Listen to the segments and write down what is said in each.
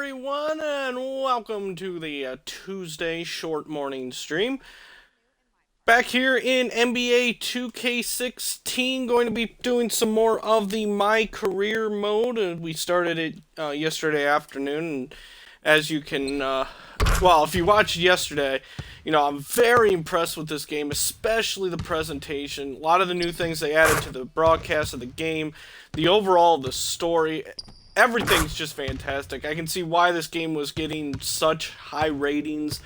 everyone, and welcome to the Tuesday short morning stream. Back here in NBA 2K16, going to be doing some more of the MyCareer mode. We started it yesterday afternoon, and as you can, well, if you watched yesterday, you know, I'm very impressed with this game, especially the presentation. A lot of the new things they added to the broadcast of the game, the story. Everything's just fantastic. I can see why this game was getting such high ratings.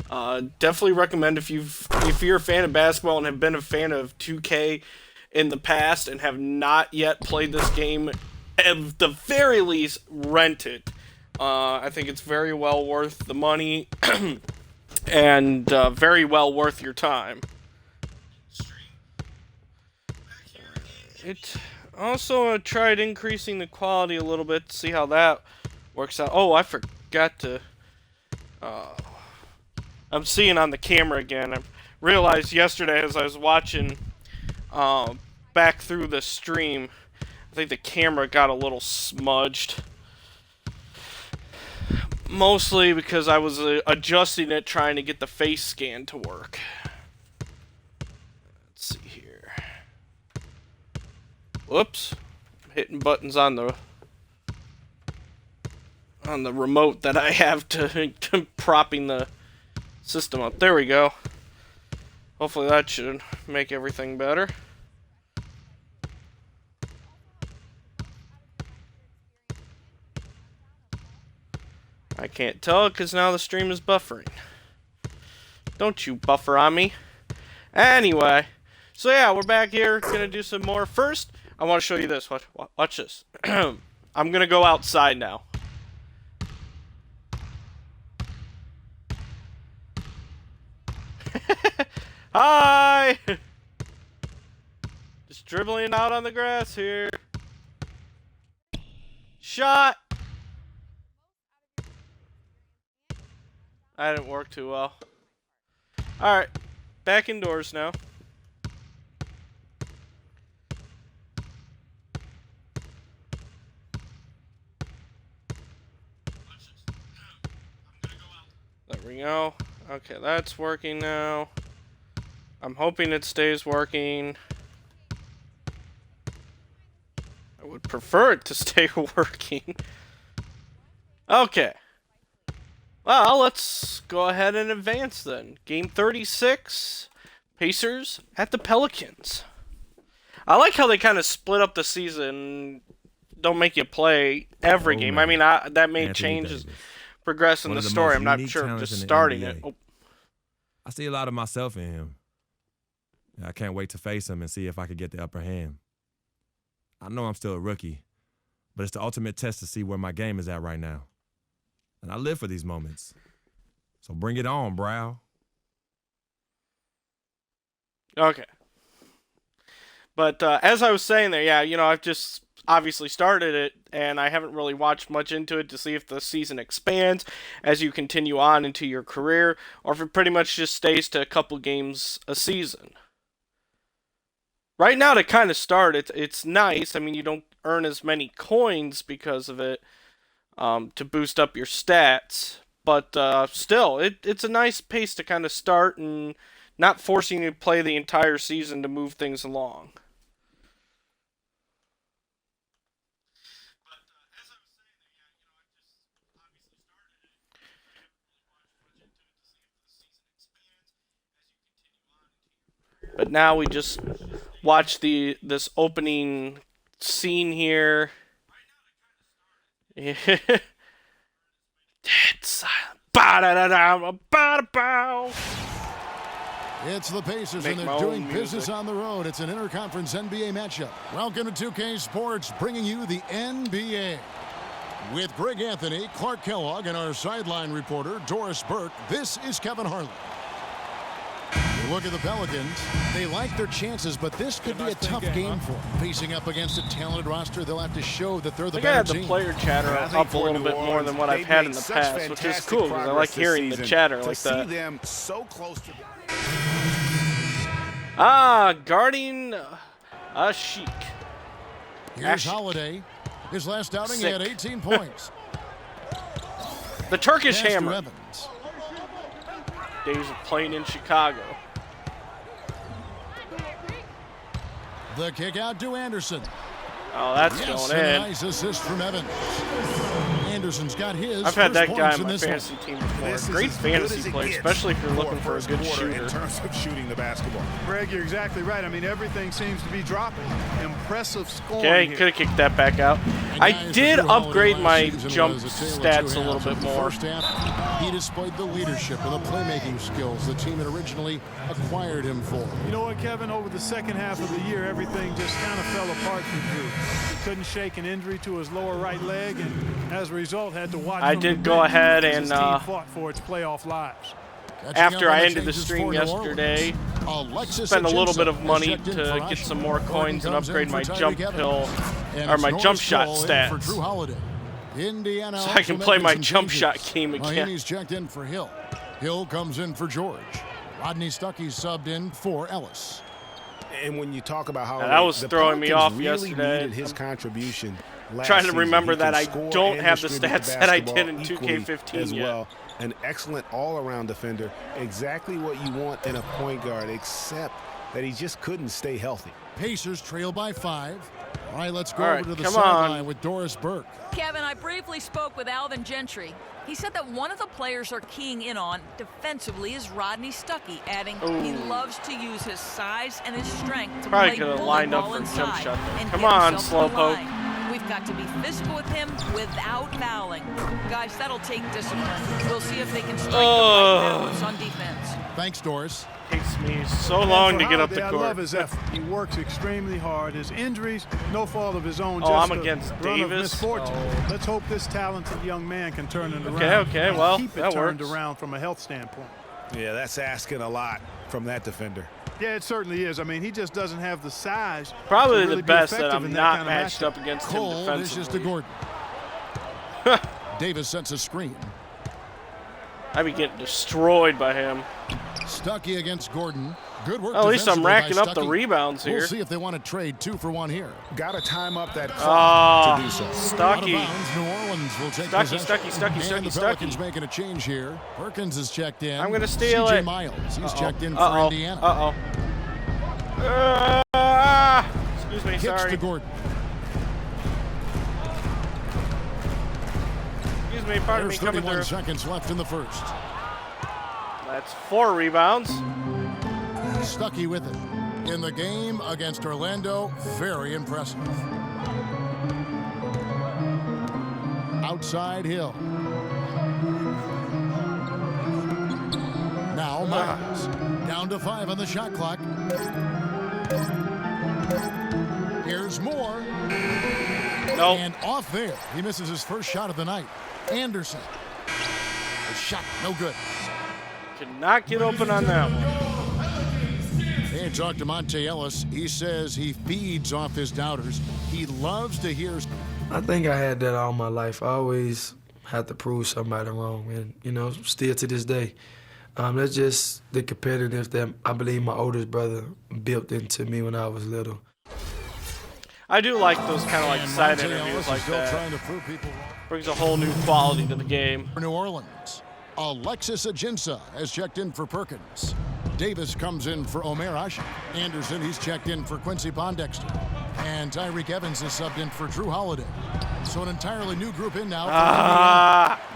Definitely recommend if you're a fan of basketball and have been a fan of 2K in the past and have not yet played this game, at the very least, rent it. I think it's very well worth the money and very well worth your time. It also tried increasing the quality a little bit to see how that works out. Oh, I forgot to... I'm seeing on the camera again. I realized yesterday as I was watching back through the stream, I think the camera got a little smudged. Mostly because I was adjusting it, trying to get the face scan to work. Let's see here. Whoops. I'm hitting buttons on the remote that I have to propping the system up. There we go. Hopefully that should make everything better. I can't tell because now the stream is buffering. Don't you buffer on me. Anyway, so yeah, we're back here. Gonna do some more. First, I want to show you this. Watch this. I'm gonna go outside now. Hi! Just dribbling out on the grass here. Shot! That didn't work too well. Alright, back indoors now. There we go. Okay, that's working now. I'm hoping it stays working. I would prefer it to stay working. Okay. Well, let's go ahead and advance then. Game 36, Pacers at the Pelicans. I like how they kind of split up the season. Don't make you play every game. Man. I mean, that may Anthony change Davis. progress in the story. I'm not sure just starting it. Oh. I see a lot of myself in him. I can't wait to face him and see if I can get the upper hand. I know I'm still a rookie, but it's the ultimate test to see where my game is at right now. And I live for these moments. So bring it on, Brow. Okay. But as I was saying there, yeah, you know, I've just obviously started it, and I haven't really watched much into it to see if the season expands as you continue on into your career, or if it pretty much just stays to a couple games a season. Right now, to kind of start, it's nice. I mean, you don't earn as many coins because of it to boost up your stats, but still, it's a nice pace to kind of start and not forcing you to play the entire season to move things along. But now we just watch this opening scene here. Dead silent. Ba-da-da-da, It's the Pacers, and they're doing business on the road. It's an interconference NBA matchup. Welcome to 2K Sports, bringing you the NBA. With Greg Anthony, Clark Kellogg, and our sideline reporter, Doris Burke, this is Kevin Harlan. Look at the Pelicans. They like their chances, but this could be a tough game for them. Facing up against a talented roster, they'll have to show that they're the better team. I had the player chatter up a little bit more than what I've had in the past, which is cool because I like hearing the chatter like that. See them so close to... Guarding a Sheik. Here's Holiday. His last outing, he had 18 points. The Turkish Pass to Hammer. Evans. Days of playing in Chicago. The kick out to Anderson. Oh, that's Yes, going and a in. nice assist from Evans. Anderson's got his I've had first that guy points in my this one. fantasy team before. This is Great as good as fantasy it player, gets especially if you're for looking for a first good quarter shooter. in terms of shooting the basketball. Greg, you're exactly right. I mean, everything seems to be dropping. Impressive scoring Okay, here. could have kicked that back out. I Guys, did Drew Holiday upgrade last my season jump was a tale of two stats a little halves. bit In the more. First half, he displayed the leadership and the playmaking skills the team had originally acquired him for. You know what, Kevin? Over the second half of the year, everything just kind of fell apart for Drew. He couldn't shake an injury to his lower right leg, and as a result, had to watch. I from did the go bench ahead as and, his team fought for its playoff lives. After Catching up on I the ended the changes stream for New yesterday, Orleans. Alexis spent a little Ajinça bit of has money checked in to for get Usher. some more Gordon coins and comes in upgrade for my Tyreek jump Evans. pill, And or it's my Norris jump shot Cole in for stats. Drew Holiday. Indiana So I can also play my making some jump changes. shot game again. Mahinmi's checked in for Hill. Hill comes in for George. Rodney Stuckey's subbed in for Ellis. And when you talk about how that was the throwing me Pelicans off really yesterday. needed his contribution last Trying to season. remember He that can I score don't and have the distribute stats that I basketball did in equally 2K15 as yet. well. An excellent all-around defender, exactly what you want in a point guard, except that he just couldn't stay healthy. Pacers trail by 5. All right, let's go All over right, to the come sideline on. with Doris Burke. Kevin, I briefly spoke with Alvin Gentry. He said that one of the players they're keying in on defensively is Rodney Stuckey, adding he Ooh. loves to use his size and his strength to Probably play could've bully lined up ball for a inside jump shot there. and Come get on, himself to the slowpoke. line. We've got to be physical with him without fouling. Guys, that'll take discipline. We'll see if they can strike the right balance on defense. Thanks, Doris. Takes me so long to For get up the Holiday, I love court. his effort. He works extremely hard. His injuries, no fault of his own. Oh, just I'm a against run of Davis? misfortune. Oh. Let's hope this talented young man can turn it Okay, around. okay, and well, keep it that turned works. around from a health standpoint. Yeah, that's asking a lot from that defender. Yeah, it certainly is. I mean, he just doesn't have the size. Probably to really the be best that effective I'm in not kind of matched matchup. up against him Cole dishes to defensively. Gordon. Davis sets a screen. I'd be getting destroyed by him. Stuckey against Gordon. Good work. At least I'm defensively by racking up the Stuckey. rebounds here. We'll see if they want to trade 2 for 1 here. Got to time up that clock to do so. Out of Stuckey. bounds, New Orleans will take Stuckey, possession. Stuckey, And the Stuckey, Pelicans Stuckey. making a change here. Perkins is checked in. I'm gonna steal CJ it. Miles, he's checked in for Uh-oh. Indiana. Excuse me, Kicks sorry. to Gordon. Excuse me, pardon me, There's coming 31 through. seconds left in the first. That's 4 rebounds. Stuckey with it. In the game against Orlando, very impressive. Outside Hill. Now Miles. Down to 5 on the shot clock. Here's more. Nope. And off there. He misses his first shot of the night. Anderson. A shot, no good. Could not get open on that one. Hey, talk to Monte Ellis. He says he feeds off his doubters. He loves to hear. I think I had that all my life. I always had to prove somebody wrong, and still to this day. That's just the competitive that I believe my oldest brother built into me when I was little. I do like those kind of like And side Monte interviews Ellis is like still that. trying to prove people wrong. Brings a whole new quality to the game. For New Orleans, Alexis Ajinça has checked in for Perkins. Davis comes in for Omer Ashe. Anderson, he's checked in for Quincy Pondexter. And Tyreek Evans is subbed in for Drew Holiday. So an entirely new group in now.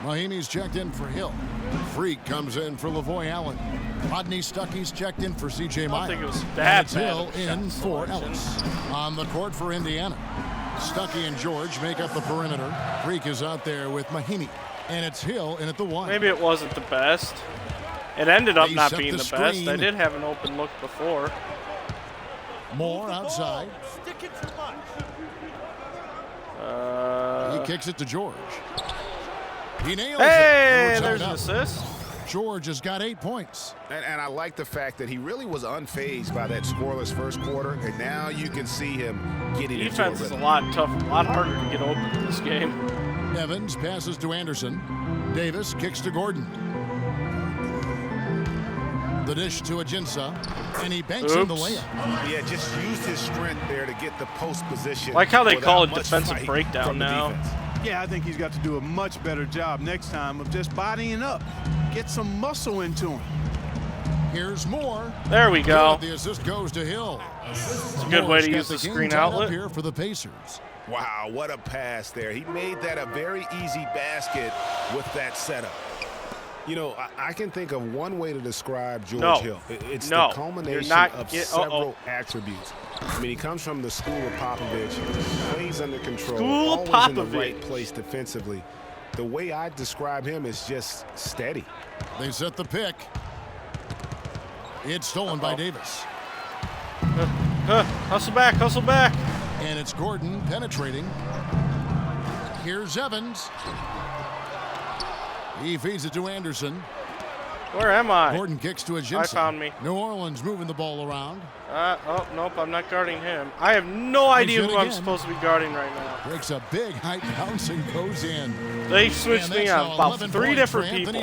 Mahinmi's checked in for Hill. Freak comes in for Lavoy Allen. Rodney Stuckey's checked in for CJ Miles. I don't think it was And that it's bad Hill of a in shot for selection. Ellis. On the court for Indiana. Stuckey and George make up the perimeter. Freak is out there with Mahinmi. And it's Hill in at the 1. Maybe it wasn't the best. It ended up They not set being the the best. I screen. did have an open look before. Moore outside. He kicks it to George. He nails it. Hey, And we're there's tied an up. assist. George has got 8 points. And I like the fact that he really was unfazed by that scoreless first quarter, and now you can see him getting Defense into is a a rhythm. lot tougher, a lot harder to get open in this game. Evans passes to Anderson. Davis kicks to Gordon. The dish to Ajinça, and he banks in the Oops. layup. Yeah, just used his strength there to get the post position. Like how they call it without much defensive fight breakdown from the now. defense. Yeah, I think he's got to do a much better job next time of just bodying up. Get some muscle into him. Here's Moore. There we go. The assist goes to Hill. It's a good way to use the screen outlet here for the Pacers. Wow, what a pass there. He made that a very easy basket with that setup. You know, I can think of one way to describe George Hill. It's the culmination of several attributes. I mean, he comes from the school of Popovich, plays under control, always in the right place defensively. The way I describe him is just steady. They set the pick. It's stolen by Davis. Hustle back, hustle back. And it's Gordon penetrating. Here's Evans. He feeds it to Anderson. Where am I? Gordon kicks to Ajinça. I found me. New Orleans moving the ball around. Oh, nope, I'm not guarding him. I have no idea who I'm supposed to be guarding right now. Breaks a big height bounce and goes in. They switched me on about 3 different people.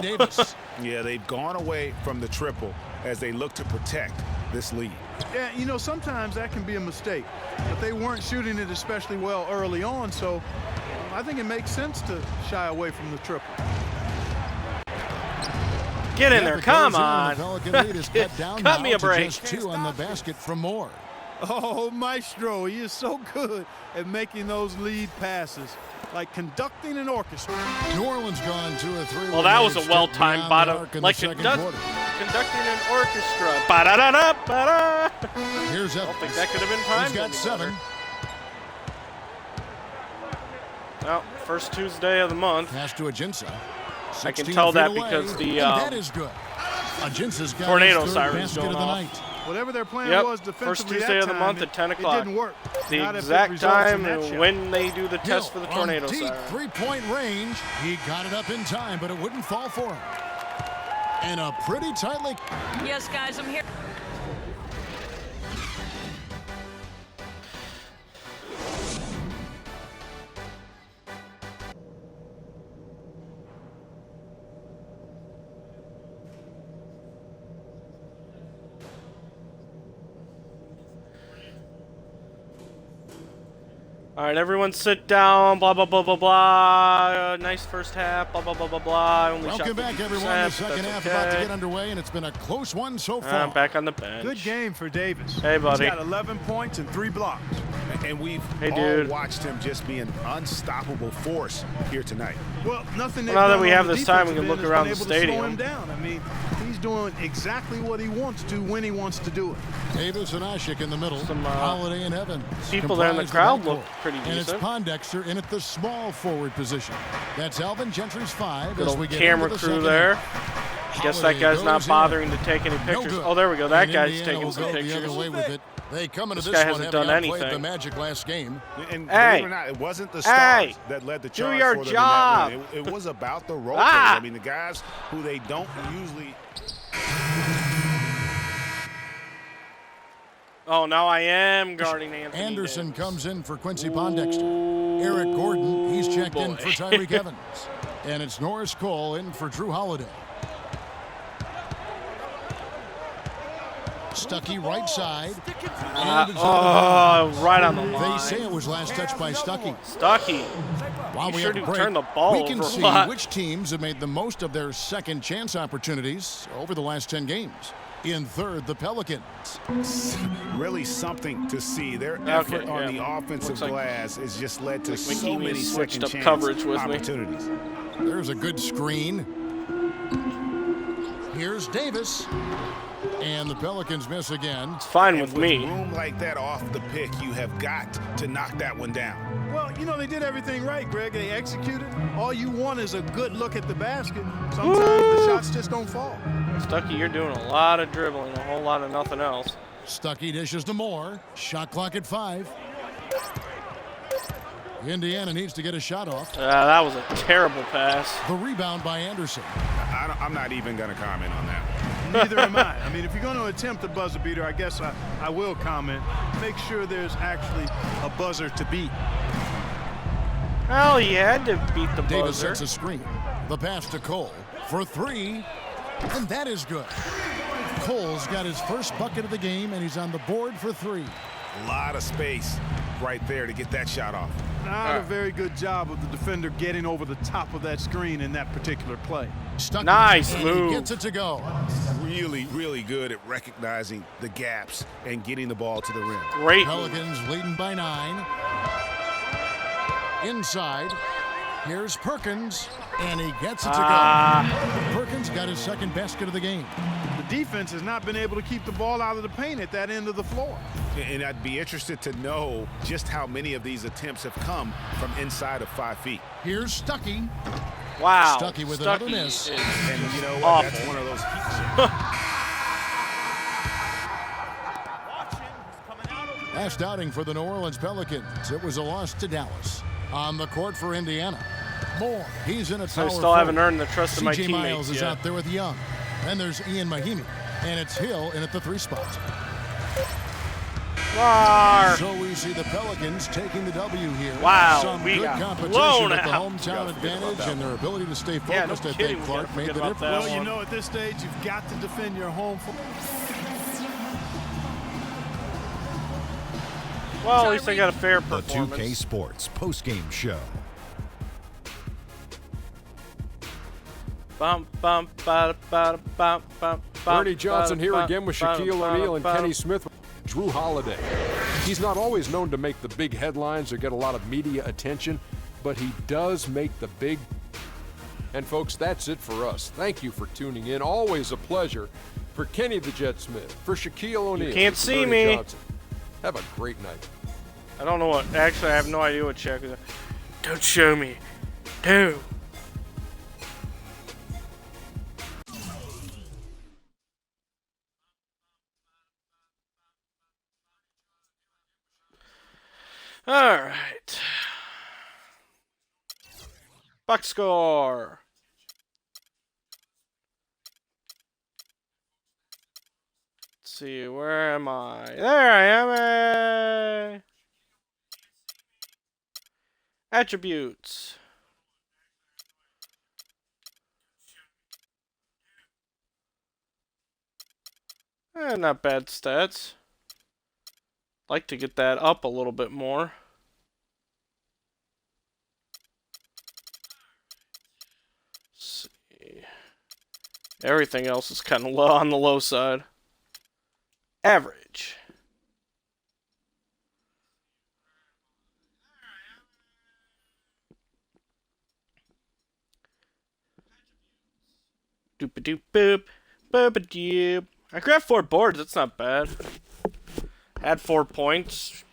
Yeah, they've gone away from the triple as they look to protect this lead. Yeah, you know, sometimes that can be a mistake. But they weren't shooting it especially well early on, so I think it makes sense to shy away from the triple. Get in there, come on. Cut me a break. Just 2 on the basket from Moore. Oh, Maestro, he is so good at making those lead passes, like conducting an orchestra. New Orleans gone 2 or 3. Well, that was a well-timed bottom, like conducting an orchestra. Ba-da-da-da-ba-da. Here's Evans. I don't think that could have been timed. He's got 7. Well, first Tuesday of the month. Pass to Ajinça. I can tell that because the that is good. Got tornado sirens going off. Whatever their plan was defensively, first Tuesday of the month at 10 o'clock. It didn't work. The exact time when they do the test for the tornado siren. Three-point range. He got it up in time, but it wouldn't fall for him. And a pretty tightly. Yes, guys, I'm here. All right, everyone sit down, blah, blah, blah, blah, blah. Nice first half, blah, blah, blah, blah, blah. Only Welcome back, everyone. The second half about to get underway, and it's been a close one so far. I'm back on the bench. Good game for Davis. Hey, buddy. He's got 11 points and 3 blocks. And we've all watched him just be an unstoppable force here tonight. Well, nothing. Now that we have this time, we can look around the stadium. Slow him down. I mean, he's doing exactly what he wants to when he wants to do it. Davis and Ashik in the middle. Some Holiday and Evans. People there in the crowd look pretty decent. And it's Pondexter in at the small forward position. That's Alvin Gentry's 5. Good old camera crew there. Guess that guy's not bothering to take any pictures. Oh, there we go. That guy's taking some pictures. They come into this guy hasn't done anything. The Magic last game. And believe it or not, it wasn't the stars that led the charge do your for them job. In that win. It was about the rotators. I mean, the guys who they don't usually. Oh, now I am guarding Anthony Anderson Davis. comes in for Quincy Pondexter. Eric Gordon, he's checked in for Tyreek Evans. And it's Norris Cole in for Drew Holiday. Stuckey right side. Right on the line. They say it was last touched by Stuckey. While we sure have do break, turn the ball we can over see a lot. which teams have made the most of their second chance opportunities over the last 10 games. In third, the Pelicans. Really something to see. Their effort on the offensive glass has just led to so many second chance opportunities. There's a good screen. Here's Davis. And the Pelicans miss again. It's fine with me. Room like that off the pick, you have got to knock that one down. Well, you know, they did everything right, Greg. They executed. All you want is a good look at the basket. Sometimes the shots just don't fall. Stuckey, you're doing a lot of dribbling, a whole lot of nothing else. Stuckey dishes to Moore. Shot clock at 5. Indiana needs to get a shot off. That was a terrible pass. The rebound by Anderson. I'm not even going to comment on that. Neither am I. I mean, if you're going to attempt a buzzer beater, I guess I will comment. Make sure there's actually a buzzer to beat. Well, he had to beat the buzzer. Davis sets a screen. The pass to Cole for 3. And that is good. Cole's got his first bucket of the game, and he's on the board for 3. A lot of space right there to get that shot off. Not a very good job of the defender getting over the top of that screen in that particular play. Nice move. He gets it to go. Really, really good at recognizing the gaps and getting the ball to the rim. Great. Pelicans leading by 9. Inside. Here's Perkins, and he gets it to go. Perkins got his second basket of the game. The defense has not been able to keep the ball out of the paint at that end of the floor. And I'd be interested to know just how many of these attempts have come from inside of 5 feet. Here's Stuckey. Wow. Stuckey with another miss. And you know what? Awful. That's one of those heat Last outing for the New Orleans Pelicans. It was a loss to Dallas. On the court for Indiana. Moore, he's in a So I power still haven't forward. earned the trust of my C.J. teammates Miles is yet. out there with Young. Then there's Ian Mahimi. And it's Hill in at the 3 spot. Rawr. So we see the Pelicans taking the W here. Wow, Some we good got competition blown at the out. hometown advantage and their ability to stay Yeah, no focused, I kidding, think, we Clark, gotta made the forget about difference. that. Well, you know, at this stage, you've got to defend your home floor. Well, at least I got a fair The performance. 2K Sports postgame show. Bump, bump, ba ba bump, bump, Ernie Johnson here again with Shaquille O'Neal and Kenny Smith. Drew Holiday. He's not always known to make the big headlines or get a lot of media attention, but he does make the big. And folks, that's it for us. Thank you for tuning in. Always a pleasure. For Kenny the Jet Smith, for Shaquille O'Neal. You can't for see Ernie me. Johnson. Have a great night. I don't know what. Actually, I have no idea what check is. Don't show me. Don't. All right. Box score. Let's see, where am I? There I am. Attributes. Not bad stats. Like to get that up a little bit more. Let's see. Everything else is kind of low on the low side. Average. Doop-a-doop boop. Boop-a-doop. I grabbed 4 boards, that's not bad. Had 4 points.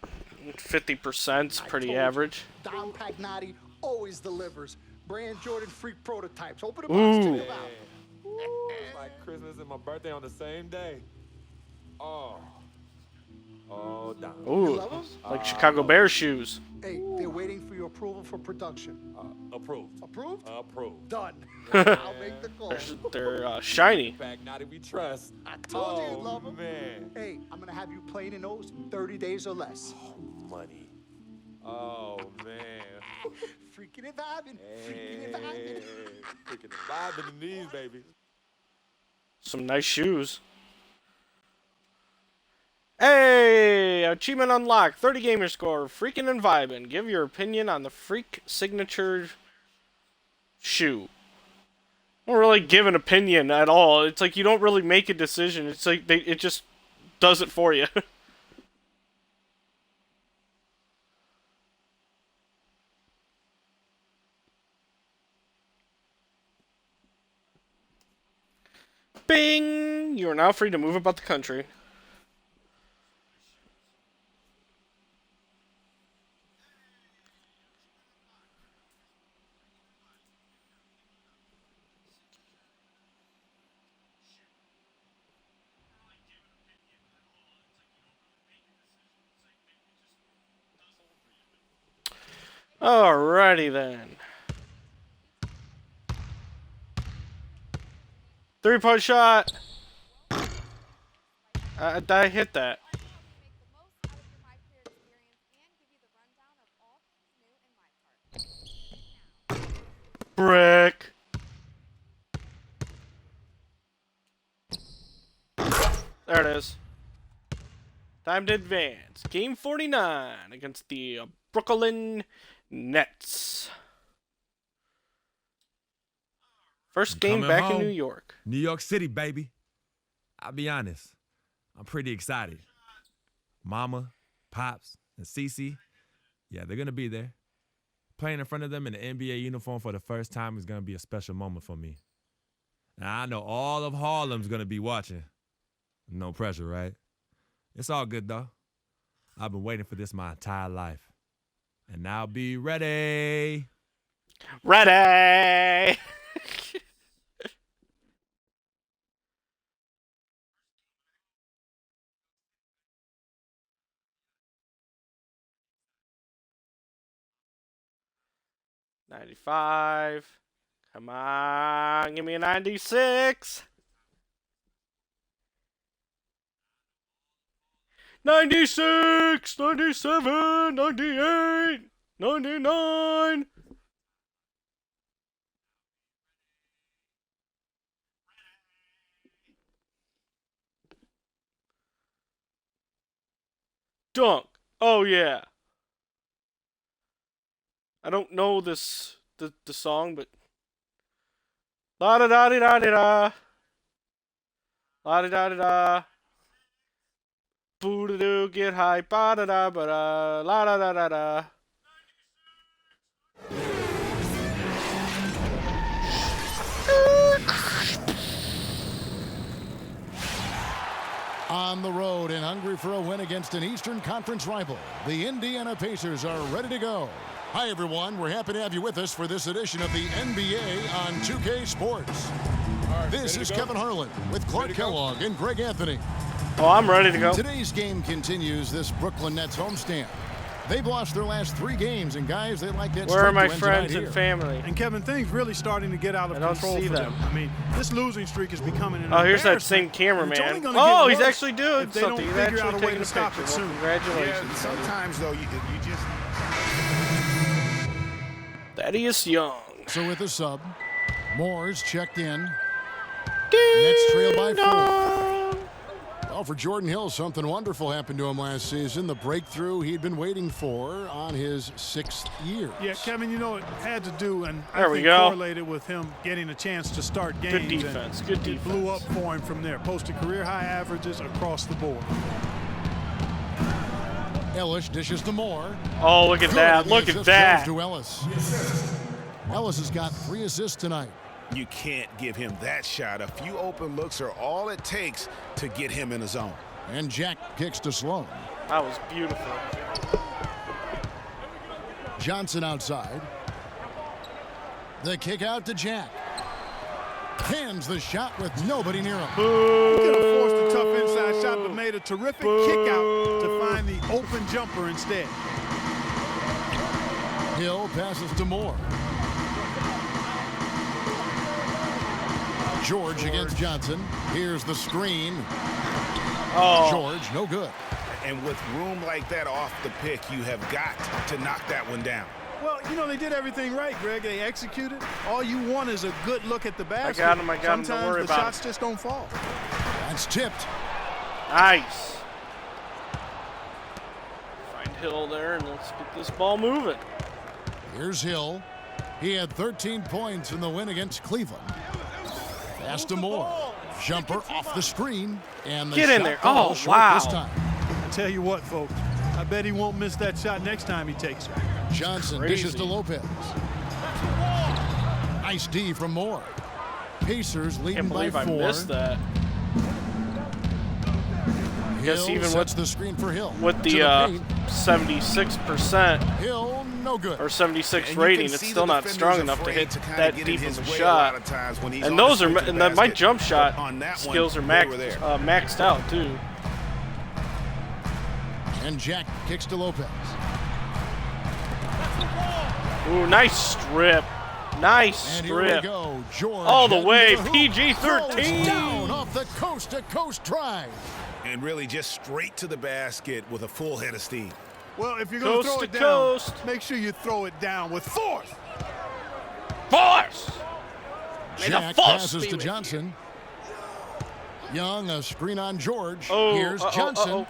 50% is pretty average. Dom Pagnotti always delivers. Brand Jordan freak prototypes. Open the box, check them out. My Christmas and my birthday on the same day. Oh. Oh, Dom. Ooh, love 'em? like Chicago Bears shoes. Hey, they're waiting for your approval for production. Approved. Approved? Approved. Done. I'll make the call. They're shiny. Pagnotti, we trust. I told you you'd love them. Man. Hey, I'm going to have you playing in those in 30 days or less. Money. Oh, man. Freaking and vibing. Freaking and vibing. Freaking and vibing in these, baby. Some nice shoes. Hey! Achievement unlocked. 30 gamer score. Freaking and vibing. Give your opinion on the Freak signature shoe. I don't really give an opinion at all. It's like you don't really make a decision. It's like it just does it for you. Bing! You are now free to move about the country. Alrighty then. 3-point shot. I hit that. Brick. There it is. Time to advance. Game 49 against the Brooklyn Nets. First game back in New York. New York City, baby. I'll be honest. I'm pretty excited. Mama, Pops, and Cece, yeah, they're going to be there. Playing in front of them in the NBA uniform for the first time is going to be a special moment for me. Now, I know all of Harlem's going to be watching. No pressure, right? It's all good, though. I've been waiting for this my entire life. And I'll be ready. Ready! $95. Come on, give me a 96. 96, 97, 98, 99. Dunk. Oh yeah. I don't know the song, but la da da da da da, la da da da da, boo da doo, get high, ba da da ba da, la da da da da. On the road and hungry for a win against an Eastern Conference rival, the Indiana Pacers are ready to go. Hi, everyone. We're happy to have you with us for this edition of the NBA on 2K Sports. This is Kevin Harlan with Clark Kellogg and Greg Anthony. Oh, I'm ready to go. Today's game continues this Brooklyn Nets homestand. They've lost their last 3 games, and guys, they like that. Where are my friends and family? And Kevin, things really starting to get out of control for them. I mean, this losing streak is becoming an here's that same cameraman. Oh, he's actually doing something. He's figure actually out a way taking to a stop picture. it soon. Congratulations. Yeah, sometimes, though, you just... Thaddeus Young. So with the sub, Moore's checked in. Nets trail by 4. Well, for Jordan Hill, something wonderful happened to him last season. The breakthrough he'd been waiting for on his 6th year. Yeah, Kevin, you know, it had to do, and there I think correlated with him getting a chance to start games. Good defense, good defense. It blew up for him from there. Posted career-high averages across the board. Ellis dishes to Moore. Oh, look at that. Look at that. To Ellis. Ellis has got 3 assists tonight. You can't give him that shot. A few open looks are all it takes to get him in the zone. And Jack kicks to Sloan. That was beautiful. Johnson outside. The kick out to Jack. Hands the shot with nobody near him. He could have forced a tough inside shot, but made a terrific kick out to find the open jumper instead. Hill passes to Moore. George against Johnson. Here's the screen. Oh. George, no good. And with room like that off the pick, you have got to knock that one down. Well, you know, they did everything right, Greg. They executed. All you want is a good look at the basket. I got him. Sometimes Don't worry the about shots just don't fall. That's tipped. Nice. Find Hill there, and let's get this ball moving. Here's Hill. He had 13 points in the win against Cleveland. Pass to Moore. Jumper off the screen. And the get in there. Oh, wow. This time. I tell you what, folks. I bet he won't miss that shot next time he takes it. Johnson dishes to Lopez. Nice D from Moore. Pacers leading by 4. I missed that. Hill even sets the screen for Hill. With the 76%. Hill, no good. Or 76 rating, it's still not strong enough to hit that deep of a shot. And those are, and my jump shot skills are maxed out too. And Jack kicks to Lopez. Ooh, nice strip. Nice strip. And here we go. George all the way, PG-13. Down off the coast-to-coast drive. And really just straight to the basket with a full head of steam. Well, if you're going to throw it down, make sure you throw it down with force. Force! Jack passes to Johnson. Young, a screen on George. Here's Johnson.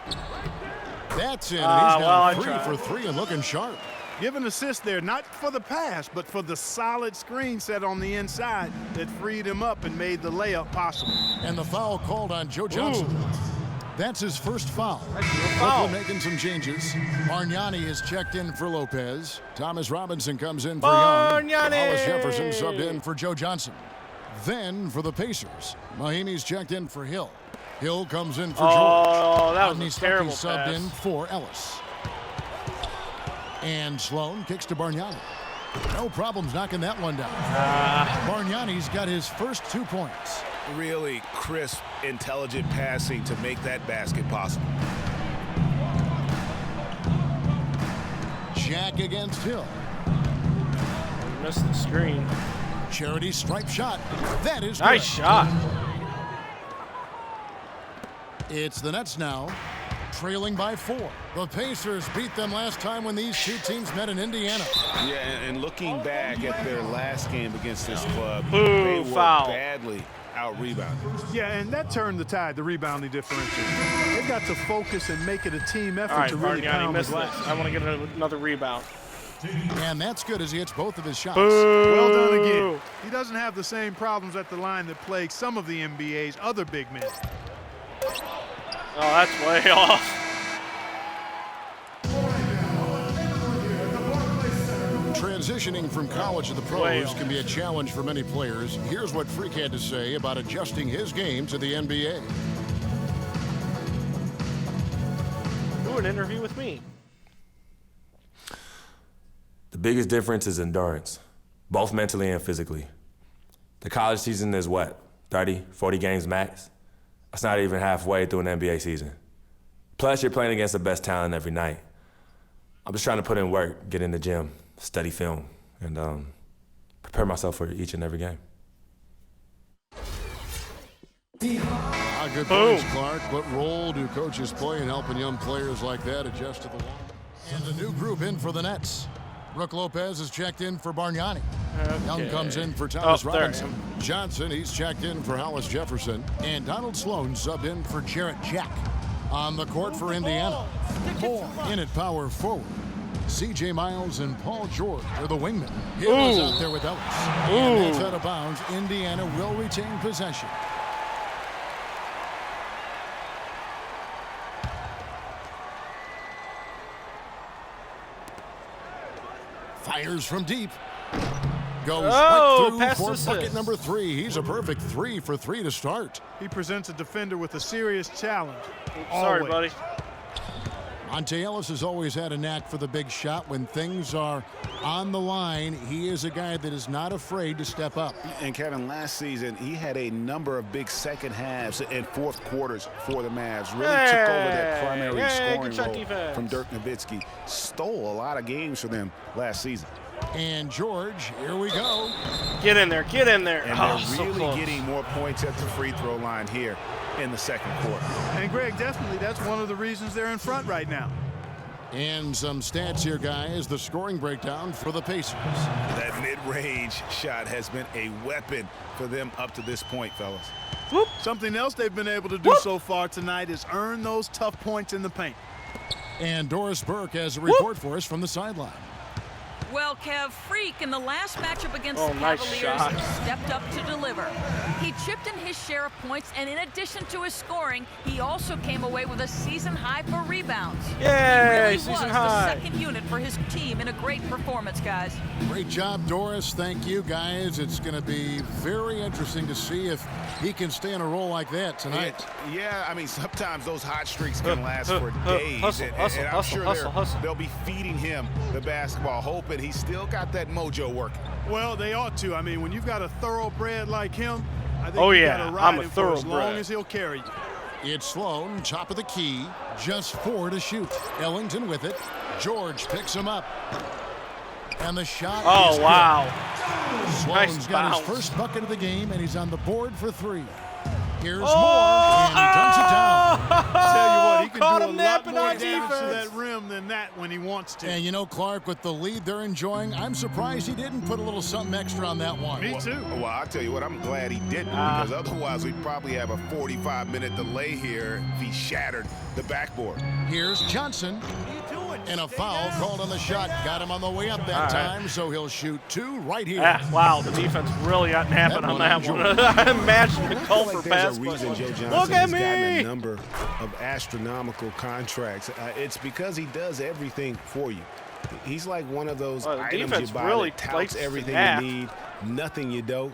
That's it. And he's now 3 for 3 and looking sharp. Give an assist there, not for the pass, but for the solid screen set on the inside that freed him up and made the layup possible. And the foul called on Joe Johnson. That's his first foul. Brooklyn making some changes. Bargnani is checked in for Lopez. Thomas Robinson comes in for Young. Hollis Jefferson subbed in for Joe Johnson. Then for the Pacers, Mahimi's checked in for Hill. Hill comes in for George. Oh, that was a terrible subbed pass. in for Ellis. And Sloan kicks to Bargnani. No problems knocking that one down. Bargnani's got his first 2 points. Really crisp, intelligent passing to make that basket possible. Jack against Hill. Missed the screen. Charity stripe shot. That is nice good. shot. It's the Nets now, trailing by 4. The Pacers beat them last time when these two teams met in Indiana. Yeah, and looking back at their last game against this club, Boom, they were foul. badly out-rebounded. Yeah, and that turned the tide, the rebounding differential. They've got to focus and make it a team effort All right, to really Bargnani pound missed the this. glass. I want to get another rebound. And that's good as he hits both of his shots. Boo. Well done again. He doesn't have the same problems at the line that plague some of the NBA's other big men. Oh, that's way off. Transitioning from college to the pros can be a challenge for many players. Here's what Freak had to say about adjusting his game to the NBA. Do an interview with me. The biggest difference is endurance, both mentally and physically. The college season is what, 30, 40 games max? That's not even halfway through an NBA season. Plus, you're playing against the best talent every night. I'm just trying to put in work, get in the gym, study film, and prepare myself for each and every game. Good points, Clark. What role do coaches play in helping young players like that adjust to the law? And a new group in for the Nets. Brooke Lopez is checked in for Bargnani. Young comes in for Thomas Robinson. Johnson, he's checked in for Hollis Jefferson. And Donald Sloan subbed in for Jarrett Jack. On the court for Indiana. More in at power forward. C.J. Miles and Paul George are the wingmen. Hill is out there with Ellis. And that's out of bounds. Indiana will retain possession. Fires from deep. Goes right through for bucket number 3. He's a perfect 3 for 3 to start. He presents a defender with a serious challenge. Sorry, buddy. Monte Ellis has always had a knack for the big shot. When things are on the line, he is a guy that is not afraid to step up. And Kevin, last season, he had a number of big second halves and fourth quarters for the Mavs. Really took over that primary scoring role from Dirk Nowitzki. Stole a lot of games for them last season. And George, here we go. Get in there, get in there. And they're really getting more points at the free throw line here in the second quarter. And Greg, definitely that's one of the reasons they're in front right now. And some stats here, guys. The scoring breakdown for the Pacers. That mid-range shot has been a weapon for them up to this point, fellas. Whoop. Something else they've been able to do so far tonight is earn those tough points in the paint. And Doris Burke has a report for us from the sideline. Well, Kev, Freak in the last matchup against the Cavaliers stepped up to deliver. He chipped in his share of points, and in addition to his scoring, he also came away with a season high for rebounds. Yeah, he really season was high. the second unit for his team in a great performance, guys. Great job, Doris. Thank you, guys. It's going to be very interesting to see if he can stay in a role like that tonight. Yeah, I mean, sometimes those hot streaks can last for days. And I'm sure they'll be feeding him the basketball, hoping he's still got that mojo working. Well, they ought to. I mean, when you've got a thoroughbred like him, I think you got to ride him for as long as he'll carry you. It's Sloan, top of the key, just 4 to shoot. Ellington with it. George picks him up. And the shot is good. Sloan's got his first bucket of the game, and he's on the board for 3. Here's more, and he dunks it down. Tell you what, he can do a lot more damage to that rim than that when he wants to. And you know, Clark, with the lead they're enjoying, I'm surprised he didn't put a little something extra on that one. Me too. Well, I'll tell you what, I'm glad he didn't, because otherwise we'd probably have a 45-minute delay here if he shattered the backboard. Here's Johnson. And a foul called on the shot. Got him on the way up that time, so he'll shoot 2 right here. Wow, the defense really got napping on that one. I imagine the call for pass. Look at me! Gotten a number of astronomical contracts. It's because he does everything for you. He's like one of those items you buy really that touts everything you need, nothing you don't.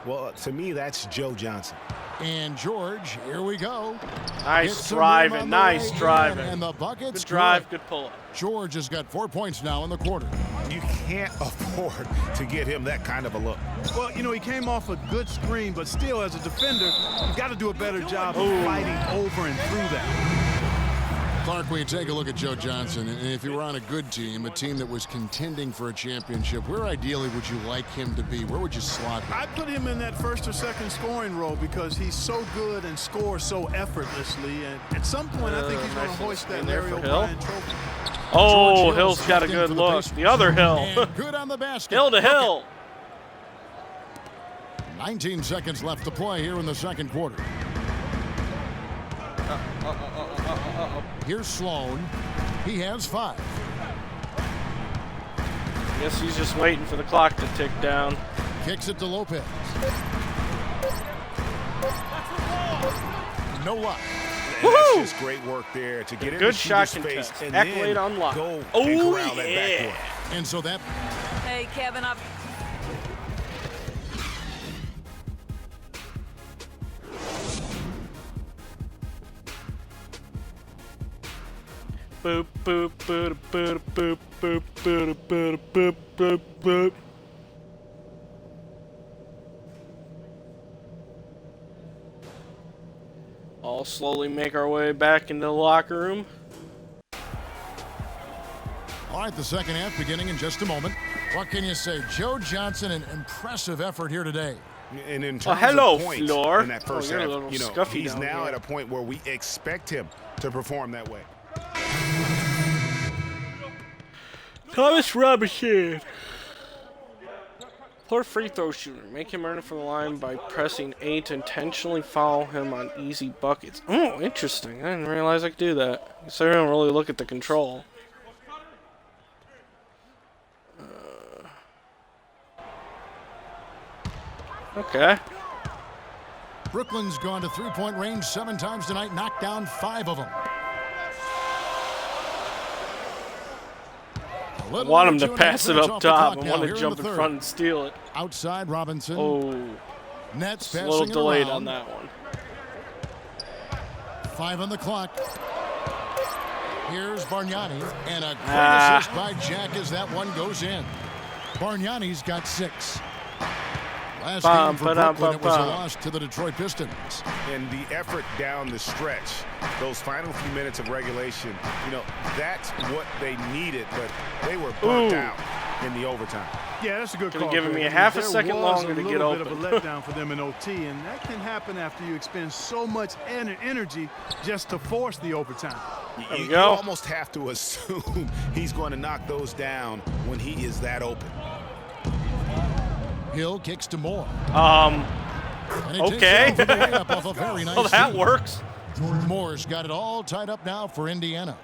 Well, to me, that's Joe Johnson. And George, here we go. Nice driving, nice driving. And the bucket's good drive, good pull-up. George has got 4 points now in the quarter. You can't afford to give him that kind of a look. Well, you know, he came off a good screen, but still, as a defender, you've got to do a better job of fighting over and through that. Clark, when you take a look at Joe Johnson, and if you were on a good team, a team that was contending for a championship, where ideally would you like him to be? Where would you slot him? I'd put him in that first or second scoring role because he's so good and scores so effortlessly. And at some point, I think he's going to hoist that Larry O'Brien trophy. Oh, Hill's got a good look. The other Hill. Good on the basket. Hill to Hill. 19 seconds left to play here in the second quarter. Here's Sloan. He has 5. Guess he's just waiting for the clock to tick down. Kicks it to Lopez. No luck. That's just great work there to get in good the shot space contest. and Accolade then unlocked. Go oh and corral that yeah. backcourt. And so that. Hey, Kevin, I've Boop boop boop boop boop boop boop boop boop boop boop. All slowly make our way back into the locker room. All right, the second half beginning in just a moment. What can you say? Joe Johnson, an impressive effort here today. And in terms hello, of points Floor. in that first half, you know, he's now here. at a point where we expect him to perform that way. Thomas Robinson. Poor free throw shooter. Make him earn it from the line by pressing A to intentionally foul him on easy buckets. Oh, interesting. I didn't realize I could do that. So I don't really look at the control. Okay. Brooklyn's gone to three-point range 7 times tonight, knocked down 5 of them. I want him to pass it up top. I want to jump in front and steal it. Outside Robinson. Oh. Nets passing a little delayed around. on that one. 5 on the clock. Here's Bargnani. And a great assist by Jack as that one goes in. Bargnani's got 6. Last game for Brooklyn, it was a loss to the Detroit Pistons. And the effort down the stretch, those final few minutes of regulation, you know, that's what they needed, but they were burnt out in the overtime. Yeah, that's a good call. Could have given me a half a second longer to get open. There was a little bit of a letdown for them in OT, and that can happen after you expend so much energy just to force the overtime. You almost have to assume he's going to knock those down when he is that open. Hill kicks to Moore. Okay. Off a very nice well, that works. Moore's got it all tied up now for Indiana.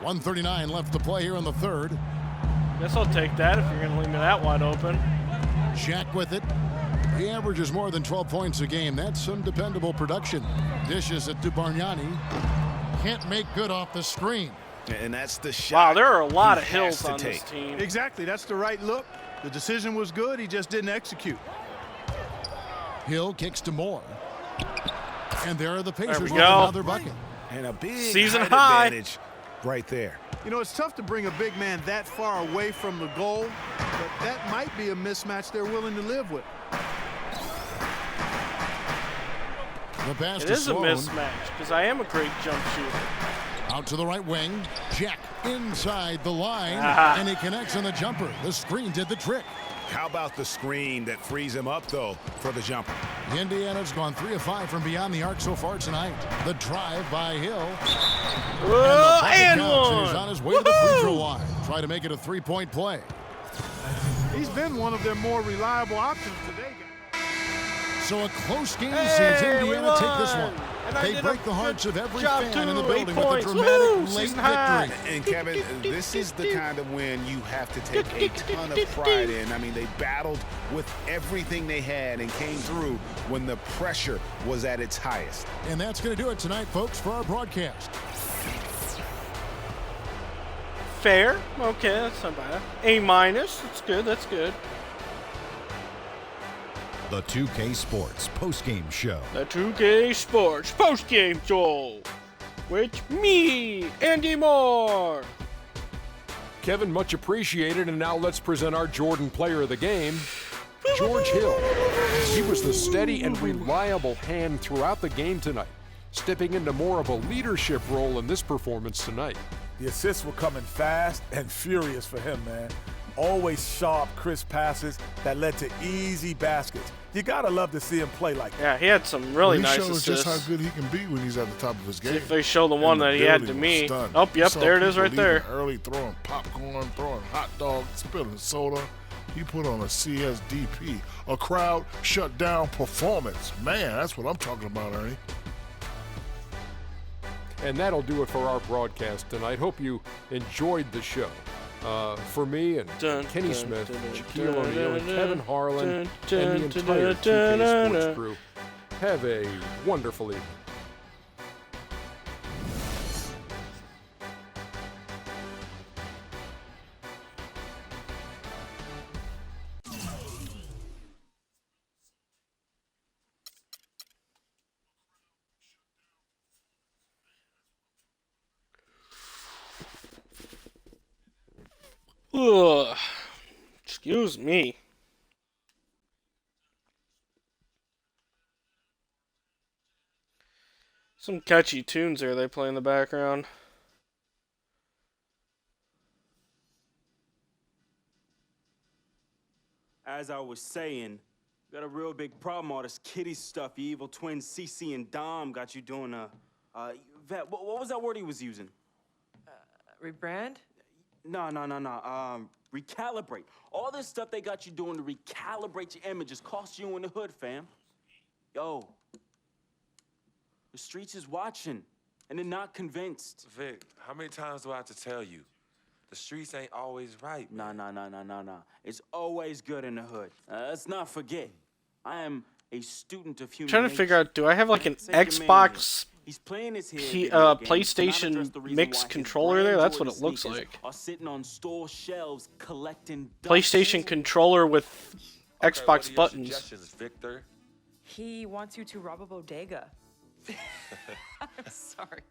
1:39 left to play here in the third. Guess I'll take that if you're going to leave me that wide open. Jack with it. He averages more than 12 points a game. That's some dependable production. Dishes it to Bargnani. Can't make good off the screen. And that's the shot. Wow, there are a lot of Hills on this team. Exactly. That's the right look. The decision was good. He just didn't execute. Hill kicks to Moore. And there are the Pacers with go. another bucket. And a big season high advantage right there. You know, it's tough to bring a big man that far away from the goal, but that might be a mismatch they're willing to live with. The pass it to is Sloan. A mismatch because I am a great jump shooter. Out to the right wing. Jack inside the line. And he connects on the jumper. The screen did the trick. How about the screen that frees him up, though, for the jumper? Indiana's gone 3 of 5 from beyond the arc so far tonight. The drive by Hill. And one. He's on his way to the free throw line. Try to make it a 3-point play. He's been one of their more reliable options today. So a close game sees Indiana take this one. And They break the hearts of every fan too. in the 8 building points. with a dramatic Woo! late Season high. victory. And Kevin, this is the kind of win you have to take a ton of pride in. I mean, they battled with everything they had and came through when the pressure was at its highest. And that's going to do it tonight, folks, for our broadcast. Fair. Okay, that's not bad. A minus. That's good. That's good. The 2K Sports postgame show. The 2K Sports postgame show with me, Andy Moore. Kevin, much appreciated. And now let's present our Jordan player of the game, George Hill. He was the steady and reliable hand throughout the game tonight, stepping into more of a leadership role in this performance tonight. The assists were coming fast and furious for him, man. Always sharp, crisp passes that led to easy baskets. You gotta love to see him play like that. Yeah, he had some really nice shows assists. just how good he can be when he's at the top of his game. See if they show the one that he had to me. Oh, yep, there it is right there. Early throwing popcorn, throwing hot dogs, spilling soda. He put on a CSDP, a crowd shut down performance. Man, that's what I'm talking about, Ernie. And that'll do it for our broadcast tonight. Hope you enjoyed the show. For me and Kenny Smith, Shaquille O'Neal, and Kevin Harlan, and the entire 2K Sports crew, have a wonderful evening. Ugh. Excuse me. Some catchy tunes there they play in the background. As I was saying, got a real big problem, all this kitty stuff. Your evil twins, CC and Dom, got you doing Vet, what was that word he was using? Rebrand? No. Recalibrate. All this stuff they got you doing to recalibrate your images cost you in the hood, fam. Yo, the streets is watching, and they're not convinced. Vic, how many times do I have to tell you? The streets ain't always right. Nah. It's always good in the hood. Let's not forget, I am a student of human I'm trying to nature. figure out, do I have like an Xbox PlayStation mixed controller there? That's what it looks like. Are sitting on store shelves collecting PlayStation controller with Xbox what are your buttons. suggestions, Victor? He wants you to rob a bodega. I'm sorry.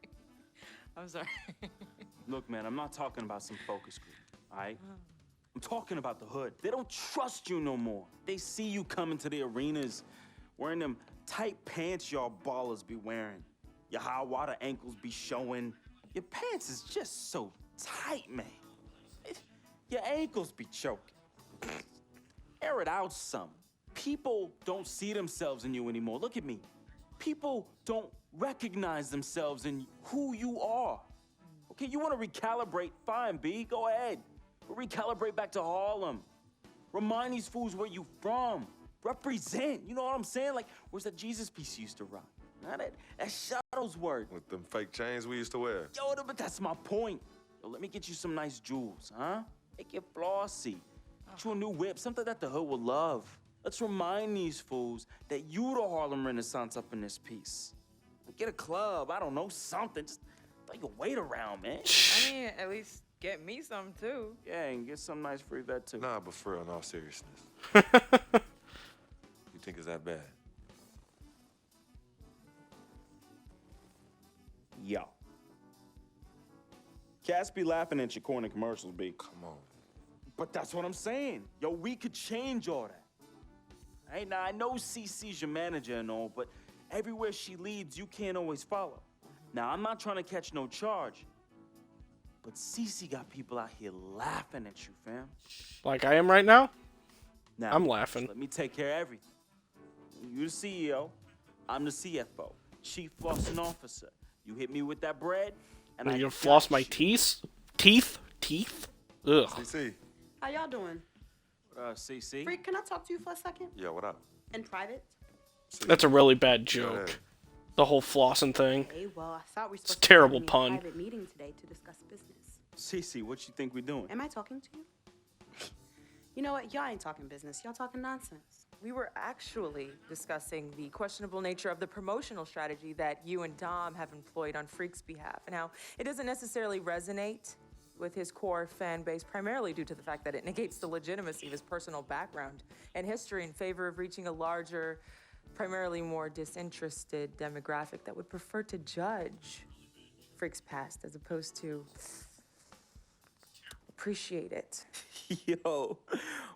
Look, man, I'm not talking about some focus group, all right? I'm talking about the hood. They don't trust you no more. They see you coming to the arenas wearing them tight pants y'all ballers be wearing. Your high water ankles be showing. Your pants is just so tight, man. Your ankles be choking. Air it out some. People don't see themselves in you anymore. Look at me. People don't recognize themselves in who you are. Okay, you want to recalibrate? Fine, B, go ahead. But recalibrate back to Harlem. Remind these fools where you from. Represent, you know what I'm saying? Like, where's that Jesus piece you used to rock? Now that Shuttlesworth. With them fake chains we used to wear. Yo, but that's my point. Yo, let me get you some nice jewels, huh? Make it flossy. Get you a new whip, something that the hood will love. Let's remind these fools that you the Harlem Renaissance up in this piece. Get a club, I don't know, something. Just throw your weight around, man. I mean, at least get me some too. Yeah, and get some nice free vet too. Nah, but for real, in all seriousness. You think it's that bad? Yo. Cats be laughing at your corny commercials, B. Come on. But that's what I'm saying. Yo, we could change all that. Hey, now I know CC's your manager and all, but everywhere she leads, you can't always follow. Now, I'm not trying to catch no charge, but CC got people out here laughing at you, fam. Like I am right now? Now, I'm laughing. Let me take care of everything. You the CEO, I'm the CFO, Chief Flossing Officer. You hit me with that bread, and you gonna floss my teeth? Teeth? Ugh. CC. How y'all doing? CC? Freak, can I talk to you for a second? Yeah, what up? In private? That's a really bad joke. The whole flossing thing. Okay, well, I thought we were It's a supposed to terrible have a pun. private meeting today to discuss business. Cece, what you think we're doing? Am I talking to you? You know what? Y'all ain't talking business. Y'all talking nonsense. We were actually discussing the questionable nature of the promotional strategy that you and Dom have employed on Freak's behalf, and how it doesn't necessarily resonate with his core fan base, primarily due to the fact that it negates the legitimacy of his personal background and history in favor of reaching a larger, primarily more disinterested demographic that would prefer to judge Freak's past as opposed to appreciate it. Yo,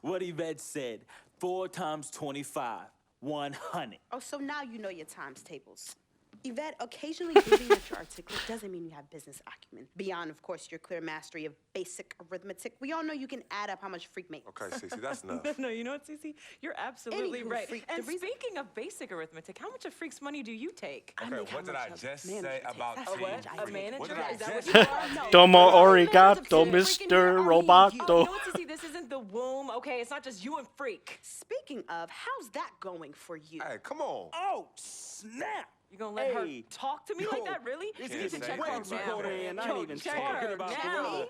what Yvette said, 4 times 25, 100. Oh, so now you know your times tables. Yvette, occasionally giving that you're articulate doesn't mean you have business acumen. Beyond, of course, your clear mastery of basic arithmetic, we all know you can add up how much Freak makes. Okay, Cece, that's enough. No, you know what, Cece? You're absolutely Anywho, right. Freak, And speaking of basic arithmetic, how much of Freak's money do you take? Okay, what did I just say about A what? A manager? What did I Is that just what say? you are? Domo arigato, Mr. You know Roboto. what, Cece? This isn't the womb, okay? It's not just you and Freak. Speaking of, how's that going for you? Hey, come on. Oh, snap. You gonna let her Hey. talk to me like that, really? It's You need to getting check way her too now. cold in. I Yo, ain't even check talking her about now. Gorilla.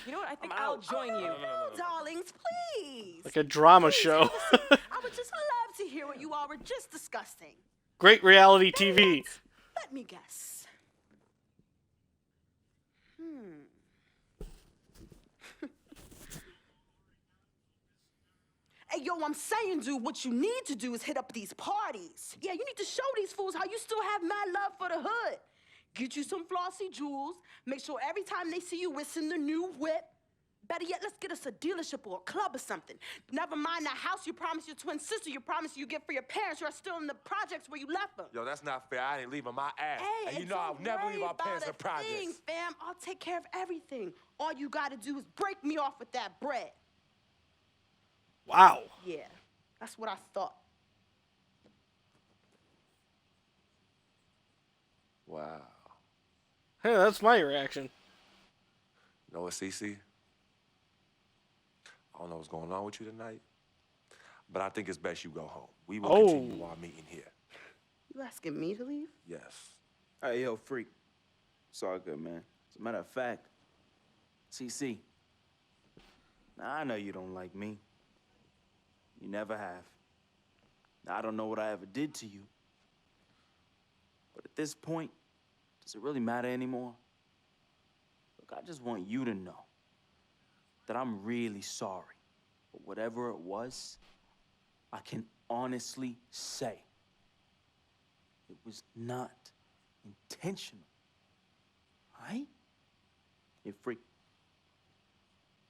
You know what? I think I'll join you. No, darlings, please. Like a drama show. I would just love to hear what you all were just discussing. Great reality TV. Let me guess. Hey, yo, I'm saying, dude, what you need to do is hit up these parties. Yeah, you need to show these fools how you still have mad love for the hood. Get you some flossy jewels. Make sure every time they see you, it's in the new whip. Better yet, let's get us a dealership or a club or something. Never mind that house you promised your twin sister, you promised you get for your parents who are still in the projects where you left them. Yo, that's not fair. I ain't leaving my ass. Hey, and you know I'll never leave our parents in projects. Thing, fam. I'll take care of everything. All you gotta do is break me off with that bread. Wow. Yeah, that's what I thought. Wow. Hey, that's my reaction. You know what, Cece? I don't know what's going on with you tonight, but I think it's best you go home. We will continue our meeting here. You asking me to leave? Yes. Hey, yo, Freak. It's all good, man. As a matter of fact, CC, now, I know you don't like me. You never have. Now, I don't know what I ever did to you. But at this point, does it really matter anymore? Look, I just want you to know that I'm really sorry. But whatever it was, I can honestly say it was not intentional. All right? Hey, Freak.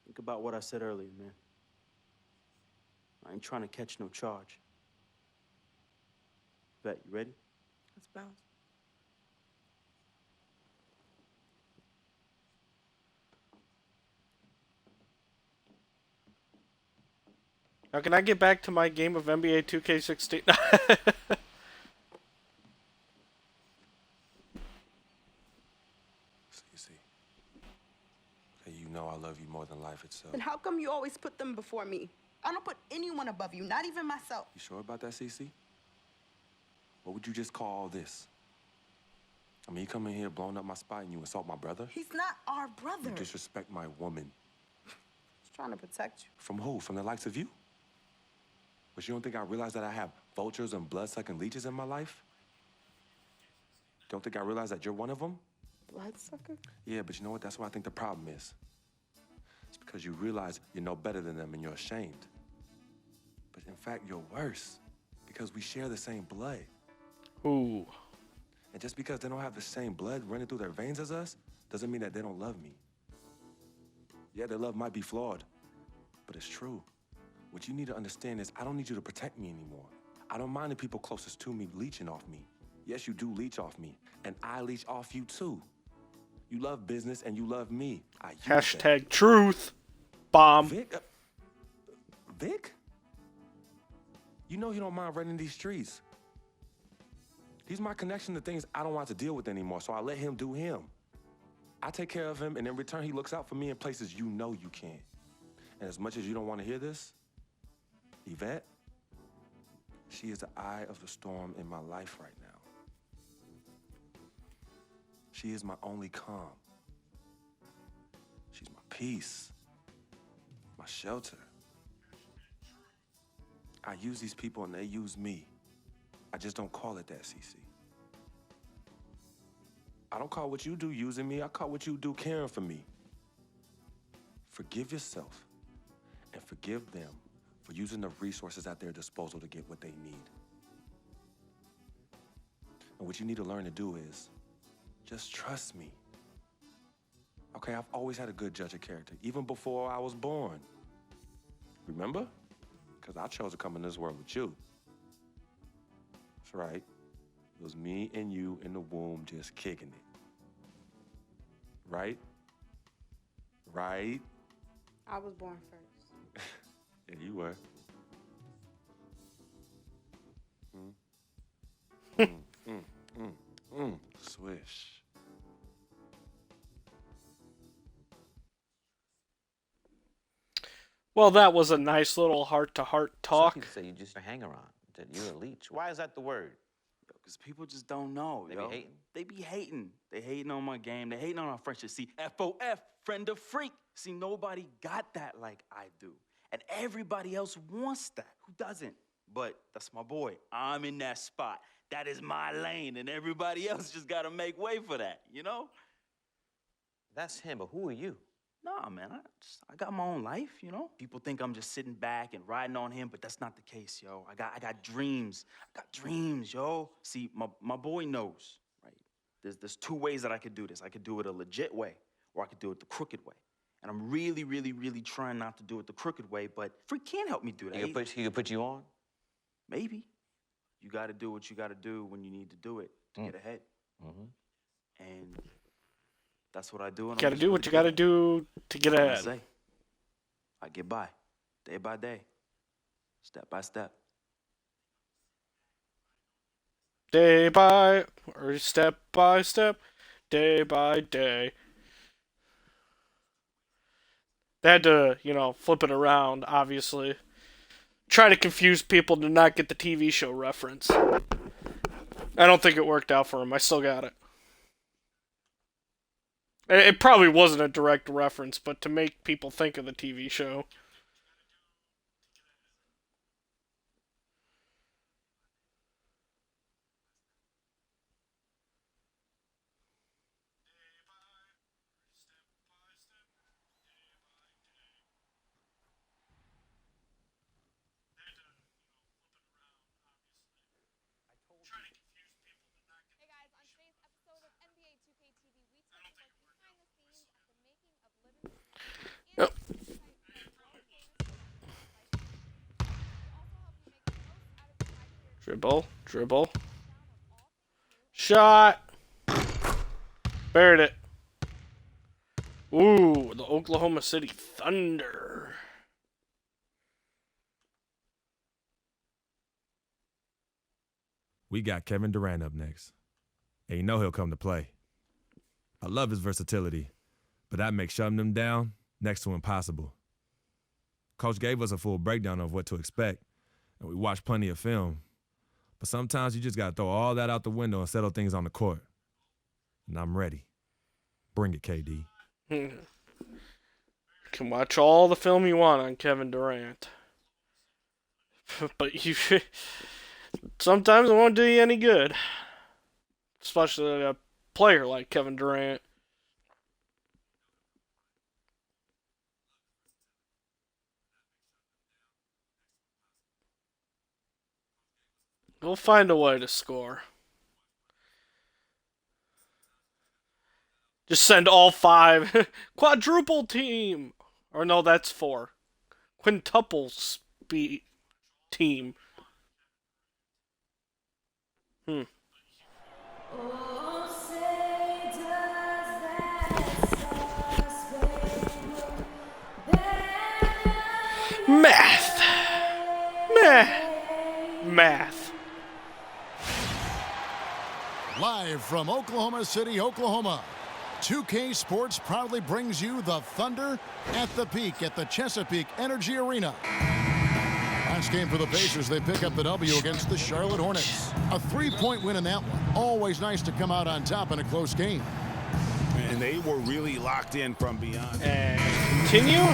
Think about what I said earlier, man. I ain't trying to catch no charge. Bet, you ready? Let's bounce. Now, can I get back to my game of NBA 2K16? Cece. Hey, you know I love you more than life itself. Then how come you always put them before me? I don't put anyone above you, not even myself. You sure about that, Cece? What would you just call all this? I mean, you come in here blowing up my spot and you insult my brother? He's not our brother. You disrespect my woman. He's trying to protect you. From who? From the likes of you? But you don't think I realize that I have vultures and blood-sucking leeches in my life? Don't think I realize that you're one of them? Bloodsucker? Yeah, but you know what? That's what I think the problem is. It's because you realize you're no better than them and you're ashamed. But in fact, you're worse because we share the same blood. Ooh. And just because they don't have the same blood running through their veins as us, doesn't mean that they don't love me. Yeah, their love might be flawed, but it's true. What you need to understand is I don't need you to protect me anymore. I don't mind the people closest to me leeching off me. Yes, you do leech off me, and I leech off you too. You love business and you love me. Hashtag truth. Bomb. Vic? You know he don't mind running these streets. He's my connection to things I don't want to deal with anymore, so I let him do him. I take care of him, and in return, he looks out for me in places you know you can't. And as much as you don't want to hear this, Yvette, she is the eye of the storm in my life right now. She is my only calm. She's my peace, my shelter. I use these people and they use me. I just don't call it that, CC. I don't call what you do using me. I call what you do caring for me. Forgive yourself and forgive them for using the resources at their disposal to get what they need. And what you need to learn to do is just trust me. Okay, I've always had a good judge of character, even before I was born. Remember? Because I chose to come in this world with you. That's right. It was me and you in the womb just kicking it. Right? Right? I was born first. Yeah, you were. Swish. Well, that was a nice little heart-to-heart talk. Some people say you just a hanger-on, that you're a leech. Why is that the word? Because people just don't know. They be hating? They be hating. They hating on my game. They hating on our friendship. See, FOF, friend of freak. See, nobody got that like I do. And everybody else wants that. Who doesn't? But that's my boy. I'm in that spot. That is my lane. And everybody else just got to make way for that, you know? That's him, but who are you? Nah, man, I got my own life, you know? People think I'm just sitting back and riding on him, but that's not the case, yo. I got dreams. I got dreams, yo. See, my boy knows, right? There's two ways that I could do this. I could do it a legit way, or I could do it the crooked way. And I'm really, really, really trying not to do it the crooked way, but Freak can't help me do that. He could put you on? Maybe. You got to do what you got to do when you need to do it to get ahead. And that's what I do. You got to do what you got to do to get ahead. I get by, day by day, step by step. Day by, or step by step, day by day. They had to, flip it around, obviously. Try to confuse people to not get the TV show reference. I don't think it worked out for him. I still got it. It probably wasn't a direct reference, but to make people think of the TV show. Yep. Dribble. Shot. Buried it. Ooh, the Oklahoma City Thunder. We got Kevin Durant up next. And you know he'll come to play. I love his versatility, but that makes shutting him down next to impossible. Coach gave us a full breakdown of what to expect, and we watched plenty of film. But sometimes you just got to throw all that out the window and settle things on the court. And I'm ready. Bring it, KD. You can watch all the film you want on Kevin Durant. But sometimes it won't do you any good. Especially a player like Kevin Durant. We'll find a way to score. Just send all 5. Quadruple team. Or no, that's 4. Quintuple speed team. Math. Live from Oklahoma City, Oklahoma, 2K Sports proudly brings you the Thunder at the peak at the Chesapeake Energy Arena. Last game for the Pacers, they pick up the W against the Charlotte Hornets. A 3-point win in that one. Always nice to come out on top in a close game. And they were really locked in from beyond. And continue.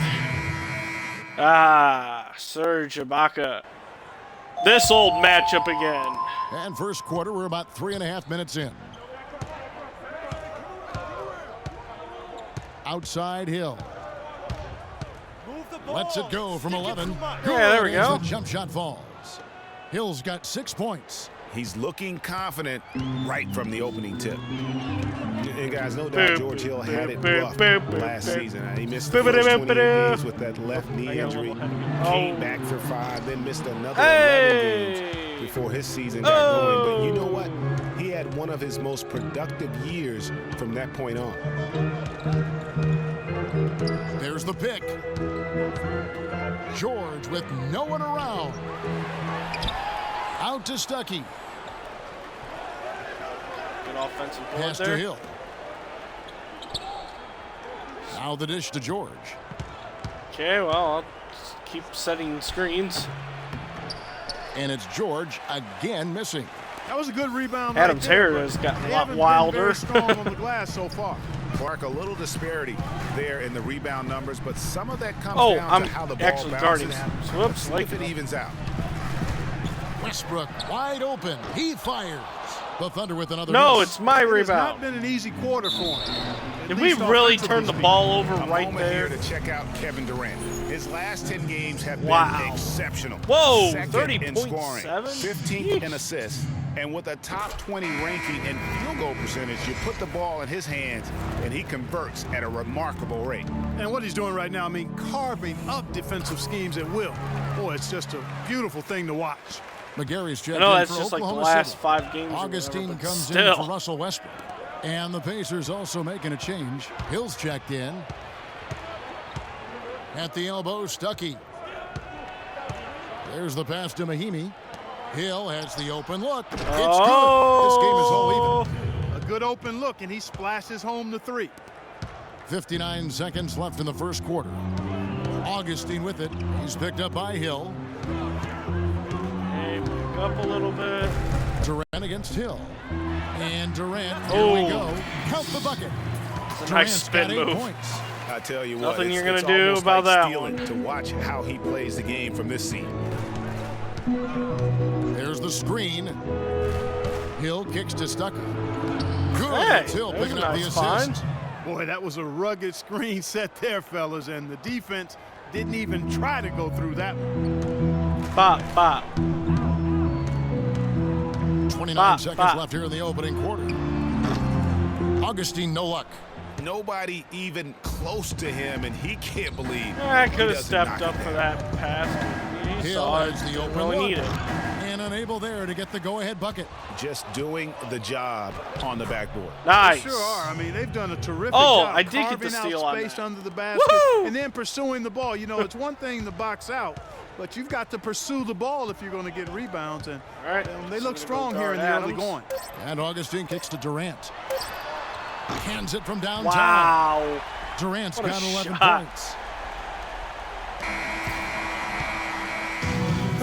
Serge Ibaka. This old matchup again. And first quarter, we're about 3.5 minutes in. Outside Hill. Lets it go from 11. Yeah, there we go. The jump shot falls. Hill's got 6 points. He's looking confident right from the opening tip. And guys, no doubt George Hill had it rough last season. He missed the first 28 games with that left knee injury. Came back for 5, then missed another 11 games before his season got going. But you know what? He had one of his most productive years from that point on. There's the pick. George with no one around. Out to Stuckey. Good offensive board Pass there. to Hill. Now the dish to George. Okay, well, I'll just keep setting screens. And it's George again missing. That was a good rebound. Adam's hair has gotten a lot wilder. Very strong on the glass so far. Clark, a little disparity there in the rebound numbers, but some of that comes down to how the ball actually guarding. bounces. Whoops, If it evens out. Westbrook wide open. He fires. The Thunder with another No, miss. it's my rebound. It's not been an easy quarter for him. Did we really turn the ball over A right moment there? here to check out Kevin Durant. His last 10 games have been exceptional. Whoa, Second in scoring, 30.7? 15th in assists, and with a top 20 ranking in field goal percentage, you put the ball in his hands, and he converts at a remarkable rate. And what he's doing right now, I mean, carving up defensive schemes at will. Boy, it's just a beautiful thing to watch. McGarry's checked I know in that's for just like the Oklahoma last City. 5 games. Augustine but comes still. in for Russell Westbrook. And the Pacers also making a change. Hill's checked in. At the elbow, Stuckey. There's the pass to Mahimi. Hill has the open look. It's good. This game is all even. A good open look, and he splashes home the 3. 59 seconds left in the first quarter. Augustine with it. He's picked up by Hill. Hey, back up a little bit. Durant against Hill. And Durant, here we go. Count the bucket. It's a nice spin got 8 move. points. I tell you what, Nothing you're gonna it's do almost about like that stealing one. to watch how he plays the game from this seat. There's the screen. Hill kicks to Stuckey. Good. Hey, It's Hill there's picking a up the nice assist. find. Boy, that was a rugged screen set there, fellas, and the defense didn't even try to go through that one. Bop, bop. 29 seconds left here in the opening quarter. Augustine, no luck. Nobody even close to him, and he can't believe. I could he have doesn't stepped knock up it for down. that pass. He Hill saw it. has the Didn't open really look. need it. And unable there to get the go-ahead bucket. Just doing the job on the backboard. Nice. They sure are. I mean, they've done a terrific Oh, job I did get carving the out steal on space that. under the basket Woo! and then pursuing the ball. You know, it's one thing to box out, but you've got to pursue the ball if you're going to get rebounds. And All right. they So look we're strong gonna here in the guard early Adams. going. And Augustine kicks to Durant. Hands it from downtown. Wow. Durant's What a got 11 shot. points.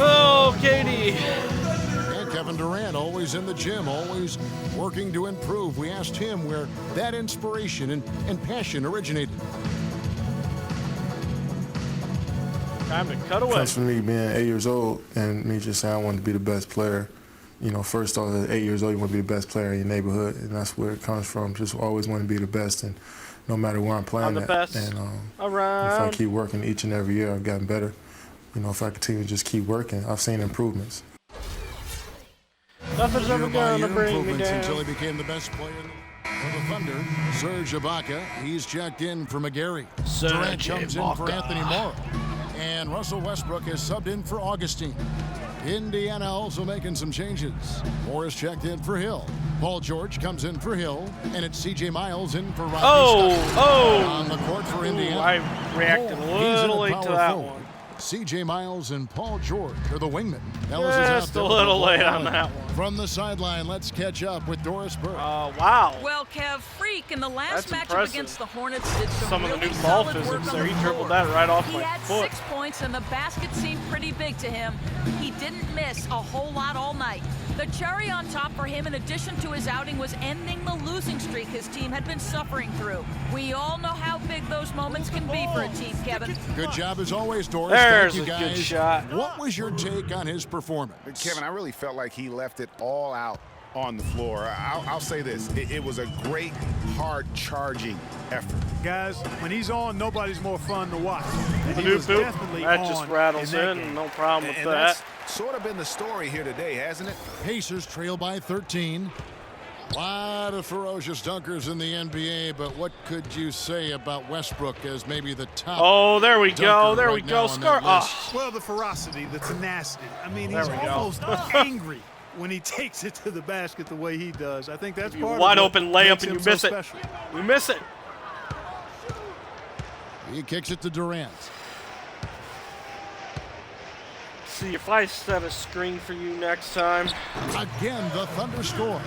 Oh, Katie. And Kevin Durant, always in the gym, always working to improve. We asked him where that inspiration and passion originated. Time to cut away. Comes from me being 8 years old and me just saying I wanted to be the best player. You know, first off, at 8 years old, you want to be the best player in your neighborhood, and that's where it comes from. Just always want to be the best, and no matter where I'm playing I'm the at. best And if I around. keep working each and every year, I've gotten better. You know, if I continue to just keep working, I've seen improvements. Nothing's ever going to bring me Improvements down. until he became the best player for the Thunder. Serge Ibaka, he's checked in for McGarry. Durant Serge comes in for Ibaka. Anthony Morrow. And Russell Westbrook is subbed in for Augustine. Indiana also making some changes. Morris checked in for Hill. Paul George comes in for Hill. And it's C.J. Miles in for Rodney Stuckey. On the court for Indiana. I reacted a He's in little at late to power that forward. one. C.J. Miles and Paul George are the wingmen. Ellis is out Just there a with little the late ball. on that one. From the sideline, let's catch up with Doris Burke. Wow. Well, Kev, Freak in the last That's matchup impressive. against the Hornets did Some of the really new ball solid work physics on there. the He dribbled floor. that right off He my had foot. 6 points, and the basket seemed pretty big to him. He didn't miss a whole lot all night. The cherry on top for him, in addition to his outing, was ending the losing streak his team had been suffering through. We all know how big those moments can be for a team, Kevin. Good job as always, Doris. There's Thank you, a guys. good shot. What was your take on his performance? Kevin, I really felt like he left it all out on the floor. I'll say this. It was a great, hard charging effort. Guys, when he's on, nobody's more fun to watch. And he Boop, was boop. definitely That on just rattles that in. game. No problem with And that. that's sort of been the story here today, hasn't it? Pacers trail by 13. A lot of ferocious dunkers in the NBA, but what could you say about Westbrook as maybe the top? Oh, there we go. dunker There right we now go. on Scar. that list? Oh. Well, the ferocity, the tenacity. I mean, There he's we go. almost angry when he takes it to the basket the way he does. I think that's part Wide of open what layup makes and him you so miss it. special. We miss it. He kicks it to Durant. See if I set a screen for you next time. Again, the Thunder score.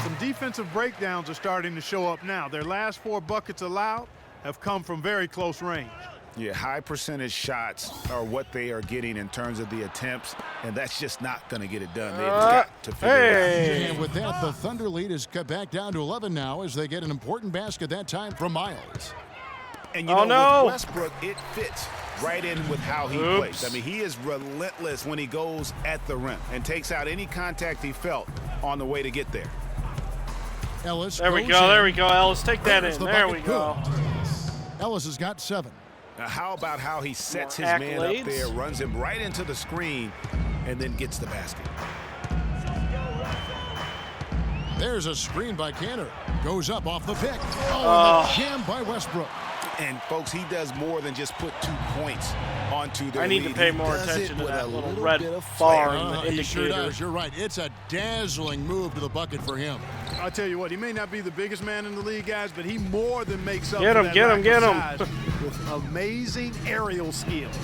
Some defensive breakdowns are starting to show up now. Their last 4 buckets allowed have come from very close range. Yeah, high percentage shots are what they are getting in terms of the attempts, and that's just not going to get it done. They've got to figure it out. And with that, the Thunder lead is cut back down to 11 now as they get an important basket that time from Miles. And you know, with Westbrook, it fits right in with how he plays. I mean, he is relentless when he goes at the rim and takes out any contact he felt on the way to get there. Ellis. There we go. There we go, Ellis. Take that in. There we go. Ellis has got 7. Now, how about how he sets his man up there, runs him right into the screen, and then gets the basket? There's a screen by Cantor. Goes up off the pick. Oh, and the jam by Westbrook. And, folks, he does more than just put 2 points onto their I need lead. to pay He more does attention it to with that a little little red bit of bar flair. in the He indicator. sure does. You're right. It's a dazzling move to the bucket for him. I'll tell you what, he may not be the biggest man in the league, guys, but he more than makes up Get for him, that get him, lack get of him. size with amazing aerial skills.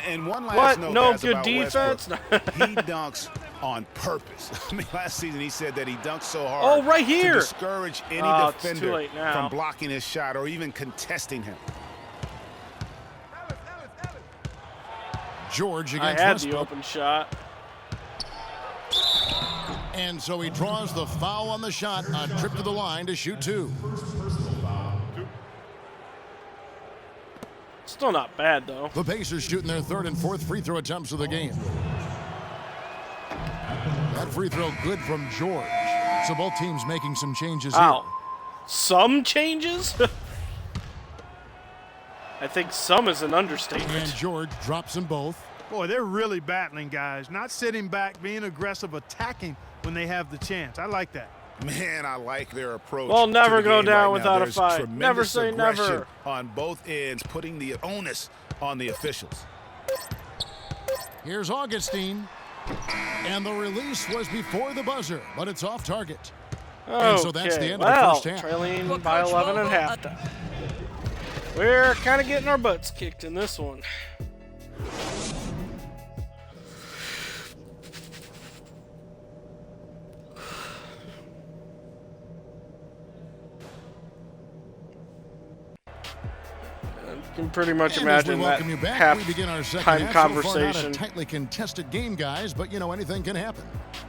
And one last What? note, No guys, good about defense? Westbrook. He dunks on purpose. I mean, last season he said that he dunks so hard Oh, right here. to discourage any Oh, it's too defender late now. from blocking his shot or even contesting him. George I against had Westbrook. the open shot. And so he draws the foul on the shot. A trip to the line to shoot 2. Still not bad, though. The Pacers shooting their 3rd and 4th free throw attempts of the game. That free throw good from George. So both teams making some changes Ow. Some changes? I think some is an here. understatement. And George drops them both. Boy, they're really battling, guys. Not sitting back, being aggressive, attacking when they have the chance. I like that. Man, I like their approach. We'll never to the go game down right without now. a fight. There's Never tremendous say aggression never. on both ends, putting the onus on the officials. Here's Augustine. And the release was before the buzzer, but it's off target. And so that's the end of the first half. Trailing by 11 at halftime. We're kind of getting our butts kicked in this one. You can pretty much And as we imagine that welcome you back, we begin our second half-time half. So far, not a conversation. tightly contested game, guys, but you know anything can happen.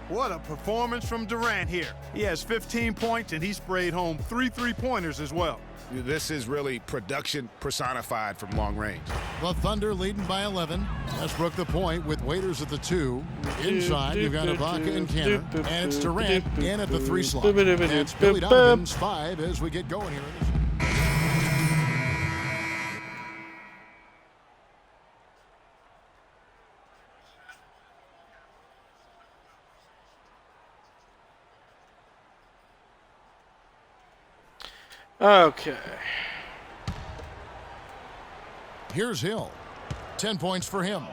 What a performance from Durant here. He has 15 points, and he sprayed home 3 3-pointers as well. This is really production personified from long range. The Thunder leading by 11. Westbrook the point with Waiters at the 2. Inside, you've got Ibaka and Cantor. And it's Durant in at the 3 slot. That's Billy Donovan's 5 as we get going here. Okay. Here's Hill. 10 points for him.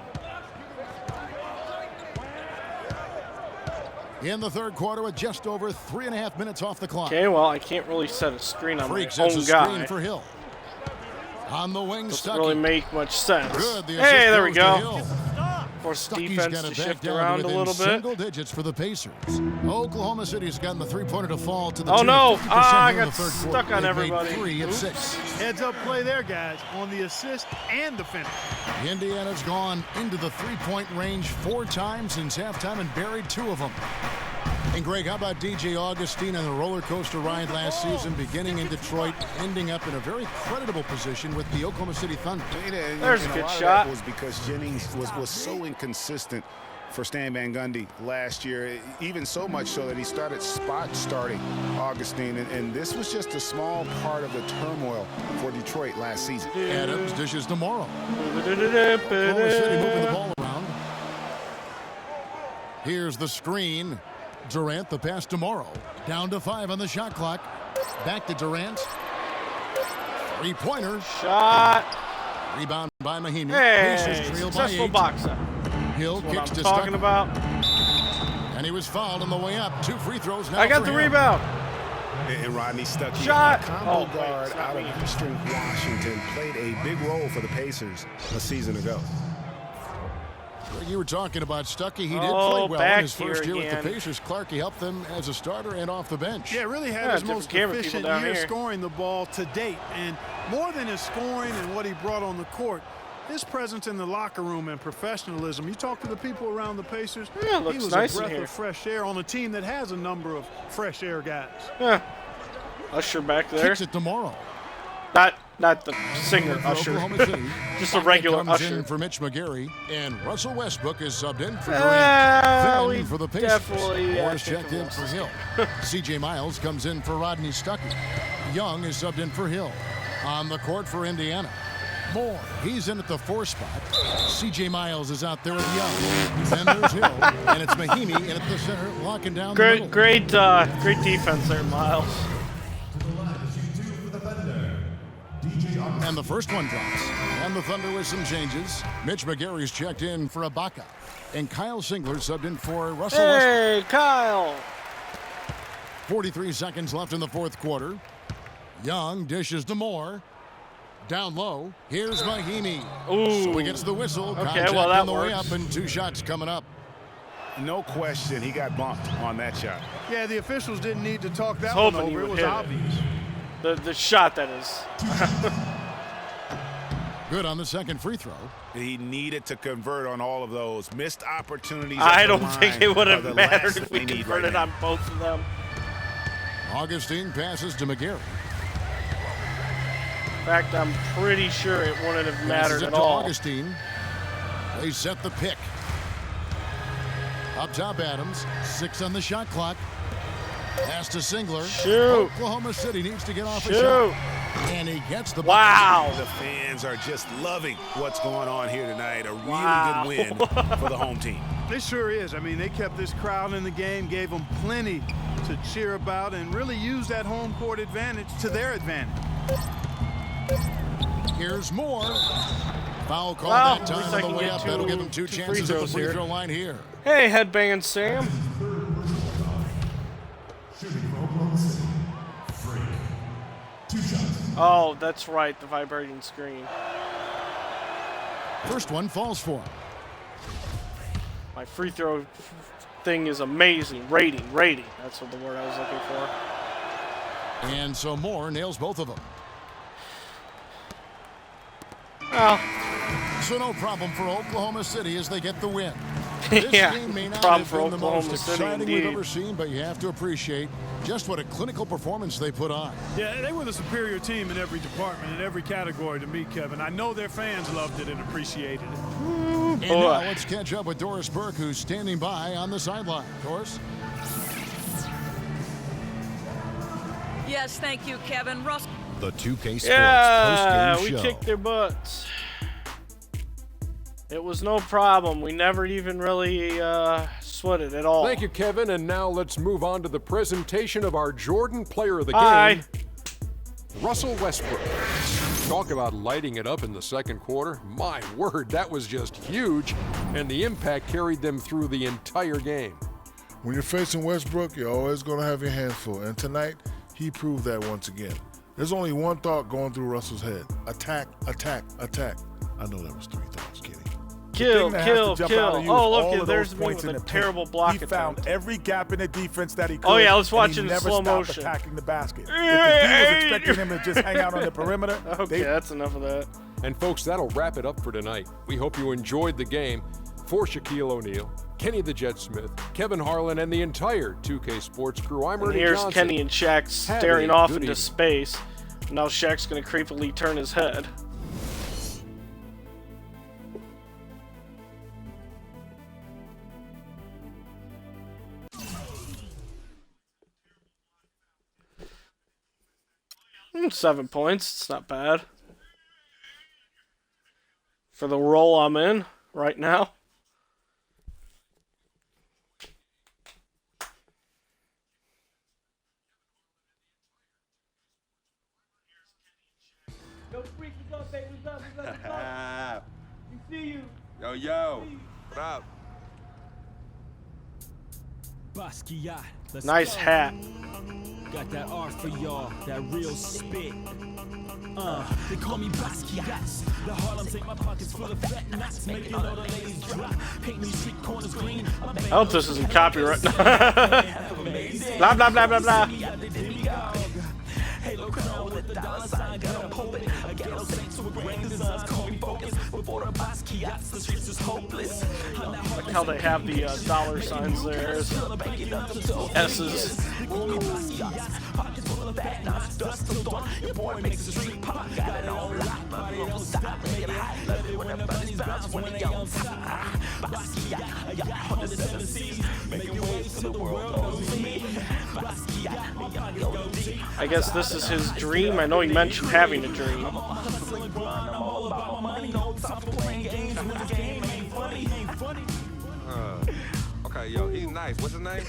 In the third quarter with just over 3.5 minutes off the clock. Okay, well, I can't really set a screen on Freak my sets own a guy. screen for Hill. On the wing, Doesn't Stuckey. really make much sense. Good. The Hey, assist there we goes to go. Hill. Force Stuckey's defense got to it back shift down around to a within little bit. single digits for the Pacers. Oklahoma City's gotten the three-pointer to fall to the Oh tune no! of 50% I here in got the third stuck quarter. on They've everybody. made 3 at Oops. 6. Heads up play there, guys, on the assist and the finish. Indiana's gone into the three-point range 4 times since halftime and buried 2 of them. And Greg, how about DJ Augustine on the roller coaster ride last season, beginning in Detroit, ending up in a very creditable position with the Oklahoma City Thunder? There's a good lot shot. Of that was because Jennings was so inconsistent for Stan Van Gundy last year, even so much so that he started starting Augustine, and this was just a small part of the turmoil for Detroit last season. Adams dishes to Morrow. Oklahoma City moving the ball around. Here's the screen. Durant, the pass to Morrow. Down to 5 on the shot clock. Back to Durant. 3-pointer. Shot. Rebound by Mahinmi. Hey, Pacers trail by successful 8. boxer. Hill That's what kicks I'm to talking Stuckey. about. And he was fouled on the way up. 2 free throws now. I got for the him. rebound. And Rodney Stuckey, Shot. a combo guard out of Eastern Washington, played a big role for the Pacers a season ago. You were talking about Stuckey. He did play well in back his first here year with the again. Pacers. Clark, he helped them as a starter and off the bench. Yeah, really had Yeah, his different most camera people efficient down year here. scoring the ball to date. And more than his scoring and what he brought on the court, his presence in the locker room and professionalism. You talk to the people around the Pacers, Yeah, he looks was nice a in breath here. of fresh air on a team that has a number of fresh air guys. Yeah. Usher back there. Kicks it tomorrow. Not the singer For Usher. Oklahoma City. Just a regular comes Usher. in for Mitch McGary, and Russell Westbrook is subbed in for Well, Durant. we For the Pacers. definitely, Morris think checked of in for Hill. C.J. Miles comes in for Rodney Stuckey. Young is subbed in for Hill. On the court for Indiana. Moore, he's in at the 4 spot. C.J. Miles is out there with Young. Then there's Hill, and it's Mahinmi in at the center, locking down the middle. Great defense there, Miles. And the first one drops. And the Thunder with some changes. Mitch McGary's checked in for Ibaka. And Kyle Singler subbed in for Russell Westbrook. Hey, Kyle. 43 seconds left in the fourth quarter. Young dishes to Moore. Down low. Here's Mahinmi. Ooh. So he gets the whistle. Okay, Contact well, that on the way works. up and 2 shots coming up. No question, he got bumped on that shot. Yeah, the officials didn't need to talk that I was one hoping he over. It would was hit it. obvious. The shot, that is. Good on the second free throw. He needed to convert on all of those. Missed opportunities. I at the don't think line it would are have the mattered last if we they need converted right on both of them. Augustine passes to McGary. In fact, I'm pretty sure it wouldn't have mattered Passes it at to all. Augustine. They set the pick. Up top, Adams. 6 on the shot clock. Pass to Singler. Shoot. Oklahoma City needs to get off a Shoot. shot. And he gets the Wow. The fans are just loving what's going on here tonight. A really Wow. good win for the home team. It sure is. I mean, they kept this crowd in the game, gave them plenty to cheer about, and really used that home court advantage to their advantage. Here's Moore. Foul call Well, that at least time I on the can way get up. two- That'll give him 2 two chances free at the throws free here. throw line here. Hey, headbanging Sam. Oh, that's right, the vibrating screen. First one falls for him. My free throw thing is amazing. Rating. That's what the word I was looking for. And so Moore nails both of them. Well, So no problem for Oklahoma City as they get the win. This yeah, game may not problem have for been the Oklahoma most City, exciting we've indeed. ever seen, but you have to appreciate just what a clinical performance they put on. Yeah, they were the superior team in every department, in every category to me, Kevin. I know their fans loved it and appreciated it. And now let's catch up with Doris Burke, who's standing by on the sideline. Doris? Yes, thank you, Kevin. Russ. The 2K Sports yeah, postgame we show. kicked their butts. It was no problem. We never even really sweated at all. Thank you, Kevin. And now let's move on to the presentation of our Jordan Player of the Hi. Game, Russell Westbrook. Talk about lighting it up in the second quarter. My word, that was just huge, and the impact carried them through the entire game. When you're facing Westbrook, you're always going to have your hands full. And tonight, he proved that once again. There's only one thought going through Russell's head. Attack, attack, attack. I know that was 3 thoughts, kidding. Kill. Oh, look, there's me with a terrible block attempt. He found every gap in the defense that he could. Oh, yeah, let's watch it in slow motion. Attacking the basket. If the D was expecting him to just hang out on the perimeter. Okay, that's enough of that. And folks, that'll wrap it up for tonight. We hope you enjoyed the game. For Shaquille O'Neal, Kenny the Jet Smith, Kevin Harlan, and the entire 2K Sports crew, I'm Ernie Here's Johnson. Kenny and Shaq staring off into space. Now Shaq's going to creepily turn his head. Hmm, 7 points. It's not bad. For the role I'm in right now. Yo, Freak, what's up, baby? What's up? We see you. Yo. What up? Basquiat. Nice hat. Got that art for y'all, that real spit. They call me Basquiat. The Harlem take my pockets full of fat knots, making all the ladies drop. Paint me street corners green. I hope this isn't copyright. Blah, blah, blah, blah, blah. Halo crown with the dollar sign, got a pulpit. A ghetto saint to a grand designs, call me focus. Before the Basquiats, the streets is hopeless. Like how they have the dollar signs there as S's. Pockets full of fat knots, dust till dawn. Your boy makes the street pop, got it on lock. Body don't stop, make it hot. Love it when the bunnies bounce when they on top. Basquiat, I got 107 C's. Making waves to the world knows me. Basquiat, my pocket go deep. I guess this is his dream. I know he mentioned having a dream. I'm all about my money, no time for playing games when the game ain't funny. Okay, yo, he's nice. What's his name?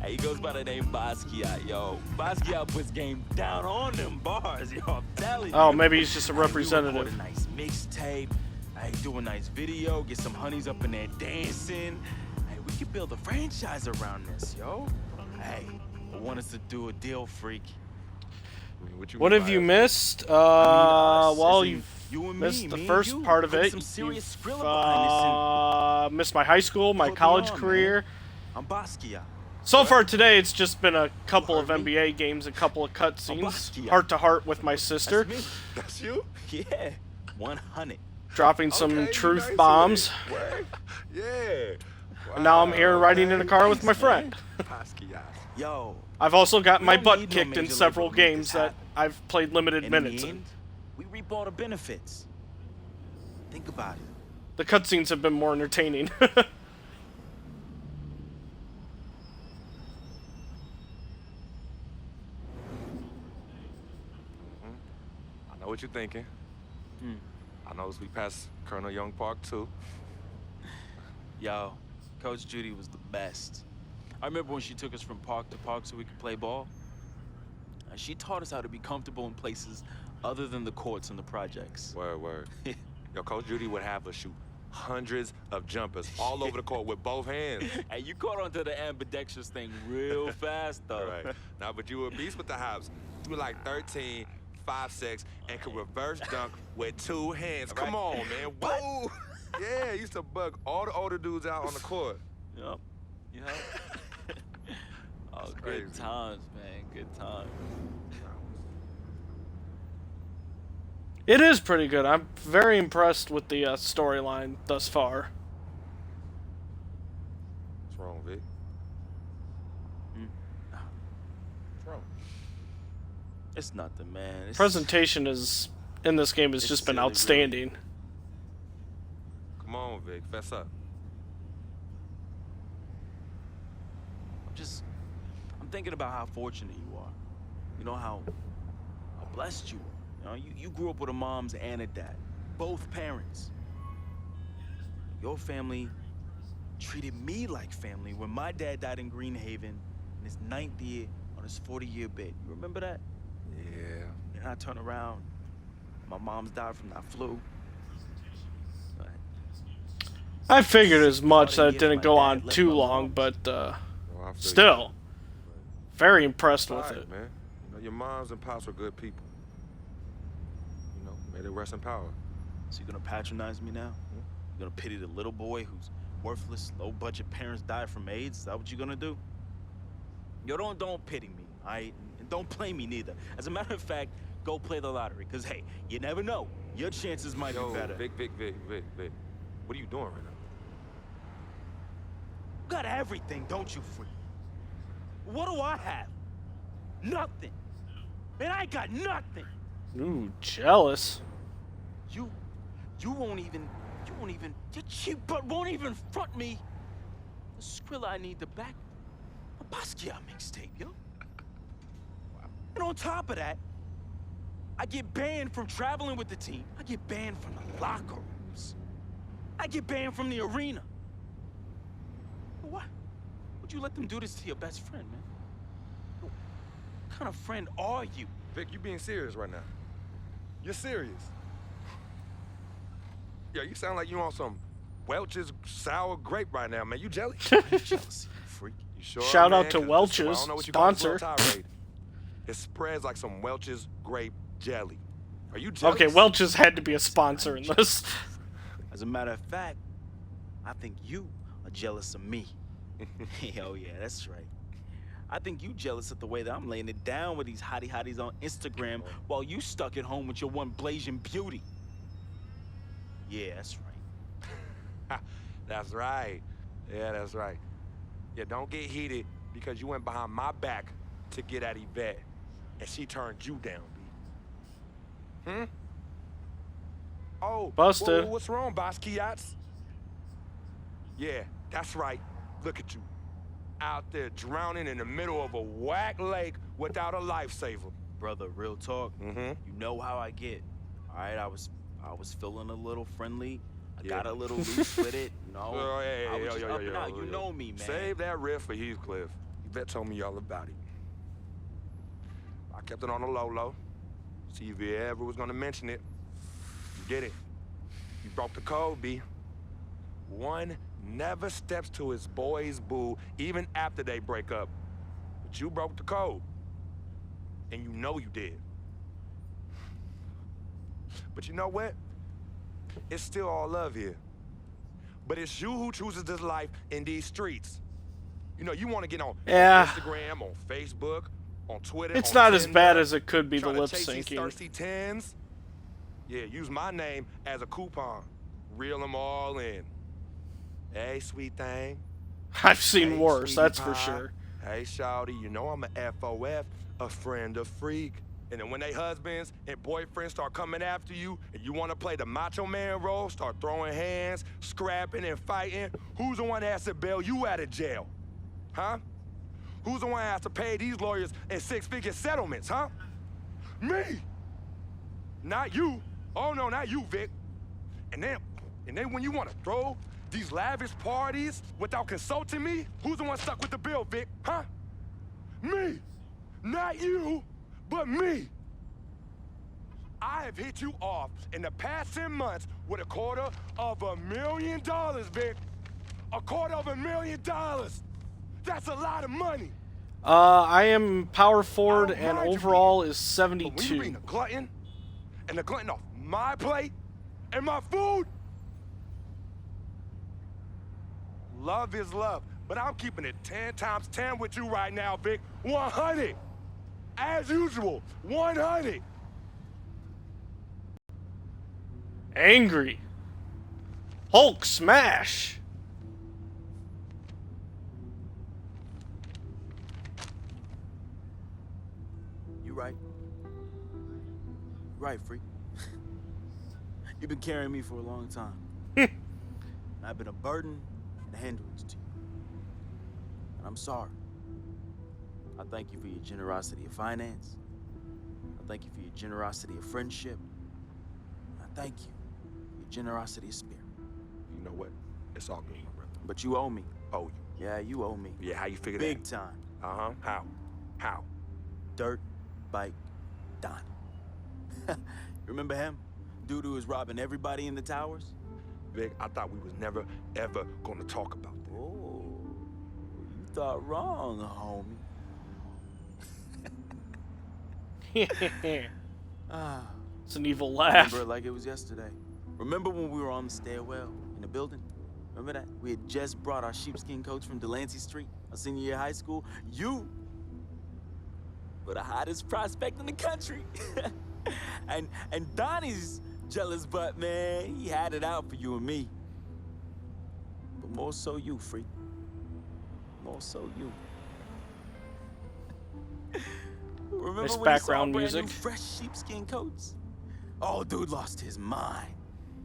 He goes by the name Basquiat, yo. Basquiat puts game down on them bars, yo. I'm telling you. Oh, maybe he's just a representative. Record a nice mixtape. Hey, do a nice video. Get some honeys up in there dancing. Hey, we could build a franchise around this, yo. Hey, I want us to do a deal, Freak. What have you missed? Well, you've missed the first part of it. Missed my high school, my college career. I'm Basquiat. So far today, it's just been a couple of NBA games, a couple of cutscenes, heart to heart with my sister. That's you? Yeah, 100. Dropping some truth bombs. Yeah. And now I'm here riding in a car with my friend. Yo. I've also got my butt kicked in several games that I've played limited minutes in. We reap all the benefits. Think about it. The cutscenes have been more entertaining. I know what you're thinking. I know as we pass Colonel Young Park too. Yo, Coach Judy was the best. I remember when she took us from park to park so we could play ball. She taught us how to be comfortable in places other than the courts and the projects. Word. Yo, Coach Judy would have us shoot hundreds of jumpers all over the court with both hands. Hey, you caught onto the ambidextrous thing real fast, though. Right. Now, but you were a beast with the hops. You were like 13, 5'6", and could reverse dunk with 2 hands. Come on, man. Whoa! Yeah, used to bug all the older dudes out on the court. Yup. Oh, good times, man. Good times. It is pretty good. I'm very impressed with the storyline thus far. What's wrong, Vic? What's wrong? It's nothing, man. Presentation in this game has just been outstanding. Come on, Vic. Fess up. I'm thinking about how fortunate you are. You know, how blessed you are. You know, you grew up with a mom's and a dad. Both parents. Your family treated me like family when my dad died in Greenhaven in his 9th year on his 40-year bid. You remember that? Yeah. And I turn around, my mom's died from that flu. I figured as much that it didn't go on too long, but still, very impressed with it. Man. You know, your moms and pops were good people. You know, may they rest in power. So you're gonna patronize me now? You gonna pity the little boy whose worthless, low-budget parents died from AIDS? Is that what you're gonna do? Yo, don't pity me, all right? And don't play me neither. As a matter of fact, go play the lottery, because, hey, you never know. Your chances might be better. Vic. What are you doing right now? You got everything, don't you, freak? What do I have? Nothing. Man, I got nothing. Ooh, jealous. You won't even, your cheap butt won't even front me the Skrilla I need to back a Basquiat mixtape, yo. And on top of that, I get banned from traveling with the team. I get banned from the locker rooms. I get banned from the arena. What? Would you let them do this to your best friend, man? What kind of friend are you? Vic, you being serious right now? You're serious? Yeah, you sound like you on some Welch's sour grape right now, man. You jelly? Jealousy, freak. You sure? Shout man? out to Welch's, sponsor. It spreads like some Welch's grape jelly. Are you jealous? Okay, Welch's had to be a sponsor in this. As a matter of fact, I think you are jealous of me. Oh yeah, that's right. I think you jealous of the way that I'm laying it down with these hotties on Instagram while you stuck at home with your one blazing beauty. Yeah, that's right. That's right. Yeah, that's right. Yeah, don't get heated because you went behind my back to get at Yvette, and she turned you down, B. Oh, busted. What's wrong, Basquiat? Yeah, that's right. Look at you. Out there drowning in the middle of a whack lake without a lifesaver. Brother, real talk. You know how I get. All right, I was feeling a little friendly. I got a little loose with it. You know, I was just up and out. You know me, man. Save that riff for Heathcliff. Yvette told me all about it. I kept it on the low. See if you ever was gonna mention it. You did it. You broke the code, B. One never steps to his boy's boo, even after they break up. But you broke the code. And you know you did. But you know what? It's still all love here. But it's you who chooses this life in these streets. You know, you want to get on Instagram, on Facebook, on Twitter. It's on not Tinder, as bad as it could be, the lip chase these syncing. thirsty tens. Yeah, use my name as a coupon. Reel them all in. Hey, sweet thing. I've seen Hey, worse, sweetie that's for pie. sure. Hey, shawty, you know I'm a FOF, a friend of freak. And then when they husbands and boyfriends start coming after you and you want to play the macho man role, start throwing hands, scrapping and fighting, who's the one that has to bail you out of jail? Huh? Who's the one that has to pay these lawyers in six-figure settlements, huh? Me! Not you. Oh, no, not you, Vic. And then when you want to throw these lavish parties without consulting me, who's the one stuck with the bill, Vic, huh? Me! Not you, but me! I have hit you off in the past 10 months with $250,000, Vic. $250,000! That's a lot of money! I am power forward and overall is 72. But when you bring the glutton, and the glutton off my plate, and my food, love is love. But I'm keeping it 10 times 10 with you right now, Vic. 100! As usual, 100! Angry. Hulk smash. You right. Right, freak. You've been carrying me for a long time. And I've been a burden and a hindrance to you. And I'm sorry. I thank you for your generosity of finance. I thank you for your generosity of friendship. I thank you for your generosity of spirit. You know what? It's all good, my brother. But you owe me. Owe you? Yeah, you owe me. Yeah, how you figure Big that? time. Uh-huh. How? How? Dirt Bike Don. Remember him? Dude who was robbing everybody in the towers? Vic, I thought we was never, ever gonna talk about that. Oh, you thought wrong, homie. It's an evil laugh. Remember it like it was yesterday. Remember when we were on the stairwell in the building. Remember that? We had just brought our sheepskin coach from Delancey Street, our senior year of high school. You were the hottest prospect in the country. and Donnie's jealous butt, man, he had it out for you and me. But more so you, freak. More so you. Remember nice when background you saw music. New fresh sheepskin coats? Oh, dude lost his mind.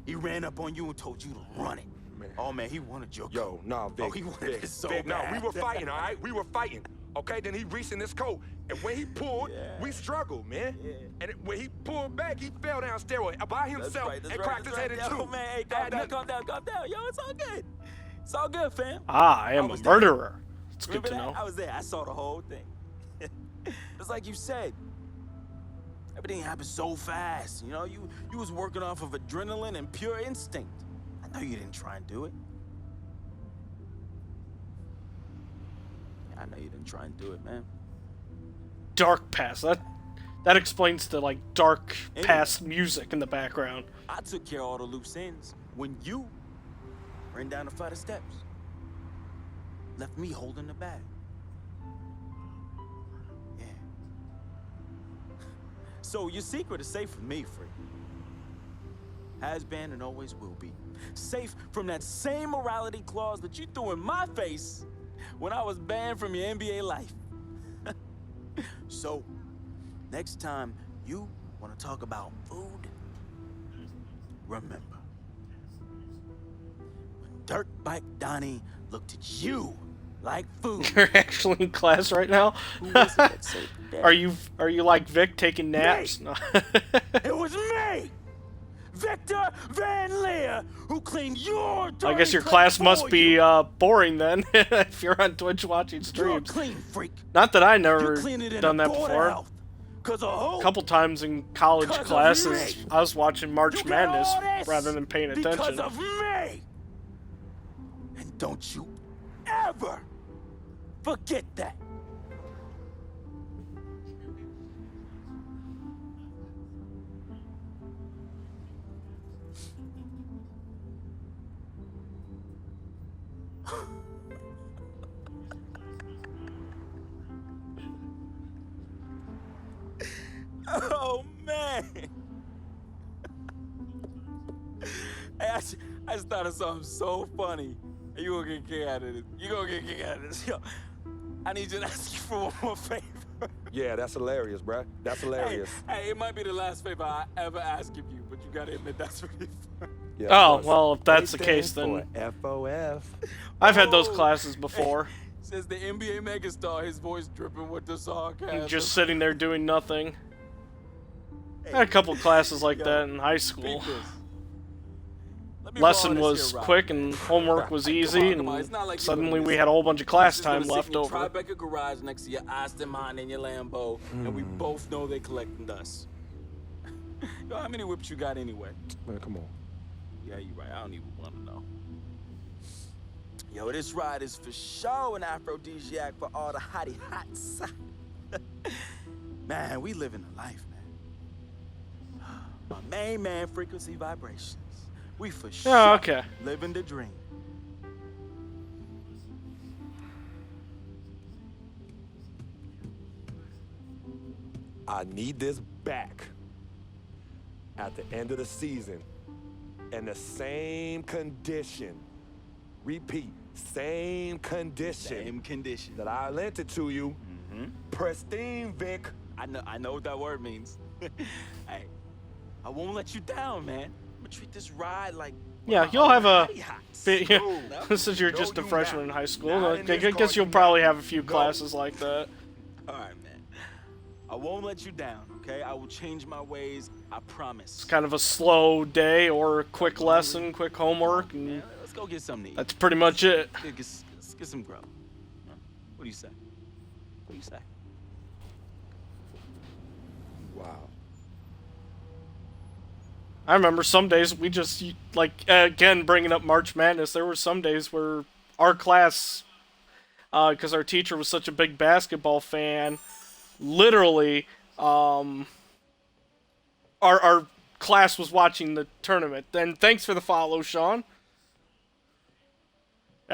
He ran up on you and told you to run it. Man. Oh man, he wanted your coat. Yo, nah, Vic. Oh, he wanted it so Vic, bad. no, we were fighting, all right? We were fighting. Okay, then he reached in his coat, and when he pulled, we struggled, man. Yeah. And when he pulled back, he fell down steroid by himself and cracked his head in two. Yo, man, hey, calm down. Yo, it's all good. It's all good, fam. Ah, I am a murderer. It's good Remember to that? know. I was there. I saw the whole thing. It's like you said. Everything happened so fast. You know, you was working off of adrenaline and pure instinct. I know you didn't try and do it. I know you didn't try and do it, man. Dark past. That explains the like dark past music in the background. I took care of all the loose ends when you ran down the flight of steps. Left me holding the bag. Yeah. So your secret is safe from me, Freak. Has been and always will be. Safe from that same morality clause that you threw in my face when I was banned from your NBA life. So, next time you want to talk about food, remember. When Dirtbike Donnie looked at you like food. You're actually in class right now? Who was it that saved the day? Are you like Vic taking naps? No. It was me! Victor Van Leer, who cleaned your dirty I guess your plate class for must you. be boring then, if you're on Twitch watching You're streams. clean, freak. Not that I You never clean it in done the that Board of before. Health. 'Cause of who? A couple times in college 'Cause of classes, me. I was watching March You get Madness all this rather than paying attention. Because of me. And don't you ever forget that. Oh man! Hey, I just thought of something so funny. You gonna get a kick out of this. You gonna get a kick out of this. Yo, I need you to ask you for one more favor. Yeah, that's hilarious, bruh. That's hilarious. Hey, it might be the last favor I ever ask of you, but you gotta admit that's really fun. Yeah, Oh, of course. well, if that's the They case, stand then for FOF. I've had those classes before. Says the NBA megastar, his voice dripping with the sarcasm. Just sitting there doing nothing. I had a couple classes like that in high school. Lesson was quick and homework was easy, and suddenly we had a whole bunch of class time left over. Tribeca garage next to your Aston Martin and your Lambo, and we both know they collecting dust. Yo, how many whips you got anyway? Man, come on. Yeah, you're right. I don't even want to know. Yo, this ride is for sure an aphrodisiac for all the hottie hots. Man, we living the life, man. My main man, frequency vibrations. We for sure okay. living the dream. I need this back at the end of the season in the same condition. Repeat, same condition. Same condition. That I lent it to you. Pristine, Vic. I know what that word means. Hey, I won't let you down, man. I'm gonna treat this ride like. Yeah, you'll have a. No. Since you're just a freshman in high school, Not I in this guess car, you'll you probably not. have a few classes like that. All right, man. I won't let you down, okay? I will change my ways. I promise. It's kind of a slow day or a quick lesson, quick homework, and Let's go get something to eat. that's pretty much it. Let's get some grub. Huh? What do you say? What do you say? Wow. I remember some days we just, like, again, bringing up March Madness, there were some days where our class, because our teacher was such a big basketball fan, literally, our class was watching the tournament. And thanks for the follow, Sean.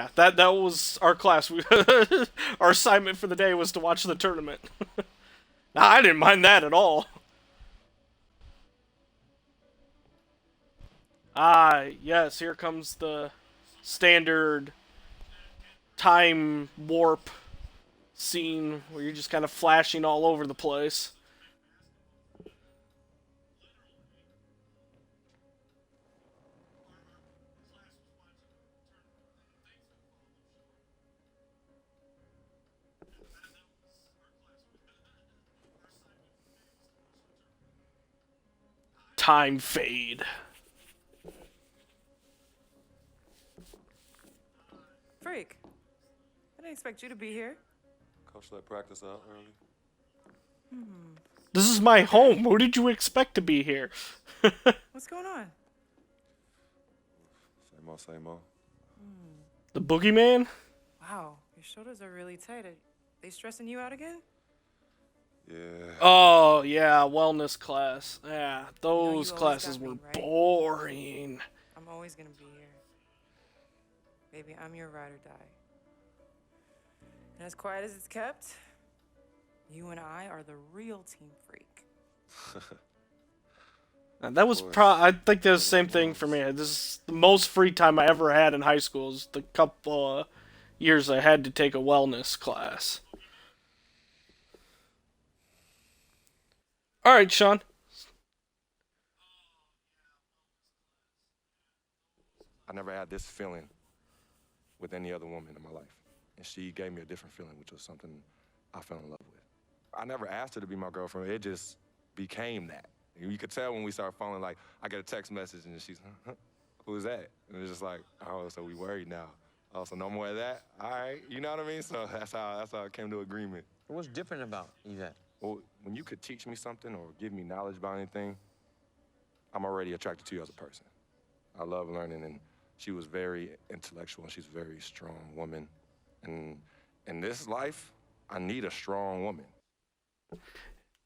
Yeah, that was our class. Our assignment for the day was to watch the tournament. I didn't mind that at all. Ah, yes, here comes the standard time warp scene where you're just kind of flashing all over the place. Time fade. Freak, I didn't expect you to be here. Coach let practice out early. This is my home. Who did you expect to be here? What's going on? Same old, same old. The boogeyman? Wow, your shoulders are really tight. Are they stressing you out again? Yeah. Oh, yeah, wellness class. Yeah, those you always classes got me, were right? boring. I'm always gonna be here. Baby, I'm your ride or die. And as quiet as it's kept, you and I are the real team Freak. And that was I think that's the same thing for me. This is the most free time I ever had in high school. Is the couple years I had to take a wellness class. All right, Sean. I never had this feeling with any other woman in my life. And she gave me a different feeling, which was something I fell in love with. I never asked her to be my girlfriend. It just became that. You could tell when we started falling, like, I get a text message and she's, huh? Who's that? And it's just like, oh, so we worried now. Oh, so no more of that? All right, you know what I mean? So that's how I came to agreement. What's different about Yvette? Well, when you could teach me something or give me knowledge about anything, I'm already attracted to you as a person. I love learning, and she was very intellectual, and she's a very strong woman. And in this life, I need a strong woman.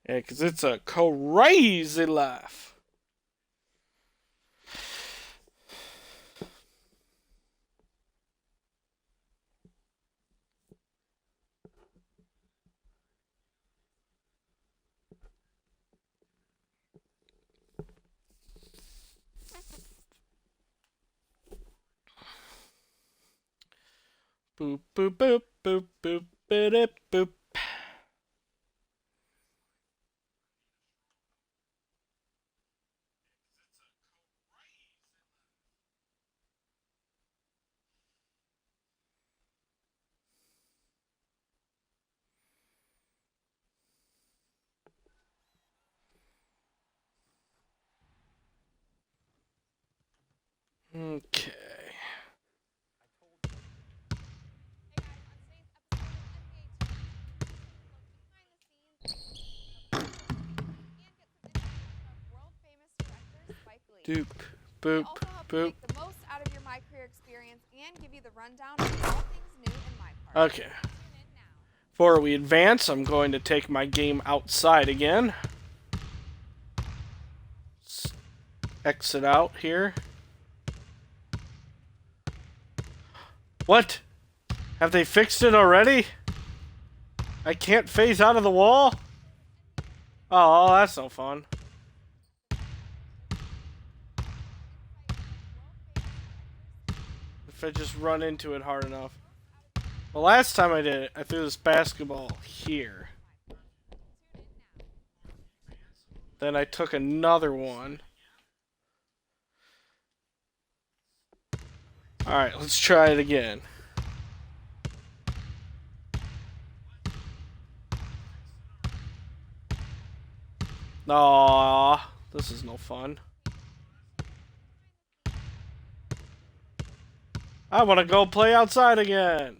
Yeah, because it's a crazy life. Boop, boop, boop, boop, boop, boop, boop. Okay. Doop, boop, boop. Make the most out of your MyCareer experience and give you the rundown of all things new in MyCareer. Okay. Before we advance, I'm going to take my game outside again. Exit out here. What? Have they fixed it already? I can't phase out of the wall? Oh, that's no fun. If I just run into it hard enough. The last time I did it, I threw this basketball here. Then I took another one. Alright, let's try it again. Aww, this is no fun. I want to go play outside again.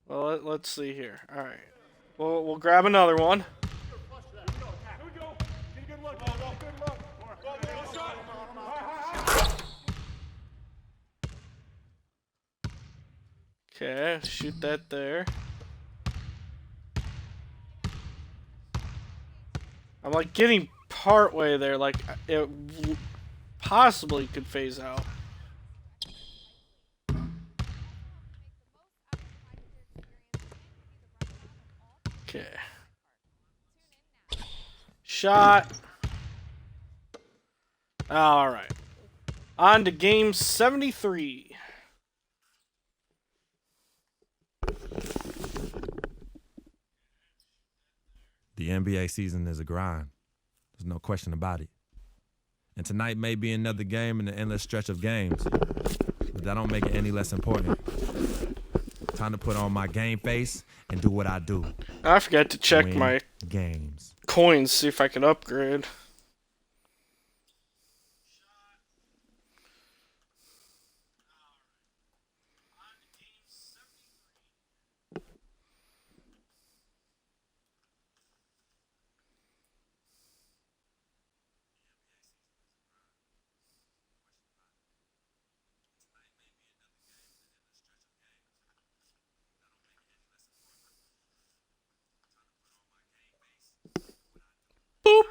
Well, let's see here. All right, we'll grab another one. Okay, shoot that there. I'm like getting part way there, like it possibly could phase out. Okay. Shot. All right. On to game 73. The NBA season is a grind. There's no question about it. And tonight may be another game in the endless stretch of games, but that don't make it any less important. Time to put on my game face and do what I do. I forgot to check Win my games. coins, see if I can upgrade. Boop.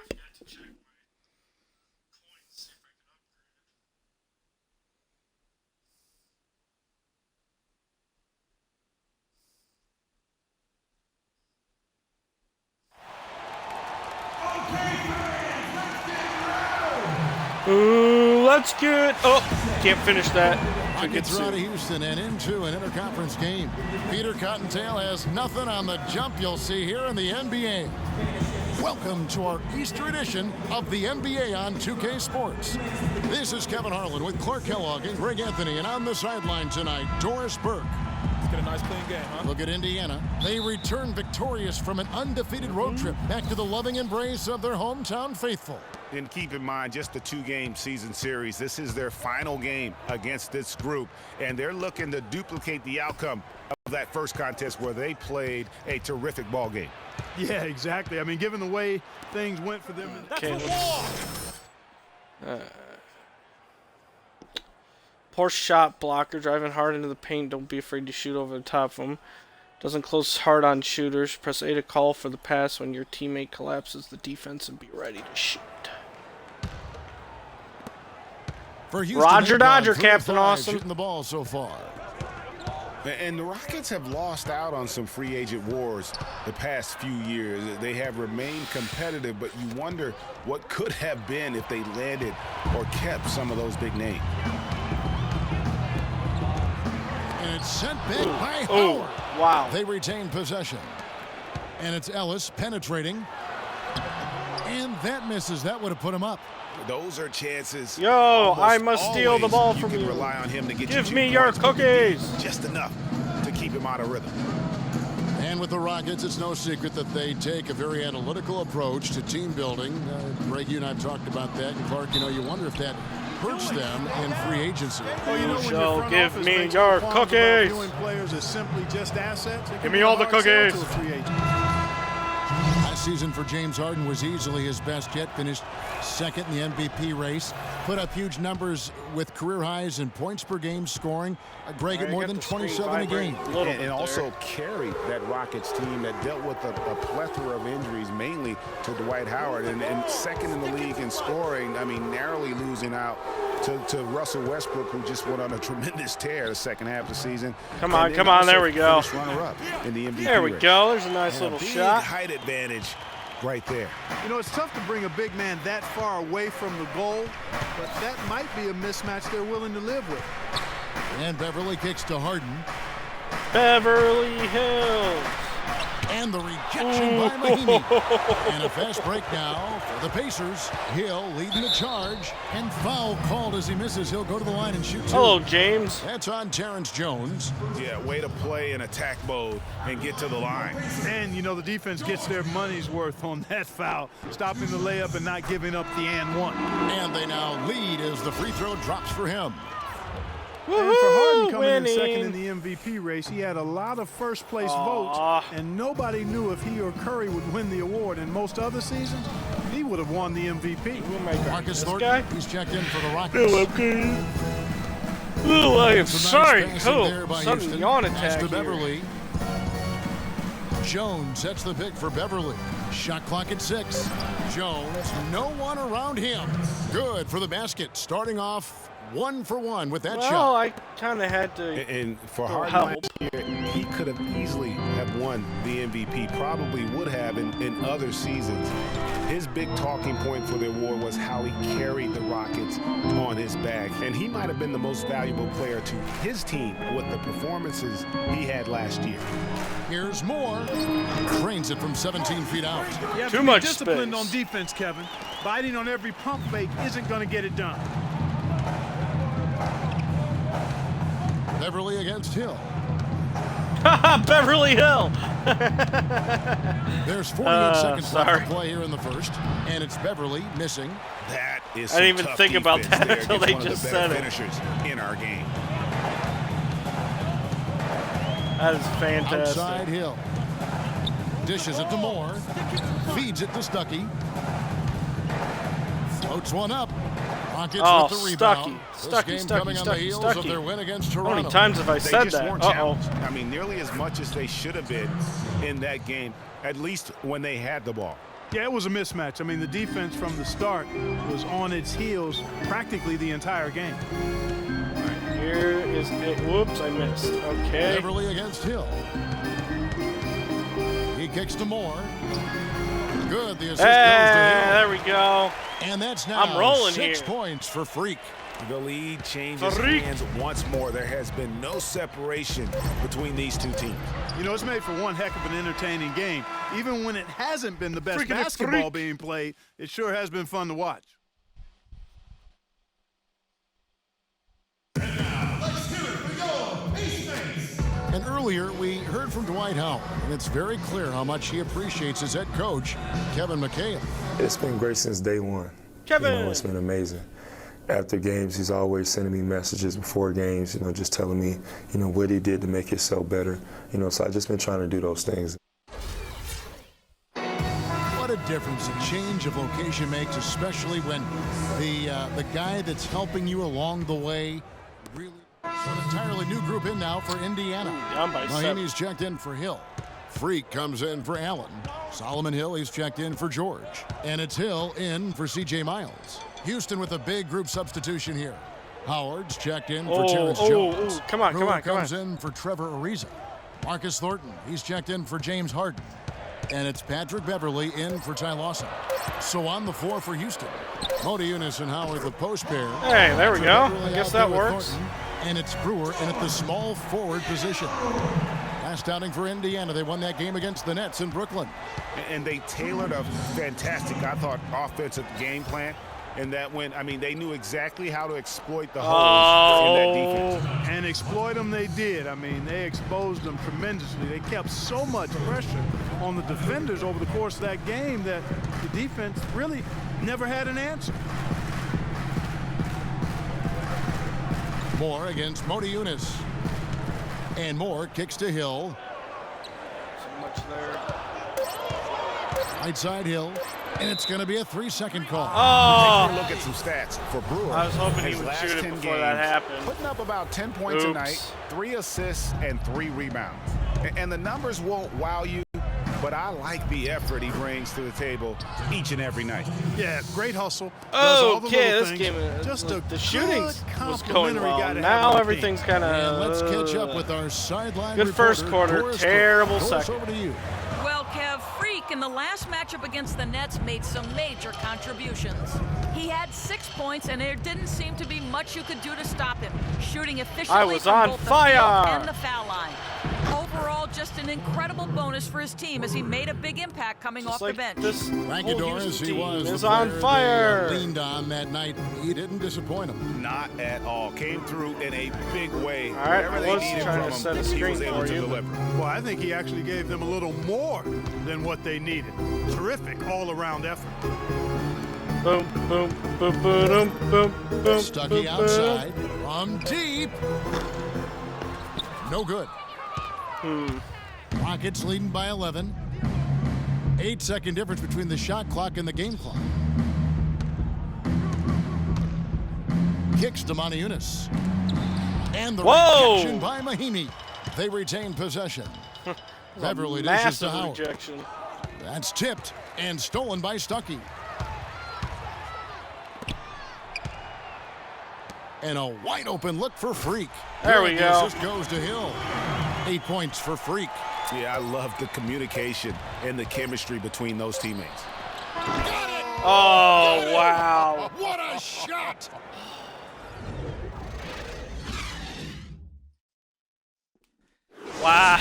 Ooh, let's get. Oh, can't finish that. Rockets are out of Houston and into an interconference game. Peter Cottontail has nothing on the jump you'll see here in the NBA. Welcome to our Easter edition of the NBA on 2K Sports. This is Kevin Harlan with Clark Kellogg and Greg Anthony, and on the sideline tonight, Doris Burke. Let's get a nice clean game, huh? Look at Indiana. They return victorious from an undefeated road trip back to the loving embrace of their hometown faithful. And keep in mind, just the two-game season series. This is their final game against this group, and they're looking to duplicate the outcome of that first contest where they played a terrific ball game. Yeah, exactly. I mean, given the way things went for them. That's the wall! Poor shot blocker, driving hard into the paint. Don't be afraid to shoot over the top of them. Doesn't close hard on shooters. Press A to call for the pass when your teammate collapses the defense and be ready to shoot. For Houston, Roger Dodger, Captain Awesome. Shooting the ball so far. And the Rockets have lost out on some free agent wars the past few years. They have remained competitive, but you wonder what could have been if they landed or kept some of those big names. And it's sent back by Howard. Wow. They retain possession. And it's Ellis penetrating. And that misses. That would have put him up. Those are chances. Yo, I must steal the ball from you. Rely on him to get Give me your cookies. Just enough to keep him out of rhythm. And with the Rockets, it's no secret that they take a very analytical approach to team building. Greg, you and I have talked about that. And Clark, you wonder if that hurts them in free agency. Well, when your front give office me makes your no qualms about cookies. viewing players as simply just assets, Give me all the cookies. To a free agent. Last season for James Harden was easily his best yet. Finished second in the MVP race. Put up huge numbers with career highs in points per game scoring. Greg at more than 27 a game. And also carried that Rockets team that dealt with a plethora of injuries, mainly to Dwight Howard. And second in the league in scoring, I mean, narrowly losing out to Russell Westbrook, who just went on a tremendous tear the second half of the season. Come on, there we go. Runner-up in the MVP there we race. go. There's a nice And little big shot. Height advantage right there. It's tough to bring a big man that far away from the goal, but that might be a mismatch they're willing to live with. And Beverly kicks to Harden. Beverly Hills. And the rejection by Mahimi. And a fast break now for the Pacers. Hill leading the charge. And foul called as he misses. He'll go to the line and shoot two. Hello, James. That's on Terrence Jones. Yeah, way to play in attack mode and get to the line. And, the defense gets their money's worth on that foul, stopping the layup and not giving up the and one. And they now lead as the free throw drops for him. And for Harden coming in second in the MVP race, he had a lot of first-place votes, and nobody knew if he or Curry would win the award. In most other seasons, he would have won the MVP. Marcus Thornton, he's checked in for the Rockets. Ooh, I am sorry. Nice Sudden yawn Pass attack to here. Beverly. Jones sets the pick for Beverly. Shot clock at 6. Jones, no one around him. Good for the basket. Starting off 1 for 1 with that shot. Well, I kind of had to. And for help. Harden, he could have easily have won the MVP. Probably would have in other seasons. His big talking point for the award was how he carried the Rockets on his back. And he might have been the most valuable player to his team with the performances he had last year. Here's Moore. Trains it from 17 feet out. You have Too to be much disciplined space. on defense, Kevin. Biting on every pump fake isn't going to get it done. Beverly against Hill. Beverly Hill. There's 48 seconds left sorry. to play here in the first, and it's Beverly missing. That is I didn't even tough think about defense that there until against they one of just the better said it. finishers in our game. That is fantastic. Outside Hill. Dishes it to Moore. Feeds it to Stuckey. Floats one up. Rockets with the rebound. This game coming on the heels of their win against Toronto. How many times have I They said just that? weren't challenged. I mean, nearly as much as they should have been in that game, at least when they had the ball. Yeah, it was a mismatch. I mean, the defense from the start was on its heels practically the entire game. Here is it. Whoops, I missed. Okay. Beverly against Hill. He kicks to Moore. Good. The assist goes to Hill. There we go. And that's now I'm rolling 6 here. points for Freak. The lead changes hands once more. There has been no separation between these two teams. You know, it's made for one heck of an entertaining game. Even when it hasn't been the best basketball being played, it sure has been fun to watch. And earlier, we heard from Dwight Howard, and it's very clear how much he appreciates his head coach, Kevin McHale. It's been great since day one. Kevin. You know, it's been amazing. After games, he's always sending me messages before games, you know, just telling me, you know, what he did to make himself better. You know, so I've just been trying to do those things. What a difference a change of location makes, especially when the guy that's helping you along the way really. An entirely new group in now for Indiana. Mahinmi's checked in for Hill. Freak comes in for Allen. Solomon Hill, he's checked in for George. And it's Hill in for C.J. Miles. Houston with a big group substitution here. Howard's checked in for Terrence Jones. Come on, Brewer comes in for Trevor Ariza. Marcus Thornton, he's checked in for James Harden. And it's Patrick Beverly in for Ty Lawson. So on the floor for Houston. Modiunas and Howard, the post pair. Hey, there we go. Beverly I guess out that there with works. Thornton. And it's Brewer in at the small forward position. Last outing for Indiana. They won that game against the Nets in Brooklyn. And they tailored a fantastic, I thought, offensive game plan. And that when, I mean, they knew exactly how to exploit the holes in that defense. And exploit them they did. I mean, they exposed them tremendously. They kept so much pressure on the defenders over the course of that game that the defense really never had an answer. Moore against Modiunas. And Moore kicks to Hill. So much there. Right side Hill. And it's going to be a 3-second call. Oh! Take a look at some stats for Brewer. I was hoping he His would last shoot it 10 before games, that happened. Putting up about 10 points a night, 3 assists, and 3 rebounds. And the numbers won't wow you, but I like the effort he brings to the table each and every night. Yeah, great hustle. Okay, this game, just the shooting was going complimentary well. guy to Now have everything's kind of. And let's catch up with our sideline Good first reporter, quarter, Doris terrible Doris, second. over to you. Well, Kev, Freak in the last matchup against the Nets made some major contributions. He had 6 points, and there didn't seem to be much you could do to stop him, shooting efficiently I was from on both fire. the field and the foul line. Overall, just an incredible bonus for his team as he made a big impact coming off the bench. Thank you, Doris. He was is the on player fire. they leaned on that night. He didn't disappoint him. Not at all. Came through in a big way. All right, Whatever I they was needed trying from to him, set a he screen was able for to you. deliver. Well, I think he actually gave them a little more than what they needed. Terrific all-around effort. Boom, boom, boom, boom, boom, boom. Stuckey outside from deep. No good. Rockets leading by 11. 8-second difference between the shot clock and the game clock. Kicks to Modiunas. And the rejection by Mahinmi. They retain possession. Beverly dishes to Howard. Rejection. That's tipped. And stolen by Stuckey. And a wide open look for Freak. There we go. Assist goes to Hill. 8 points for Freak. Yeah, I love the communication and the chemistry between those teammates. Oh, wow. What a shot. Wow.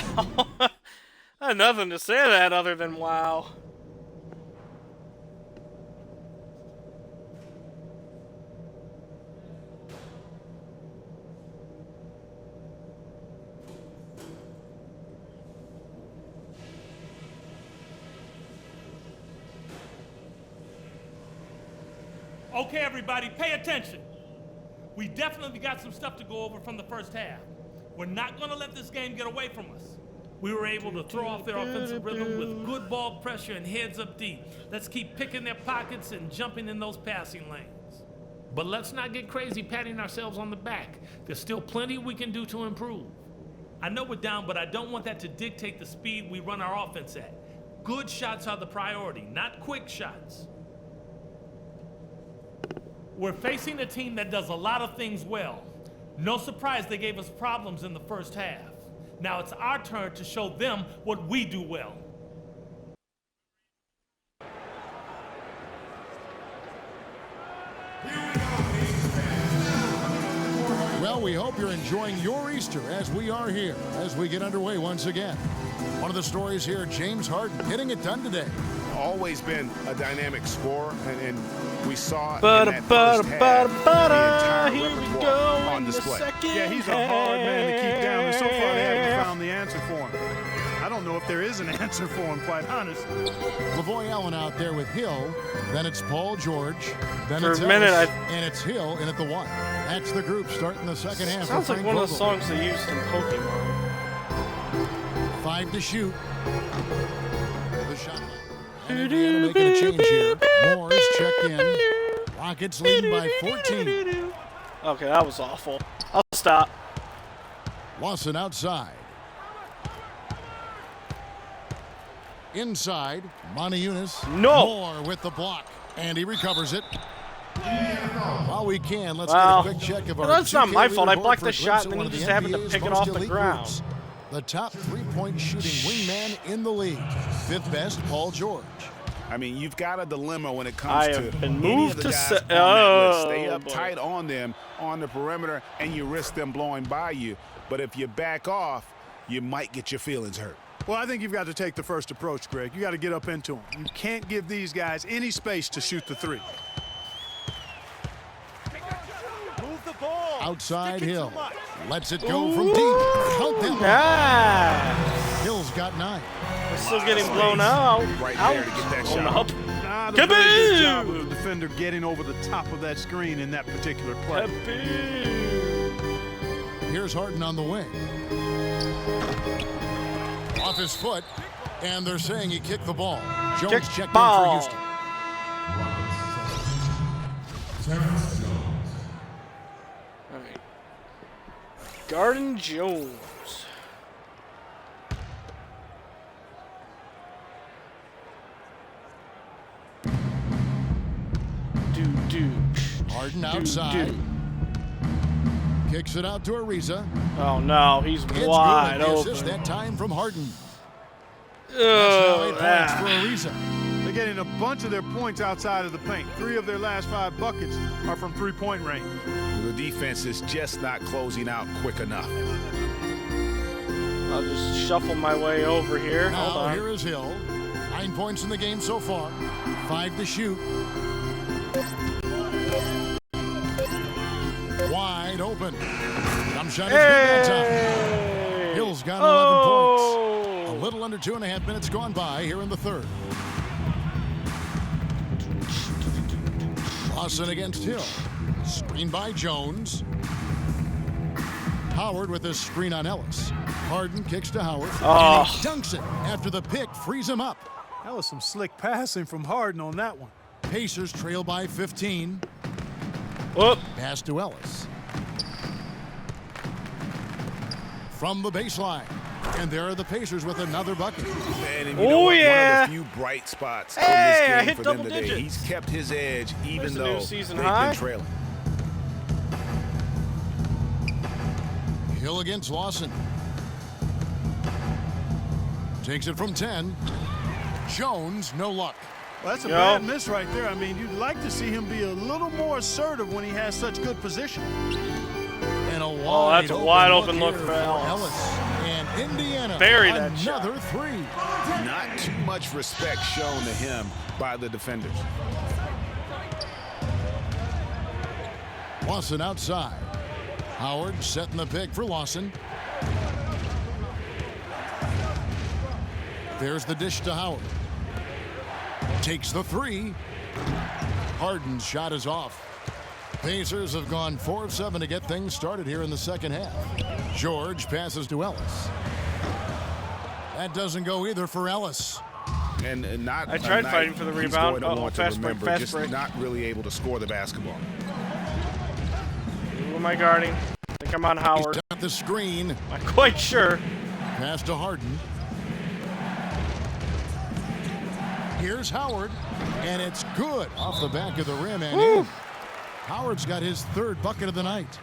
I had nothing to say to that other than wow. Okay, everybody, pay attention. We definitely got some stuff to go over from the first half. We're not going to let this game get away from us. We were able to throw off their offensive rhythm with good ball pressure and heads up deep. Let's keep picking their pockets and jumping in those passing lanes. But let's not get crazy patting ourselves on the back. There's still plenty we can do to improve. I know we're down, but I don't want that to dictate the speed we run our offense at. Good shots are the priority, not quick shots. We're facing a team that does a lot of things well. No surprise they gave us problems in the first half. Now it's our turn to show them what we do well. Well, we hope you're enjoying your Easter as we are here as we get underway once again. One of the stories here, James Harden getting it done today. Always been a dynamic scorer, and we saw in that first half the entire repertoire on display. Yeah, he's a hard man to keep down, and so far they haven't found the answer for him. I don't know if there is an answer for him, quite honestly. Lavoy Allen out there with Hill. Then it's Paul George. Then For it's a minute, Ellis, and it's Hill in at the 1. That's the group starting the second half. Sounds like one of the songs they used in Pokemon. 5 to shoot. The shot. And Indiana making a change here. Moore's checked in. Rockets leading by 14. Okay, that was awful. I'll stop. Lawson outside. Inside, Monty Eunice. No. Moore with the block, and he recovers it. While we can, let's get a quick check of our that's not 2K my fault. I leaderboard blocked for the a shot, glimpse and at then one he of just the happened to NBA's pick it most off the elite ground. groups. The top three-point shooting wingman in the league. 5th best, Paul George. I mean, you've got a dilemma when it comes to been any moved of the to guys on that list. Stay up tight on them on the perimeter, and you risk them blowing by you. But if you back off, you might get your feelings hurt. Well, I think you've got to take the first approach, Greg. You got to get up into them. You can't give these guys any space to shoot the three. Move the ball. Outside Hill. Lets it go from deep. Count them. Nice. Hill's got 9. We're still getting blown out. Right out. there to get that shot. Up. Not a very good job of the defender getting over the top of that screen in that particular play. Here's Harden on the wing. Off his foot, and they're saying he kicked the ball. Jones checked in for Houston. All right. Garden Jones. Harden outside. Kicks it out to Ariza. Oh no, he's It's wide good. The open. assist that time from Harden. Oh, That's now 8 points for Ariza. They're getting a bunch of their points outside of the paint. 3 of their last 5 buckets are from three-point range. The defense is just not closing out quick enough. I'll just shuffle my way over here. Hold Now on. here is Hill. 9 points in the game so far. 5 to shoot. Wide open. Jump shot is good that time. Hill's got 11 points. A little under 2.5 minutes gone by here in the third. Lawson against Hill. Screen by Jones. Howard with a screen on Ellis. Harden kicks to Howard. And he dunks it after the pick frees him up. That was some slick passing from Harden on that one. Pacers trail by 15. Whoop. Pass to Ellis. From the baseline. And there are the Pacers with another bucket. Man, and one of the few bright spots in this game for them today. He's kept his edge even though they've been trailing. Hill against Lawson. Takes it from 10. Jones, no luck. Well, that's a bad miss right there. I mean, you'd like to see him be a little more assertive when he has such good position. And that's a wide open look for Ellis. And Indiana, bury that another three. Not too much respect shown to him by the defenders. Lawson outside. Howard setting the pick for Lawson. There's the dish to Howard. Takes the three. Harden's shot is off. Pacers have gone 4 of 7 to get things started here in the second half. George passes to Ellis. That doesn't go either for Ellis. And not. I tried fighting for the rebound. Fast break. Not really able to score the basketball. Who am I guarding? I think I'm on Howard. He's got the screen. Not quite sure. Pass to Harden. Here's Howard, and it's good off the back of the rim and in. Howard's got his 3rd bucket of the night.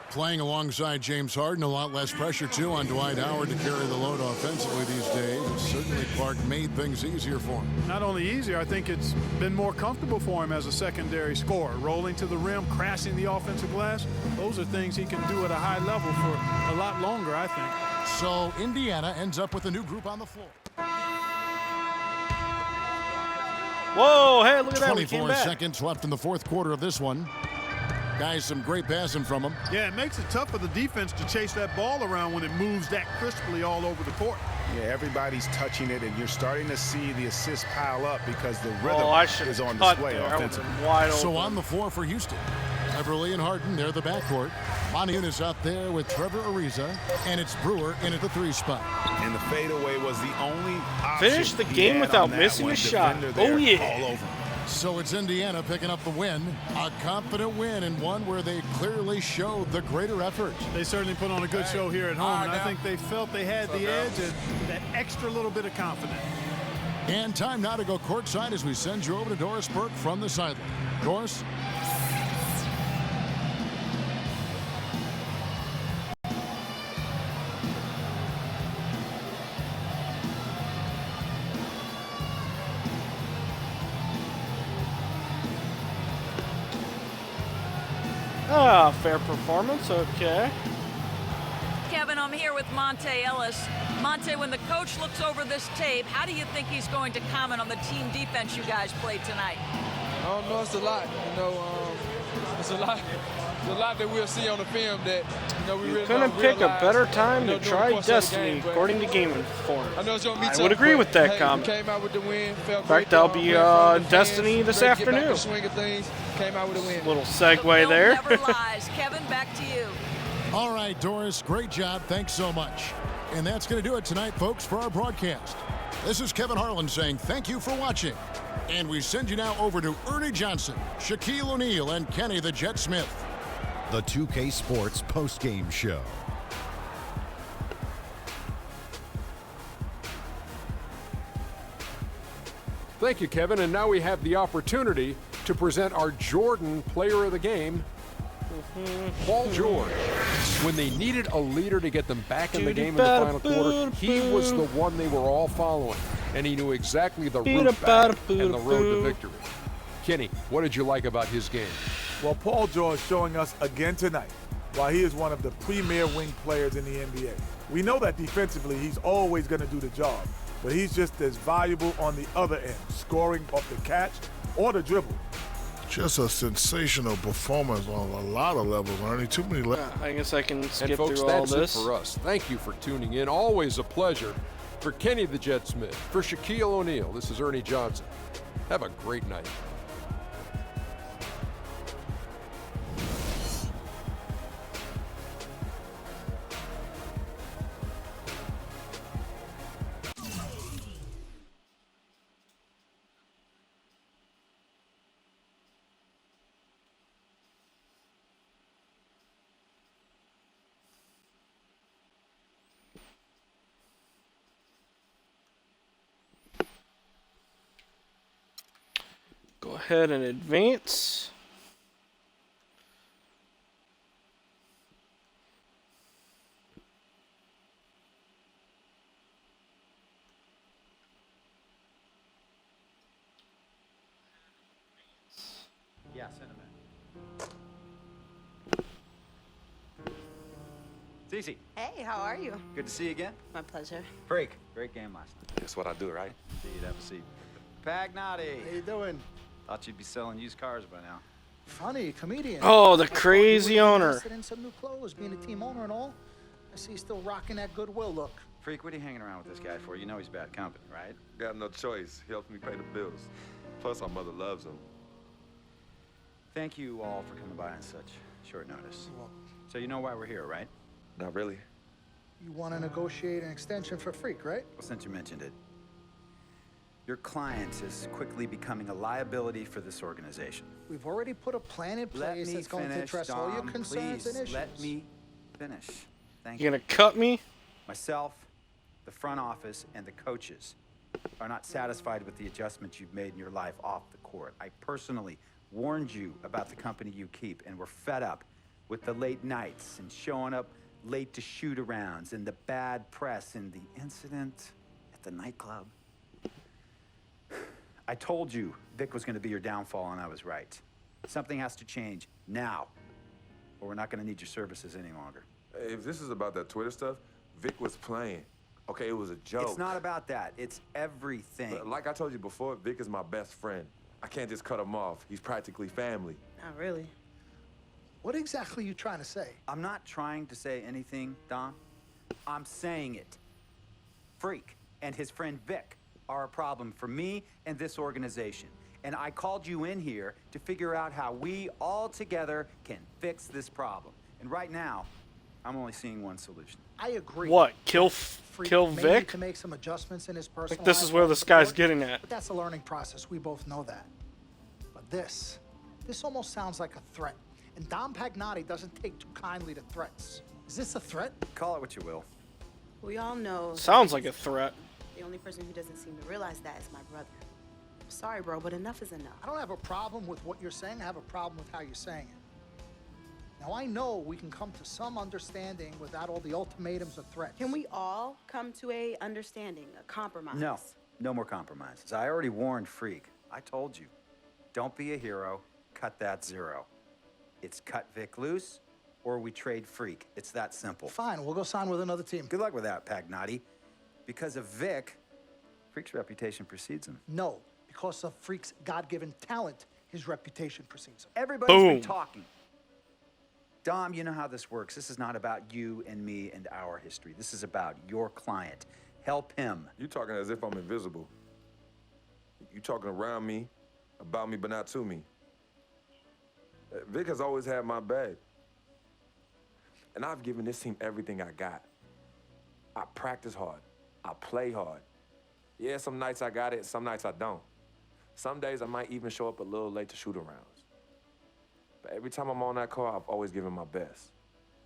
Playing alongside James Harden, a lot less pressure, too, on Dwight Howard to carry the load offensively these days. And certainly Clark made things easier for him. Not only easier, I think it's been more comfortable for him as a secondary scorer. Rolling to the rim, crashing the offensive glass, those are things he can do at a high level for a lot longer, I think. So Indiana ends up with a new group on the floor. Whoa, hey, look at that. 24 seconds left in the 4th quarter of this one. Guys, some great passing from him. Yeah, it makes it tough for the defense to chase that ball around when it moves that crisply all over the court. Yeah, everybody's touching it, and you're starting to see the assists pile up because the rhythm is on cut display there. offensively. Wide open. So on the floor for Houston, Everly and Harden, they're the backcourt. Montiunas out there with Trevor Ariza, and it's Brewer in at the 3 spot. And the fadeaway was the only option. Finished the game without missing a shot. Oh, yeah. All over. So it's Indiana picking up the win. A confident win, and one where they clearly showed the greater effort. They certainly put on a good show here at home, and I think they felt they had the edge and that extra little bit of confidence. And time now to go courtside as we send you over to Doris Burke from the sideline. Doris? Fair performance, okay. Kevin, I'm here with Monte Ellis. Monte, when the coach looks over this tape, how do you think he's going to comment on the team defense you guys played tonight? I don't know, it's a lot. It's a lot that we'll see on the film that we really couldn't pick a better time to try Destiny, according to Game Informer. I would agree with that comment. Came out with the win. In fact, I'll be Destiny this afternoon. Came out with a win. Little segue there. Never lies. Kevin, back to you. All right, Doris, great job. Thanks so much. And that's going to do it tonight, folks, for our broadcast. This is Kevin Harlan saying thank you for watching. And we send you now over to Ernie Johnson, Shaquille O'Neal, and Kenny the Jet Smith. The 2K Sports postgame show. Thank you, Kevin. And now we have the opportunity to present our Jordan Player of the Game, Paul George. When they needed a leader to get them back in the game in the final quarter, he was the one they were all following, and he knew exactly the route back and the road to victory. Kenny, what did you like about his game? Well, Paul George showing us again tonight why he is one of the premier wing players in the NBA. We know that defensively he's always going to do the job, but he's just as valuable on the other end, scoring off the catch or the dribble. Just a sensational performance on a lot of levels, Ernie. Too many levels. I guess I can skip and folks, through all that's this. It for us. Thank you for tuning in. Always a pleasure. For Kenny the Jet Smith, for Shaquille O'Neal, this is Ernie Johnson. Have a great night. ahead and advance. Yeah, send him in. Cece. Hey, how are you? Good to see you again. My pleasure. Freak. Great game last night. That's what I do, right? Indeed, have a seat. Pagnotti. How you doing? Thought you'd be selling used cars by now. Funny, comedian. Oh, the I thought crazy you were owner. invested in some new clothes, being a team owner and all. I see you still rocking that Goodwill look. Freak, what are you hanging around with this guy for? You know he's bad company, right? Got no choice. He helps me pay the bills. Plus, our mother loves him. Thank you all for coming by on such short notice. So you know why we're here, right? Not really. You want to negotiate an extension for Freak, right? Well, since you mentioned it, your client is quickly becoming a liability for this organization. We've already put a plan in place that's going to address all your concerns and issues. Let me finish. Thank You gonna cut me? Myself, the front office, and the coaches are not satisfied with the adjustments you've made in your life off the court. I personally warned you about the company you keep, and we're fed up with the late nights and showing up late to shoot-arounds and the bad press and the incident at the nightclub. I told you Vic was going to be your downfall, and I was right. Something has to change now, or we're not going to need your services any longer. If this is about that Twitter stuff, Vic was playing. Okay, it was a joke. It's not about that. It's everything. But like I told you before, Vic is my best friend. I can't just cut him off. He's practically family. Not really. What exactly are you trying to say? I'm not trying to say anything, Dom. I'm saying it. Freak and his friend Vic are a problem for me and this organization. And I called you in here to figure out how we all together can fix this problem. And right now, I'm only seeing one solution. I agree. What? Kill May Vic? need to make some adjustments in his personal Like, this life is where off this the guy's court, getting at. But that's a learning process. We both know that. But this almost sounds like a threat. And Dom Pagnotti doesn't take too kindly to threats. Is this a threat? Call it what you will. We all know. Sounds like a threat. The only person who doesn't seem to realize that is my brother. I'm sorry, bro, but enough is enough. I don't have a problem with what you're saying. I have a problem with how you're saying it. Now, I know we can come to some understanding without all the ultimatums or threats. Can we all come to a understanding, a compromise? No, no more compromises. I already warned Freak. I told you. Don't be a hero. Cut that zero. It's cut Vic loose, or we trade Freak. It's that simple. Fine, we'll go sign with another team. Good luck with that, Pagnotti. Because of Vic, Freak's reputation precedes him. No, because of Freak's God-given talent, his reputation precedes him. Everybody's been talking. Dom, you know how this works. This is not about you and me and our history. This is about your client. Help him. You talking as if I'm invisible. You talking around me, about me, but not to me. Vic has always had my back. And I've given this team everything I got. I practice hard. I play hard. Yeah, some nights I got it, some nights I don't. Some days I might even show up a little late to shoot-arounds. But every time I'm on that court, I've always given my best.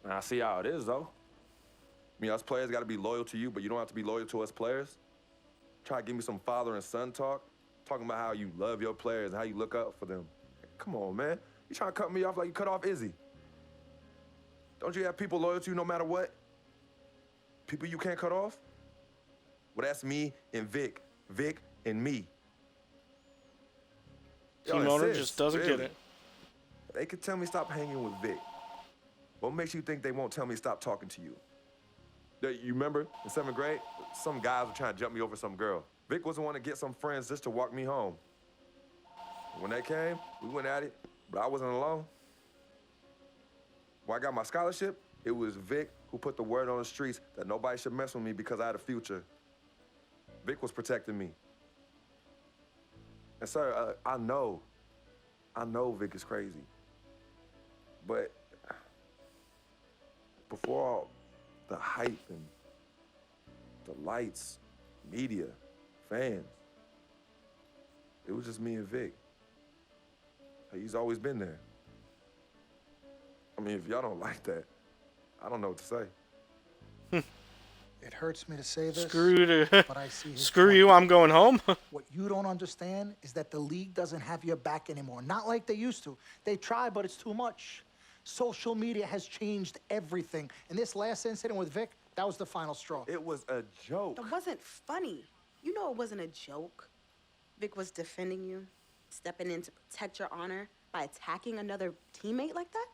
And I see how it is, though. I mean, us players got to be loyal to you, but you don't have to be loyal to us players. Try to give me some father and son talk, talking about how you love your players and how you look up for them. Come on, man. You trying to cut me off like you cut off Izzy. Don't you have people loyal to you no matter what? People you can't cut off? Well, that's me and Vic. Vic and me. Team owner just doesn't get it. They could tell me stop hanging with Vic. What makes you think they won't tell me stop talking to you? You remember in 7th grade, some guys were trying to jump me over some girl. Vic wasn't want to get some friends just to walk me home. When they came, we went at it, but I wasn't alone. When I got my scholarship, it was Vic who put the word on the streets that nobody should mess with me because I had a future. Vic was protecting me. And sir, I know Vic is crazy. But before all the hype and the lights, media, fans, it was just me and Vic. He's always been there. I mean, if y'all don't like that, I don't know what to say. It hurts me to say this, but I see his Screw point. you, I'm going home. What you don't understand is that the league doesn't have your back anymore. Not like they used to. They try, but it's too much. Social media has changed everything. And this last incident with Vic, that was the final straw. It was a joke. That wasn't funny. You know it wasn't a joke. Vic was defending you, stepping in to protect your honor by attacking another teammate like that?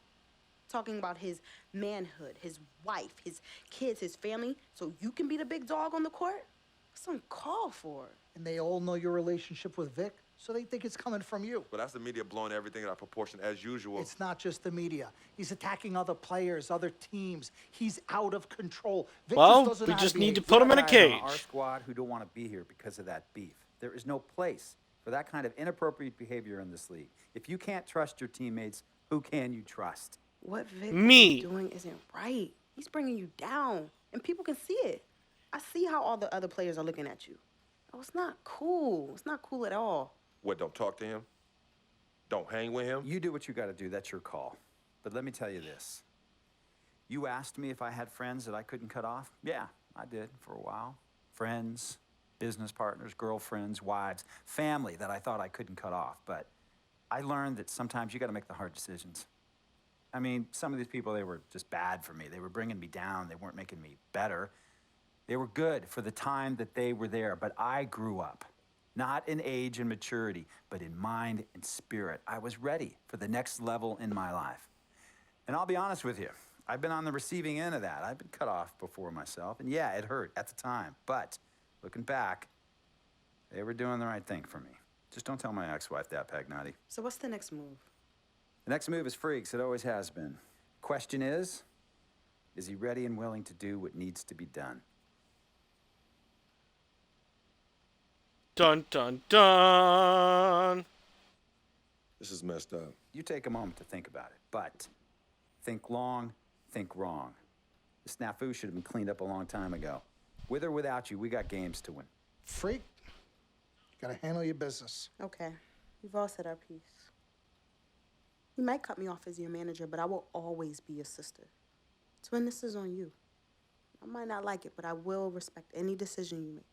Talking about his manhood, his wife, his kids, his family, so you can be the big dog on the court? That's uncalled for. And they all know your relationship with Vic, so they think it's coming from you. But that's the media blowing everything out of proportion as usual. It's not just the media. He's attacking other players, other teams. He's out of control. Vic We just need to put him in a cage. Our squad who don't want to be here because of that beef. There is no place for that kind of inappropriate behavior in this league. If you can't trust your teammates, who can you trust? What Vic Me. is doing isn't right. He's bringing you down, and people can see it. I see how all the other players are looking at you. Oh, it's not cool. It's not cool at all. What, don't talk to him? Don't hang with him? You do what you got to do. That's your call. But let me tell you this. You asked me if I had friends that I couldn't cut off? Yeah, I did for a while. Friends, business partners, girlfriends, wives, family that I thought I couldn't cut off. But I learned that sometimes you got to make the hard decisions. I mean, some of these people, they were just bad for me. They were bringing me down. They weren't making me better. They were good for the time that they were there. But I grew up, not in age and maturity, but in mind and spirit. I was ready for the next level in my life. And I'll be honest with you, I've been on the receiving end of that. I've been cut off before myself. And yeah, it hurt at the time. But looking back, they were doing the right thing for me. Just don't tell my ex-wife that, Pagnotti. So what's the next move? The next move is Freaks. It always has been. Question is he ready and willing to do what needs to be done? Dun, dun, dun. This is messed up. You take a moment to think about it, but think long, think wrong. The snafu should have been cleaned up a long time ago. With or without you, we got games to win. Freak, you gotta handle your business. Okay, we've all said our piece. You might cut me off as your manager, but I will always be your sister. Twin, this is on you. I might not like it, but I will respect any decision you make.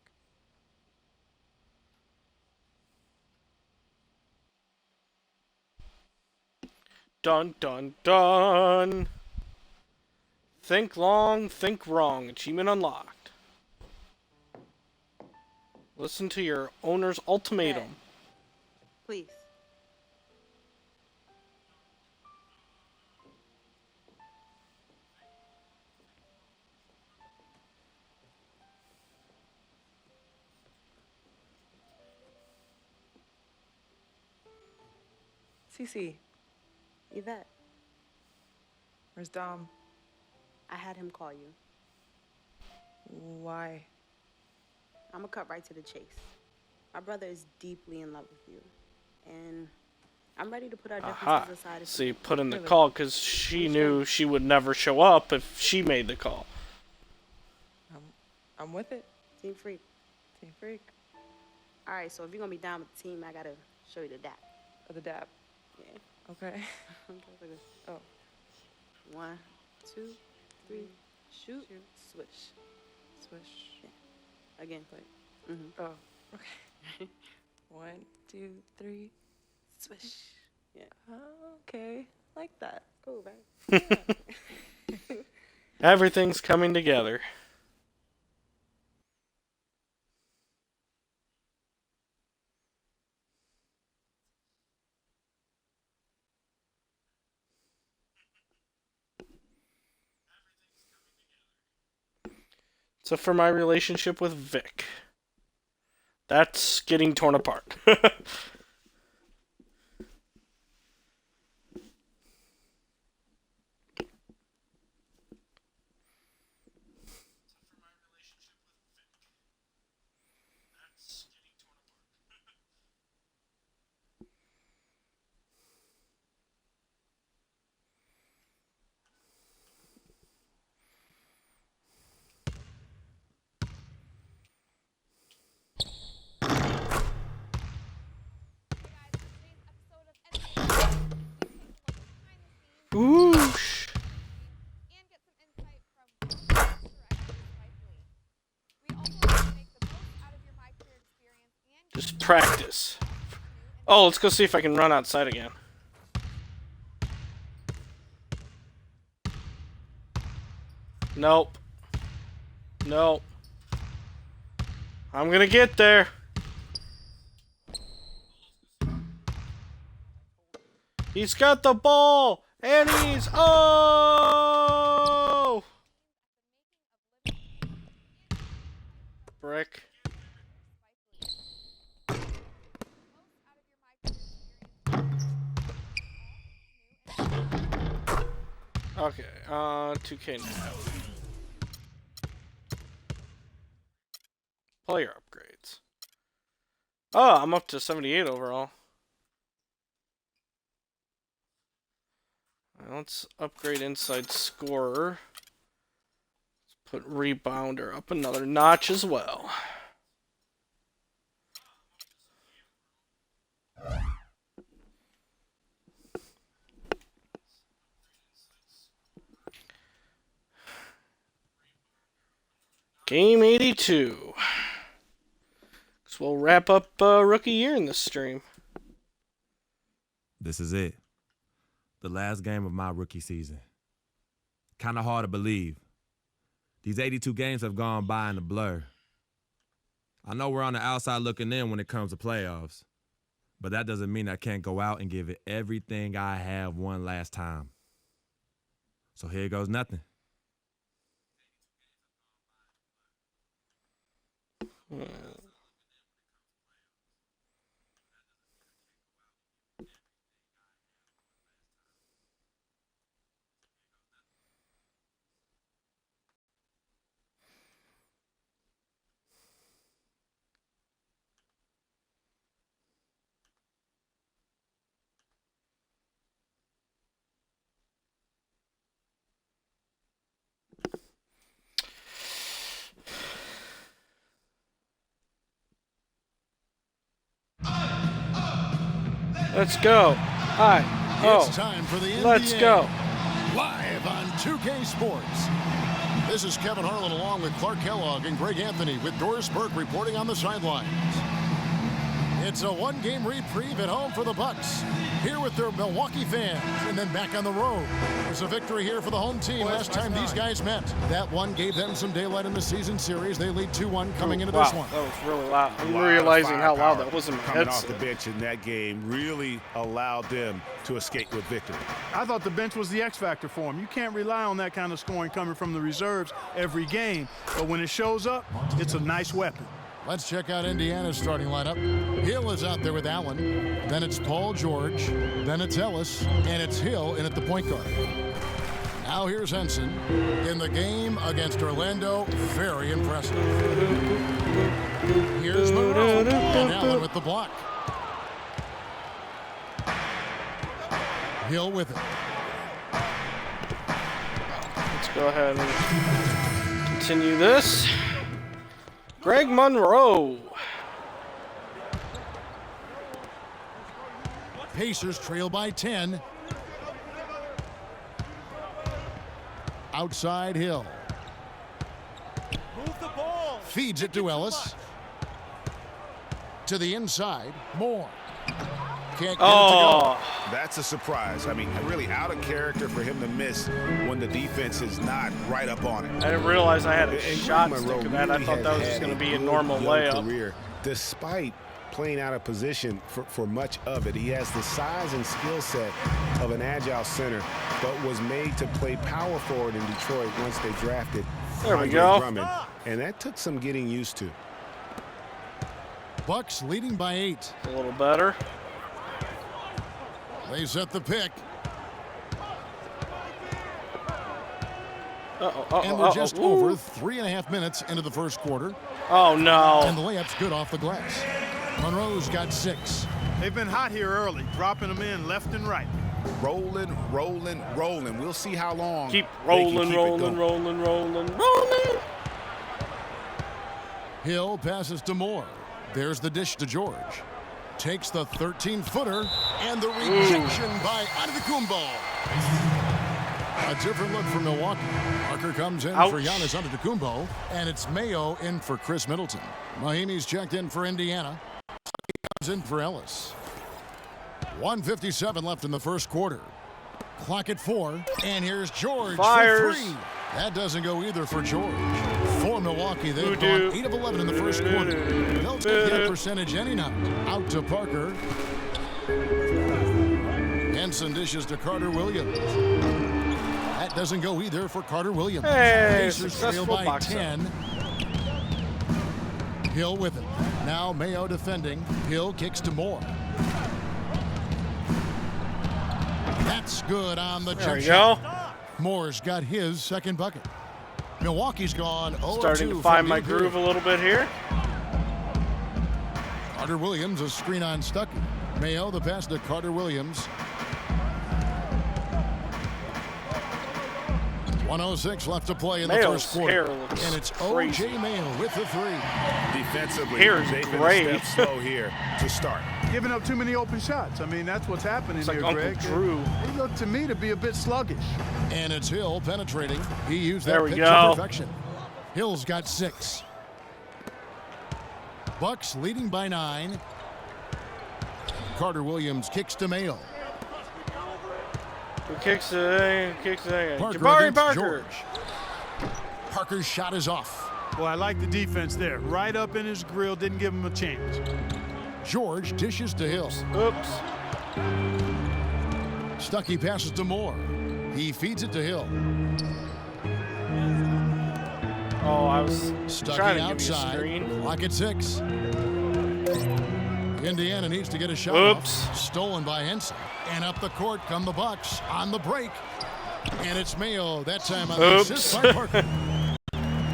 Dun, dun, dun. Think long, think wrong. Achievement unlocked. Listen to your owner's ultimatum. Hey, please. Cece. Yvette. Where's Dom? I had him call you. Why? I'm gonna cut right to the chase. My brother is deeply in love with you. And I'm ready to put our differences aside. See, put in the call because she knew she would never show up if she made the call. I'm with it. Team Freak. Team Freak. All right, so if you're gonna be down with the team, I gotta show you the dap. Oh, the dap. Yeah. Okay. Oh. 1, 2, 3, shoot, swish. Swish. Yeah. Again. Like, Mm-hmm. Oh, okay. 1, 2, 3, swish. Yeah. Okay. Like that. Cool, right? Yeah. Everything's coming together. So for my relationship with Vic, that's getting torn apart. Just practice. Oh, let's go see if I can run outside again. Nope. Nope. I'm gonna get there. He's got the ball, and he's oh! Brick. Okay, 2K now. Player upgrades. Oh, I'm up to 78 overall. Let's upgrade inside scorer. Let's put rebounder up another notch as well. Game 82. So we'll wrap up rookie year in this stream. This is it. The last game of my rookie season. Kind of hard to believe. These 82 games have gone by in a blur. I know we're on the outside looking in when it comes to playoffs, but that doesn't mean I can't go out and give it everything I have one last time. So here goes nothing. Let's go. Hi. Oh. It's time for the NBA. Let's go. Live on 2K Sports. This is Kevin Harlan along with Clark Kellogg and Greg Anthony with Doris Burke reporting on the sidelines. It's a one-game reprieve at home for the Bucks. Here with their Milwaukee fans, and then back on the road. There's a victory here for the home team last time these guys met. That one gave them some daylight in the season series. They lead 2-1 coming into this one. That was really loud. I'm realizing how loud that was in my coming headset. off the bench in that game really allowed them to escape with victory. I thought the bench was the X factor for him. You can't rely on that kind of scoring coming from the reserves every game, but when it shows up, it's a nice weapon. Let's check out Indiana's starting lineup. Hill is out there with Allen. Then it's Paul George. Then it's Ellis. And it's Hill in at the point guard. Now here's Henson. In the game against Orlando, very impressive. Here's Monroe. And Allen with the block. Hill with it. Let's go ahead and continue this. Greg Monroe. Pacers trail by 10. Outside Hill. Move the ball. Feeds it to Ellis. To the inside. Moore. Can't get it to go. That's a surprise. I mean, really out of character for him to miss when the defense is not right up on it. I didn't realize I had a shot stick of that. I thought that was just going to be a normal layup. Career, despite playing out of position for much of it. He has the size and skill set of an agile center, but was made to play power forward in Detroit once they drafted There we go. Drummond, and that took some getting used to. Bucks leading by 8. A little better. They set the pick. And we're just over 3.5 minutes into the first quarter. Oh, no. And the layup's good off the glass. Monroe's got 6. They've been hot here early, dropping them in left and right. Rolling, rolling, rolling. We'll see how long. Keep rolling, rolling. Hill passes to Moore. There's the dish to George. Takes the 13-footer, and the rejection by Antetokounmpo. A different look for Milwaukee. Parker comes in for Giannis Antetokounmpo, and it's Mayo in for Chris Middleton. Mahimi's checked in for Indiana. in for Ellis. 1:57 left in the first quarter. Clock at 4, and here's George Fires. for 3. That doesn't go either for George. For Milwaukee, they've gone 8 of 11 in the first quarter. They'll take that percentage any night. Out to Parker. Henson dishes to Carter Williams. That doesn't go either for Carter Williams. Hey, Pacers trail by 10. Hill with it. Now Mayo defending. Hill kicks to Moore. That's good on the There jump we shot. go. Moore's got his second bucket. Milwaukee's gone 0-2. Starting to find my groove a little bit here. Carter Williams, a screen on Stuckey. Mayo, the pass to Carter Williams. 1:06 left to play in the Mayo's first quarter. hair looks And it's crazy. O.J. Mayo with the 3. Defensively, Hair is they've been great. a step slow here to start. Giving up too many open shots. I mean, that's what's happening It's like here, Uncle Greg. Drew. They look to me to be a bit sluggish. And it's Hill penetrating. He used There that we pitch to go. perfection. Hill's got 6. Bucks leading by 9. Carter Williams kicks to Mayo. Who kicks it? Parker Jabari against Parker. George. Parker's shot is off. Well, I like the defense there. Right up in his grill, didn't give him a chance. George dishes to Hill. Oops. Stuckey passes to Moore. He feeds it to Hill. Oh, I was Stuckey trying to outside. give you a screen. Clock at 6. Indiana needs to get a shot Oops. off. Stolen by Henson. And up the court come the Bucks on the break. And it's Mayo that time on the assist by Parker.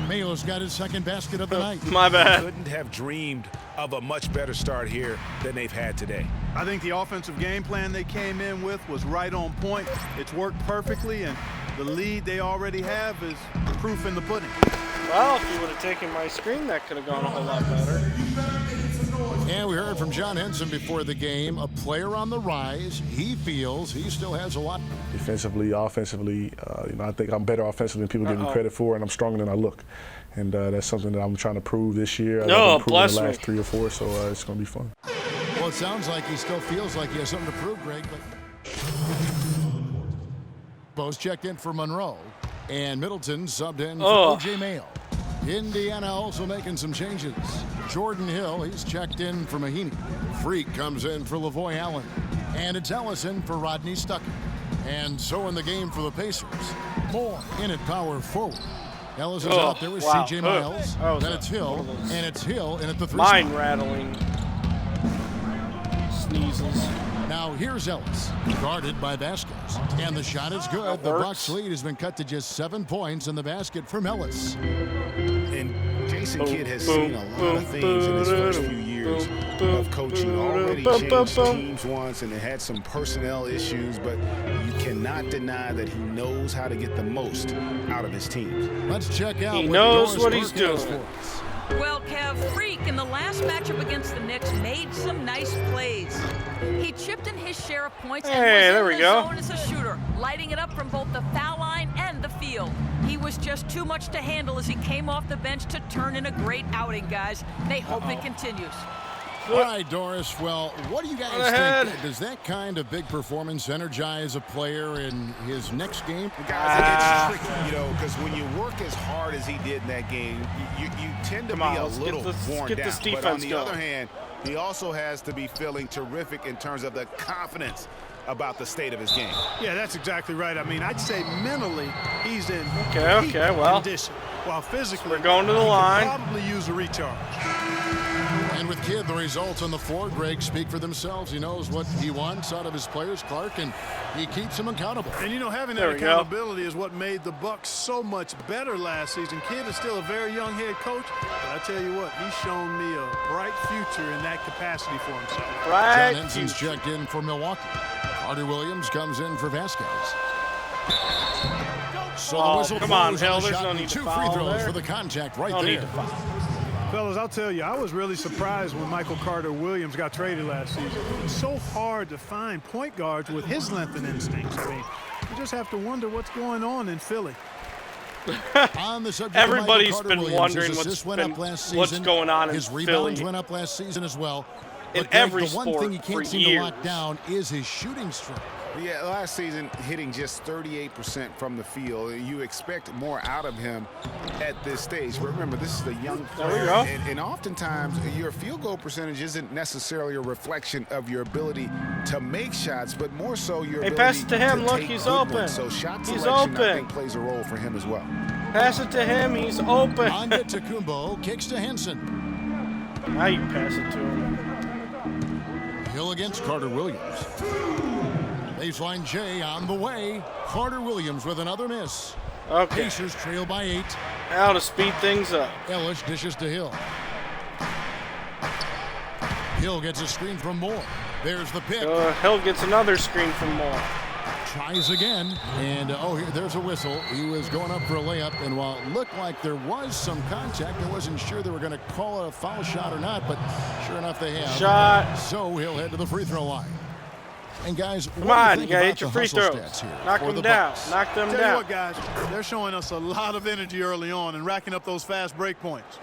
Mayo's got his second basket of the night. My bad. Couldn't have dreamed of a much better start here than they've had today. I think the offensive game plan they came in with was right on point. It's worked perfectly, and the lead they already have is proof in the pudding. Well, if you would have taken my screen, that could have gone a whole lot better. And we heard from John Henson before the game, a player on the rise. He feels he still has a lot. Defensively, offensively, I think I'm better offensively than people give me credit for, and I'm stronger than I look. And that's something that I'm trying to prove this year. I've improved in the last 3 or 4, so it's going to be fun. Well, it sounds like he still feels like he has something to prove, Greg. But Bo's checked in for Monroe, and Middleton subbed in for O.J. Mayo. Indiana also making some changes. Jordan Hill, he's checked in for Mahinmi. Freak comes in for Lavoy Allen. And it's Ellison for Rodney Stuckey. And so in the game for the Pacers, Moore in at power forward. Ellison's out there with C.J. Miles. Then it's Hill, and it's Hill in at the 3 spot. Mind-rattling sneezes. Now here's Ellis, guarded by Vasquez. And the shot is good. The Bucks lead has been cut to just 7 points in the basket from Ellis. And Jason Kidd has seen a lot of things in his first few years of coaching. Already changed teams once, and it had some personnel issues, but you cannot deny that he knows how to get the most out of his teams. Let's check out He knows what he's doing. Well, Kev, Freak in the last matchup against the Knicks made some nice plays. He chipped in his share of points and was in the zone as a shooter, lighting it up from both the foul line and the field. He was just too much to handle as he came off the bench to turn in a great outing, guys. They hope it continues. All right, Doris. Well, what do you guys think? Does that kind of big performance energize a player in his next game? Guys, it's tricky, because when you work as hard as he did in that game, you tend to be a little worn down. But on the other hand, he also has to be feeling terrific in terms of the confidence about the state of his game. Yeah, that's exactly right. I mean, I'd say mentally he's in condition, while physically we're going to the line. He could probably use a recharge. And with Kidd, the results on the floor, Greg, speak for themselves. He knows what he wants out of his players, Clark, and he keeps them accountable. And, having that accountability is what made the Bucks so much better last season. Kidd is still a very young head coach, but I tell you what, he's shown me a bright future in that capacity for himself. John Henson's checked in for Milwaukee. Carter Williams comes in for Vasquez. So the whistle blows on the shot and 2 free throws for the contact right there. Fellas, I'll tell you, I was really surprised when Michael Carter-Williams got traded last season. It's so hard to find point guards with his length and instincts. I mean, you just have to wonder what's going on in Philly. On the subject Everybody's of been wondering what's going on in his rebounds went up last season as well. in But Greg, every the sport one thing you for can't seem to years. lock down is his shooting stroke. Yeah, last season hitting just 38% from the field. You expect more out of him at this stage. But remember, this is a young player. There we go. And oftentimes, your field goal percentage isn't necessarily a reflection of your ability to make shots, but more so your ability pass it to him. Look, take he's good open. ones. So shot He's selection, I open. think, plays a role for him as well. Pass it to him. He's open. Antetokounmpo kicks to Henson. Now you pass it to him. Hill against Carter Williams. Baseline J on the way. Carter Williams with another miss. Okay. Pacers trail by 8. Now to speed things up. Ellis dishes to Hill. Hill gets a screen from Moore. There's the pick. Hill gets another screen from Moore. Tries again, and there's a whistle. He was going up for a layup, and while it looked like there was some contact, I wasn't sure they were going to call it a foul shot or not, but sure enough they have. Shot. So he'll head to the free throw line. And guys, Come what do on, you you think gotta about hit your the free hustle throws. stats here Knock for them the down. Bucks? Knock them Tell you down. what, guys, they're showing us a lot of energy early on and racking up those fast break points.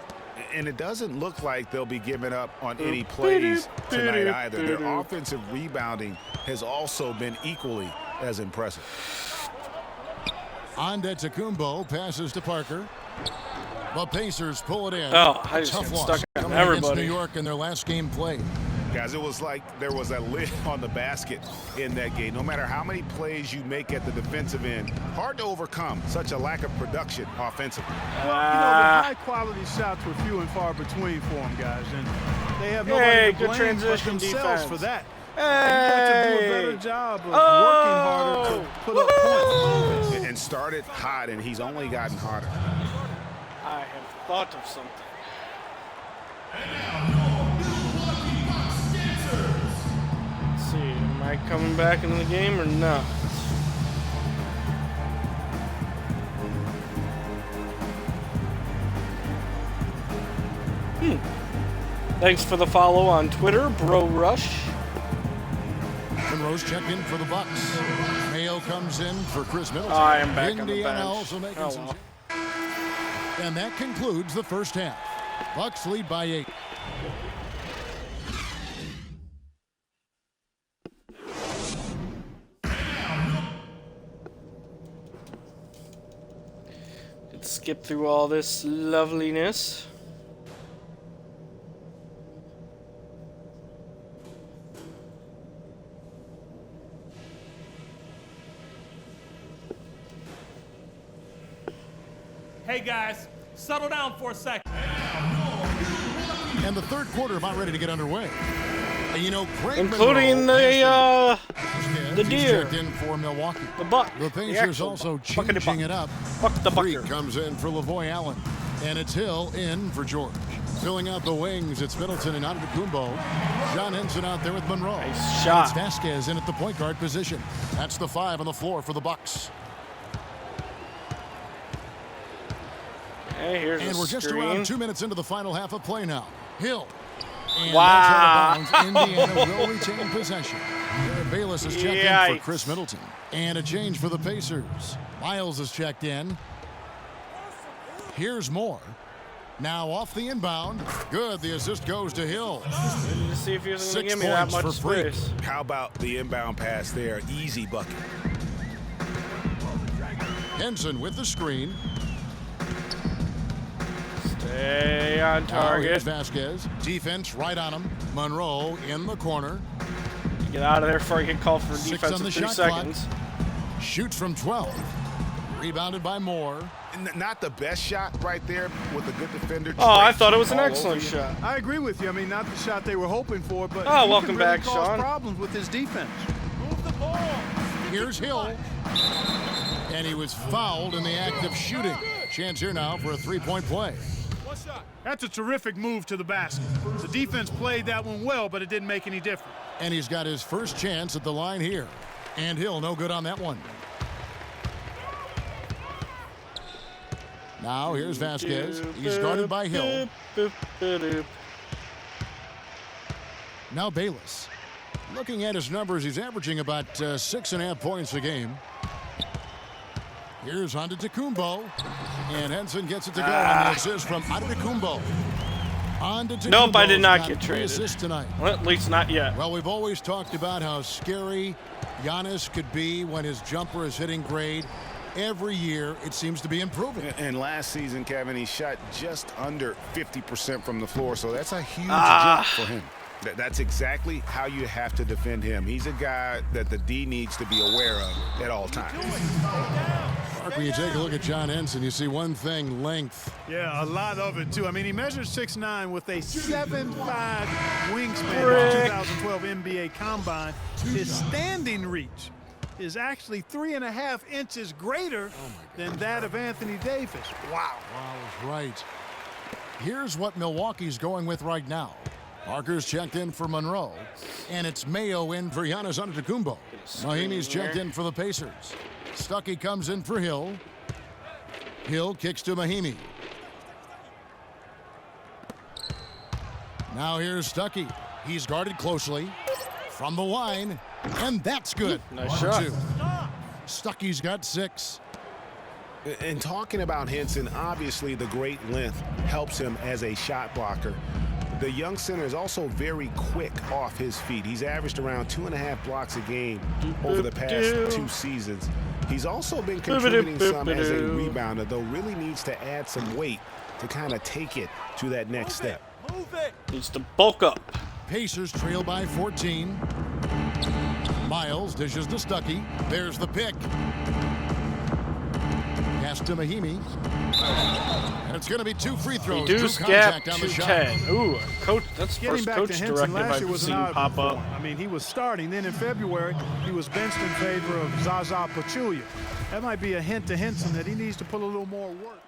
And it doesn't look like they'll be giving up on any plays tonight either. Their offensive rebounding has also been equally as impressive. Antetokounmpo passes to Parker. The Pacers pull it in. Oh, I just Tough got loss stuck on coming against everybody. New York in their last game played. Guys, it was like there was a lid on the basket in that game. No matter how many plays you make at the defensive end, hard to overcome such a lack of production offensively. Well, the high-quality shots were few and far between for them, guys, and they have nobody to good blame transition but themselves defense. for that. Hey. They've got to do a better job of working harder to put up points. And started hot, and he's only gotten hotter. I have thought of something. Let's see, am I coming back into the game or not? Thanks for the follow on Twitter, Bro Rush. Monroe's checked in for the Bucks. Mayo comes in for Chris Middleton. I am back on the Indiana bench. also making Oh, some well. And that concludes the first half. Bucks lead by 8. Let's skip through all this loveliness. Hey guys, settle down for a second. And the third quarter about ready to get underway. And you know, Craig Including Monroe the he's deer. checked in for Milwaukee. The buck. The Pacers actual also buck. Buckety changing buck. it up. Buck the Freak bucker. comes in for Lavoy Allen. And it's Hill in for George. Filling out the wings, it's Middleton and Antetokounmpo. John Henson out there with Monroe. Nice shot. It's Vasquez in at the point guard position. That's the 5 on the floor for the Bucks. Hey, here's And a we're just screen. around 2 minutes into the final half of play now. Hill. And Wow. that's out of bounds. Indiana will retain possession. Jared Bayless is checked in Yikes. for Chris Middleton. And a change for the Pacers. Miles is checked in. Here's Moore. Now off the inbound. Good. The assist goes to Hill. Need to see if he was going to 6 give me that points much for Freak. space. How about the inbound pass there? Easy bucket. Henson with the screen. Stay on Now target. here's Vasquez. Defense right on him. Monroe in the corner. Get out of there before I get called for 6 defense on the in 3 shot clock. seconds. Shoots from 12. Rebounded by Moore. Not the best shot right there with a good defender. Oh, I Drake thought it was an all excellent over you. shot. I agree with you. I mean, not the shot they were hoping for, but Oh, he welcome can really back, cause Sean. problems with his defense. Move the ball. Here's Hill. And he was fouled in the act of shooting. Chance here now for a three-point play. That's a terrific move to the basket. The defense played that one well, but it didn't make any difference. And he's got his first chance at the line here. And Hill no good on that one. Now here's Vasquez. He's guarded by Hill. Now Bayless. Looking at his numbers, he's averaging about 6.5 points a game. Here's Antetokounmpo. And Henson gets it to go on the assist from Antetokounmpo. Nope, I did not get traded. Tonight. Well, at least not yet. Well, we've always talked about how scary Giannis could be when his jumper is hitting grade. Every year, it seems to be improving. And last season, Kevin, he shot just under 50% from the floor, so that's a huge jump for him. That's exactly how you have to defend him. He's a guy that the D needs to be aware of at all times. Mark, when you take a look at John Henson, you see one thing, length. Yeah, a lot of it, too. I mean, he measures 6'9" with a 7'5" wingspan in the 2012 NBA Combine. His standing reach is actually 3.5 inches greater than that of Anthony Davis. Wow. Wow, is right. Here's what Milwaukee's going with right now. Parker's checked in for Monroe, and it's Mayo in for Giannis Antetokounmpo. Mahimi's checked in for the Pacers. Stuckey comes in for Hill. Hill kicks to Mahimi. Now here's Stuckey. He's guarded closely from the line, and that's good. Nice shot. Stuckey's got 6. And talking about Henson, obviously the great length helps him as a shot blocker. The young center is also very quick off his feet. He's averaged around 2.5 blocks a game over the past 2 seasons. He's also been contributing some as a rebounder, though really needs to add some weight to kind of take it to that next step. Needs to bulk up. Pacers trail by 14. Miles dishes to Stuckey. There's the pick. Pass to Mahimi. And it's going to be 2 free throws. Reduce gap to 10. Ooh, coach, that's the first coach directive I've seen pop up. I mean, he was starting. Then in February, he was benched in favor of Zaza Pachulia. That might be a hint to Henson that he needs to put a little more work.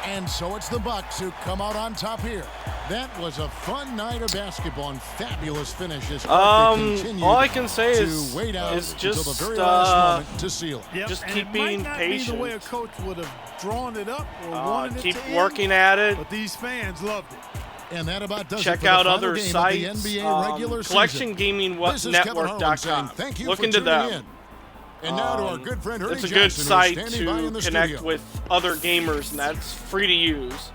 And so it's the Bucks who come out on top here. That was a fun night of basketball and fabulous finish. All I can say is just the very last moment to seal it. Yep. Just and keep being patient. Be the way a coach would have drawn it up or wanted keep it to working end, at it. But these fans loved it. And that about does Check it for out the final other game sites. of the NBA regular Collection Gaming Network.com. Thank you Look for into tuning them. In. And now to our good friend Ernie it's a Johnson, good site who's to standing by in the connect studio. with other gamers, and that's free to use.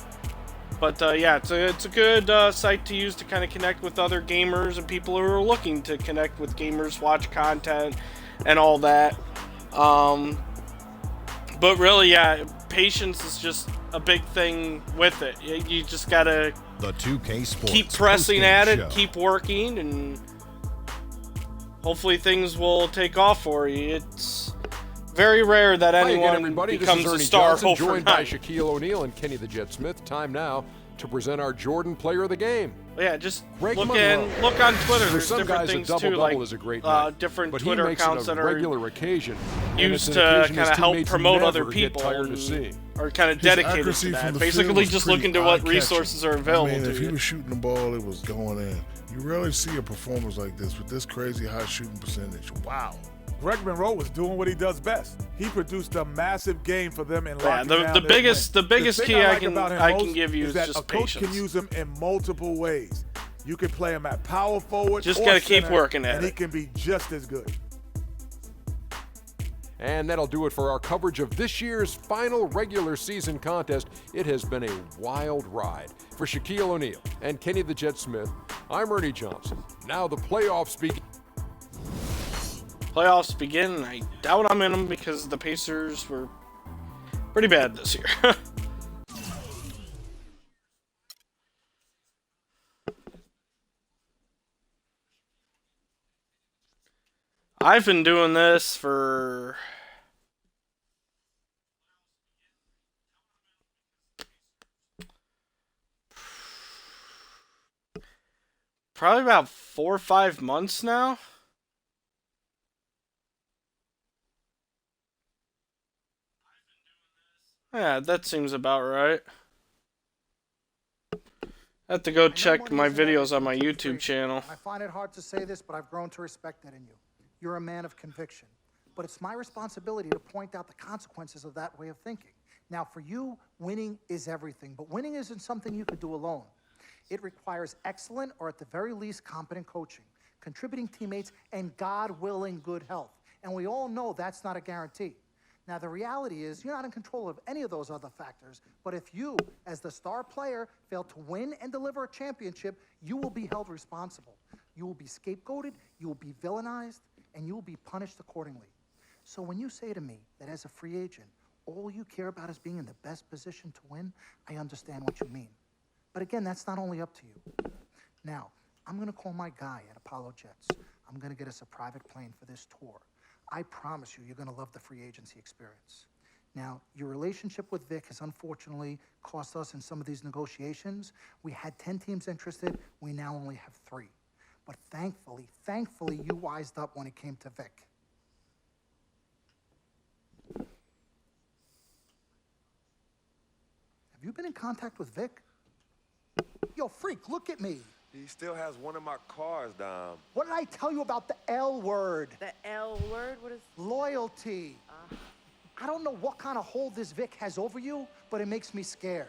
But yeah, it's a good site to use to kind of connect with other gamers and people who are looking to connect with gamers, watch content, and all that. But really, yeah, patience is just a big thing with it. You just gotta the 2K Sports keep pressing at it, show. keep working, and hopefully things will take off for you. It's very rare that anyone becomes a star Johnson, joined by overnight. Shaquille O'Neal and Kenny the Jet Smith. Time now to present our Jordan Player of the Game. Yeah, just Greg look Monroe. on Twitter. For There's some different guys, things a too, double-double like is a great night, different but Twitter he makes accounts it a that are regular occasion, and used it's to an occasion kind of his help teammates promote other never get people tired of seeing. or kind of His dedicated accuracy to from that. the field Basically, was just pretty looking to what eye-catching. resources are available I mean, to if you. he was shooting the ball, it was going in. You rarely see a performance like this with this crazy high shooting percentage. Wow. Greg Monroe was doing what he does best. He produced a massive game for them in locking down the their biggest win. biggest The thing key I like can about him I most can give you is that just a coach patience. can use him in multiple ways. You can play him at power forward. Just or gotta keep center, working at and he it. can be just as good. And that'll do it for our coverage of this year's final regular season contest. It has been a wild ride. For Shaquille O'Neal and Kenny the Jet Smith, I'm Ernie Johnson. Now the playoffs begin. Playoffs begin. I doubt I'm in them because the Pacers were pretty bad this year. I've been doing this for probably about 4 or 5 months now. Yeah, that seems about right. I have to go check my videos on my YouTube channel. I find it hard to say this, but I've grown to respect that in you. You're a man of conviction. But it's my responsibility to point out the consequences of that way of thinking. Now, for you, winning is everything, but winning isn't something you could do alone. It requires excellent, or at the very least, competent coaching, contributing teammates, and God willing, good health. And we all know that's not a guarantee. Now, the reality is you're not in control of any of those other factors, but if you, as the star player, fail to win and deliver a championship, you will be held responsible. You will be scapegoated, you will be villainized, and you will be punished accordingly. So when you say to me that as a free agent, all you care about is being in the best position to win, I understand what you mean. But again, that's not only up to you. Now, I'm going to call my guy at Apollo Jets. I'm going to get us a private plane for this tour. I promise you, you're going to love the free agency experience. Now, your relationship with Vic has unfortunately cost us in some of these negotiations. We had 10 teams interested. We now only have 3. But thankfully, you wised up when it came to Vic. Have you been in contact with Vic? Yo, freak, look at me. He still has one of my cars, Dom. What did I tell you about the L word? The L word? What is... Loyalty. I don't know what kind of hold this Vic has over you, but it makes me scared.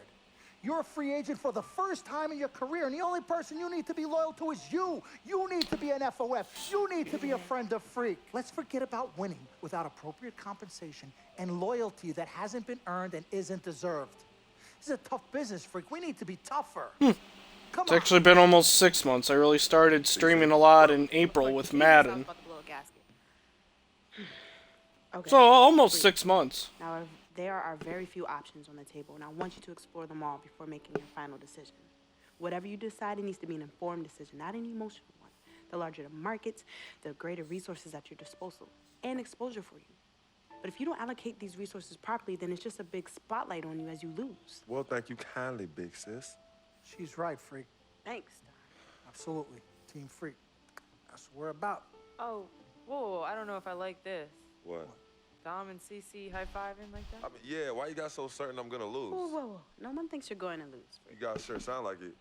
You're a free agent for the first time in your career, and the only person you need to be loyal to is you. You need to be an FOF. You need to be a friend of Freak. Let's forget about winning without appropriate compensation and loyalty that hasn't been earned and isn't deserved. This is a tough business, Freak. We need to be tougher. It's actually been almost 6 months. I really started streaming a lot in April with Madden. Okay. So almost 6 months. Now, there are very few options on the table, and I want you to explore them all before making your final decision. Whatever you decide, it needs to be an informed decision, not an emotional one. The larger the markets, the greater resources at your disposal, and exposure for you. But if you don't allocate these resources properly, then it's just a big spotlight on you as you lose. Well, thank you kindly, big sis. She's right, Freak. Thanks. Absolutely. Team Freak. That's what we're about. Oh, whoa, I don't know if I like this. What? Dom and CC high-fiving like that? I mean, yeah, why you got so certain I'm gonna lose? Whoa. No one thinks you're going to lose. You guys sure sound like it.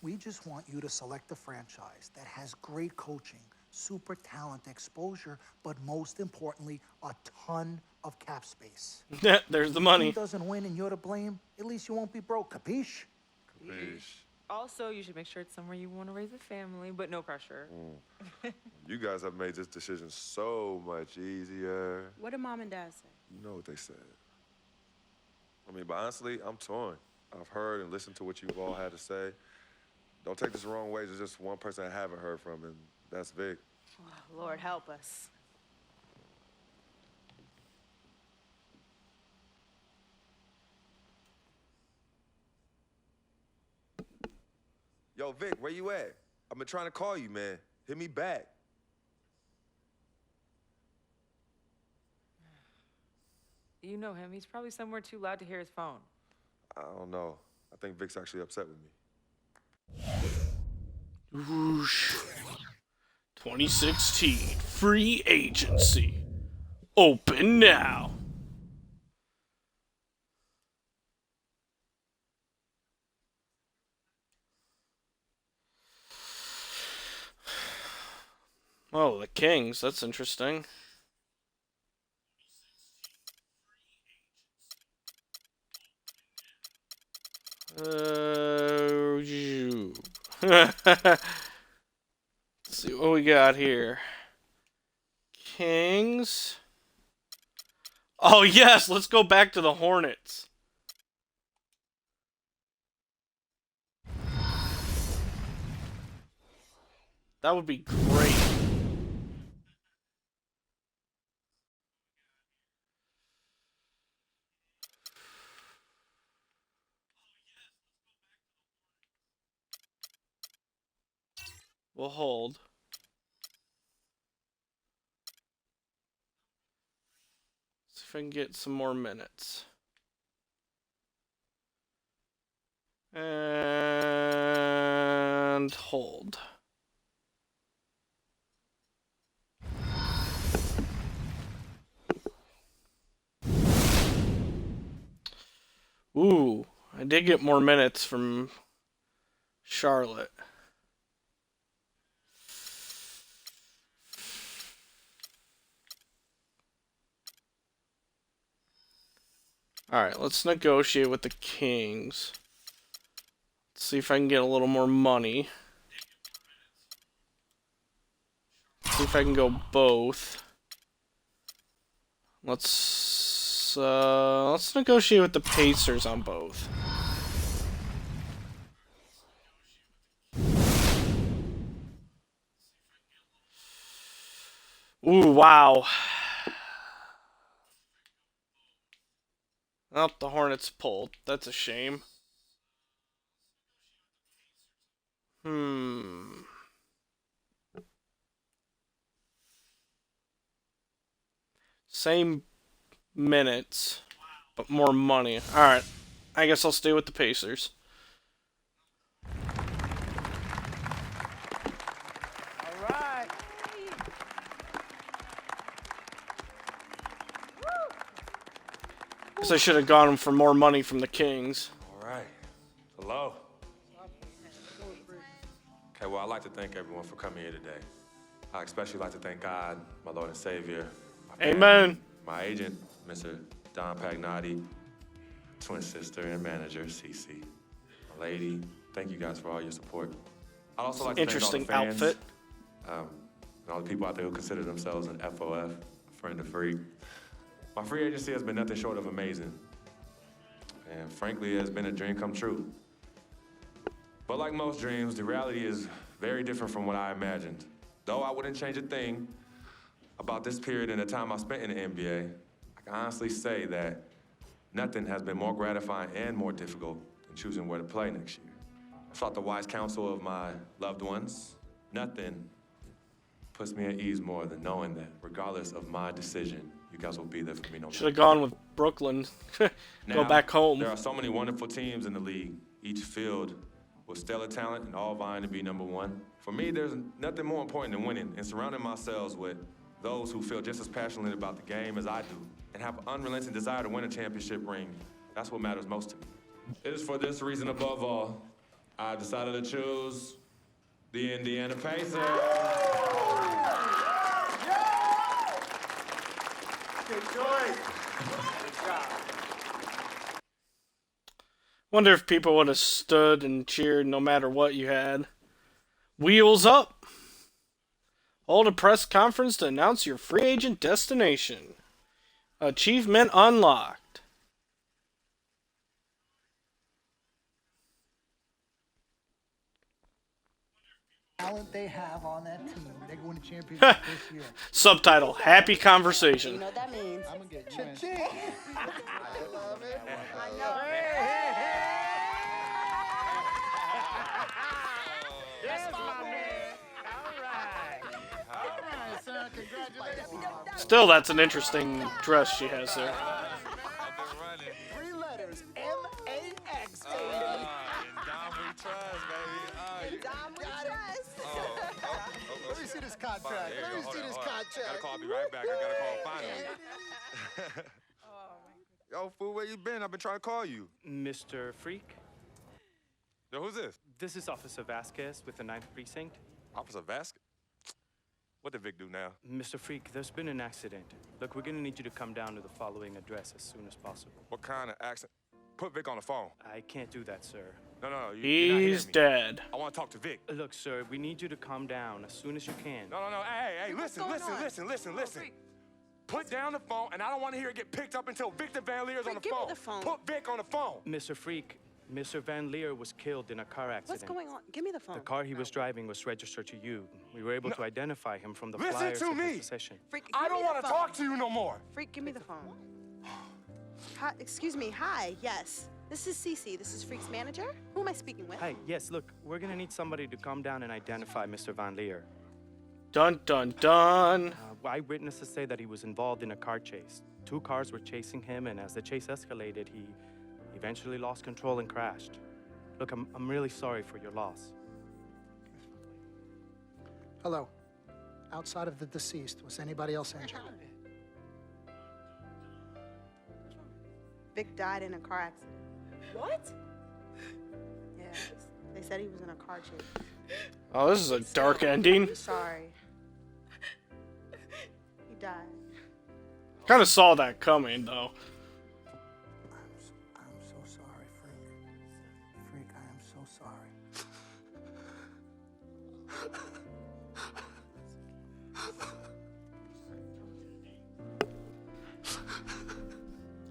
We just want you to select a franchise that has great coaching, super talent, exposure, but most importantly, a ton of cap space. There's the money. If the team doesn't win and you're to blame, at least you won't be broke. Capiche? Capiche. Also, you should make sure it's somewhere you want to raise a family, but no pressure. You guys have made this decision so much easier. What did Mom and Dad say? You know what they said. I mean, but honestly, I'm torn. I've heard and listened to what you've all had to say. Don't take this the wrong way. There's just one person I haven't heard from, and that's Vic. Oh, Lord, help us. Yo, Vic, where you at? I've been trying to call you, man. Hit me back. You know him. He's probably somewhere too loud to hear his phone. I don't know. I think Vic's actually upset with me. Whoosh. 2016 free agency. Open now. Oh, the Kings. That's interesting. Let's see what we got here. Kings. Oh, yes. Let's go back to the Hornets. That would be great. We'll hold. See if I can get some more minutes. And hold. Ooh, I did get more minutes from Charlotte. Alright, let's negotiate with the Kings. Let's see if I can get a little more money. See if I can go both. Let's negotiate with the Pacers on both. Ooh, wow. Oh, the Hornets pulled. That's a shame. Same minutes, but more money. Alright. I guess I'll stay with the Pacers. Alright. Guess I should have gone for more money from the Kings. Alright. Hello. Okay, well, I'd like to thank everyone for coming here today. I especially like to thank God, my Lord and Savior. Amen. My agent, Mr. Don Pagnotti, twin sister and manager, Cece. My lady, thank you guys for all your support. I'd also like to thank all the fans, outfit. And all the people out there who consider themselves an FOF, a friend of Freak. My free agency has been nothing short of amazing. And frankly, it has been a dream come true. But like most dreams, the reality is very different from what I imagined. Though I wouldn't change a thing about this period and the time I spent in the NBA, I can honestly say that nothing has been more gratifying and more difficult than choosing where to play next year. I sought the wise counsel of my loved ones. Nothing puts me at ease more than knowing that regardless of my decision, you guys will be there for me no matter. Should have gone with Brooklyn. Go back home. There are so many wonderful teams in the league, each field with stellar talent and all vying to be number one. For me, there's nothing more important than winning and surrounding myself with those who feel just as passionate about the game as I do and have an unrelenting desire to win a championship ring. That's what matters most to me. It is for this reason above all, I've decided to choose the Indiana Pacers. Good choice. Good job. Wonder if people would have stood and cheered no matter what you had. Wheels up! Hold a press conference to announce your free agent destination. Achievement unlocked. Talent they have on that team. They're going to championship this year. Subtitle, happy conversation. You know what that means? I'm gonna get you. I love it. I know. Yes, my man. All right. All right, son. Congratulations. Still, that's an interesting dress she has there. 3 letters. M-A-X, baby. Let me see this contract. Let me see this contract. I gotta call. I'll be right back. I gotta call finally. Yo, fool, where you been? I've been trying to call you. Mr. Freak? Yo, who's this? This is Officer Vasquez with the 9th Precinct. Officer Vasquez? What did Vic do now? Mr. Freak, there's been an accident. Look, we're gonna need you to come down to the following address as soon as possible. What kind of accident? Put Vic on the phone. I can't do that, sir. No. You're not He's hearing me. dead. I want to talk to Vic. Look, sir, we need you to calm down as soon as you can. No. Hey, listen. Put down the phone, and I don't want to hear it get picked up until Victor Van Leer's on the phone. Give me the phone. Put Vic on the phone. Mr. Freak, Mr. Van Leer was killed in a car accident. What's going on? Give me the phone. The car he was driving was registered to you. We were able to identify him from the Listen flyers to in me. his possession. Freak, I don't want to to talk to you no more. Freak, give me the phone. Hi, excuse me. Hi. Yes. This is Cece. This is Freak's manager. Who am I speaking with? Hi, yes, look, we're gonna need somebody to come down and identify Mr. Van Leer. Dun dun dun. Eyewitnesses say that he was involved in a car chase. 2 cars were chasing him, and as the chase escalated, he eventually lost control and crashed. Look, I'm really sorry for your loss. Hello. Outside of the deceased, was anybody else injured? Vic died in a car accident. What? Yeah, they said he was in a car chase. Oh, this is a dark ending. I'm sorry. He died. Kind of saw that coming, though. I'm so sorry, Freak. Freak, I am so sorry.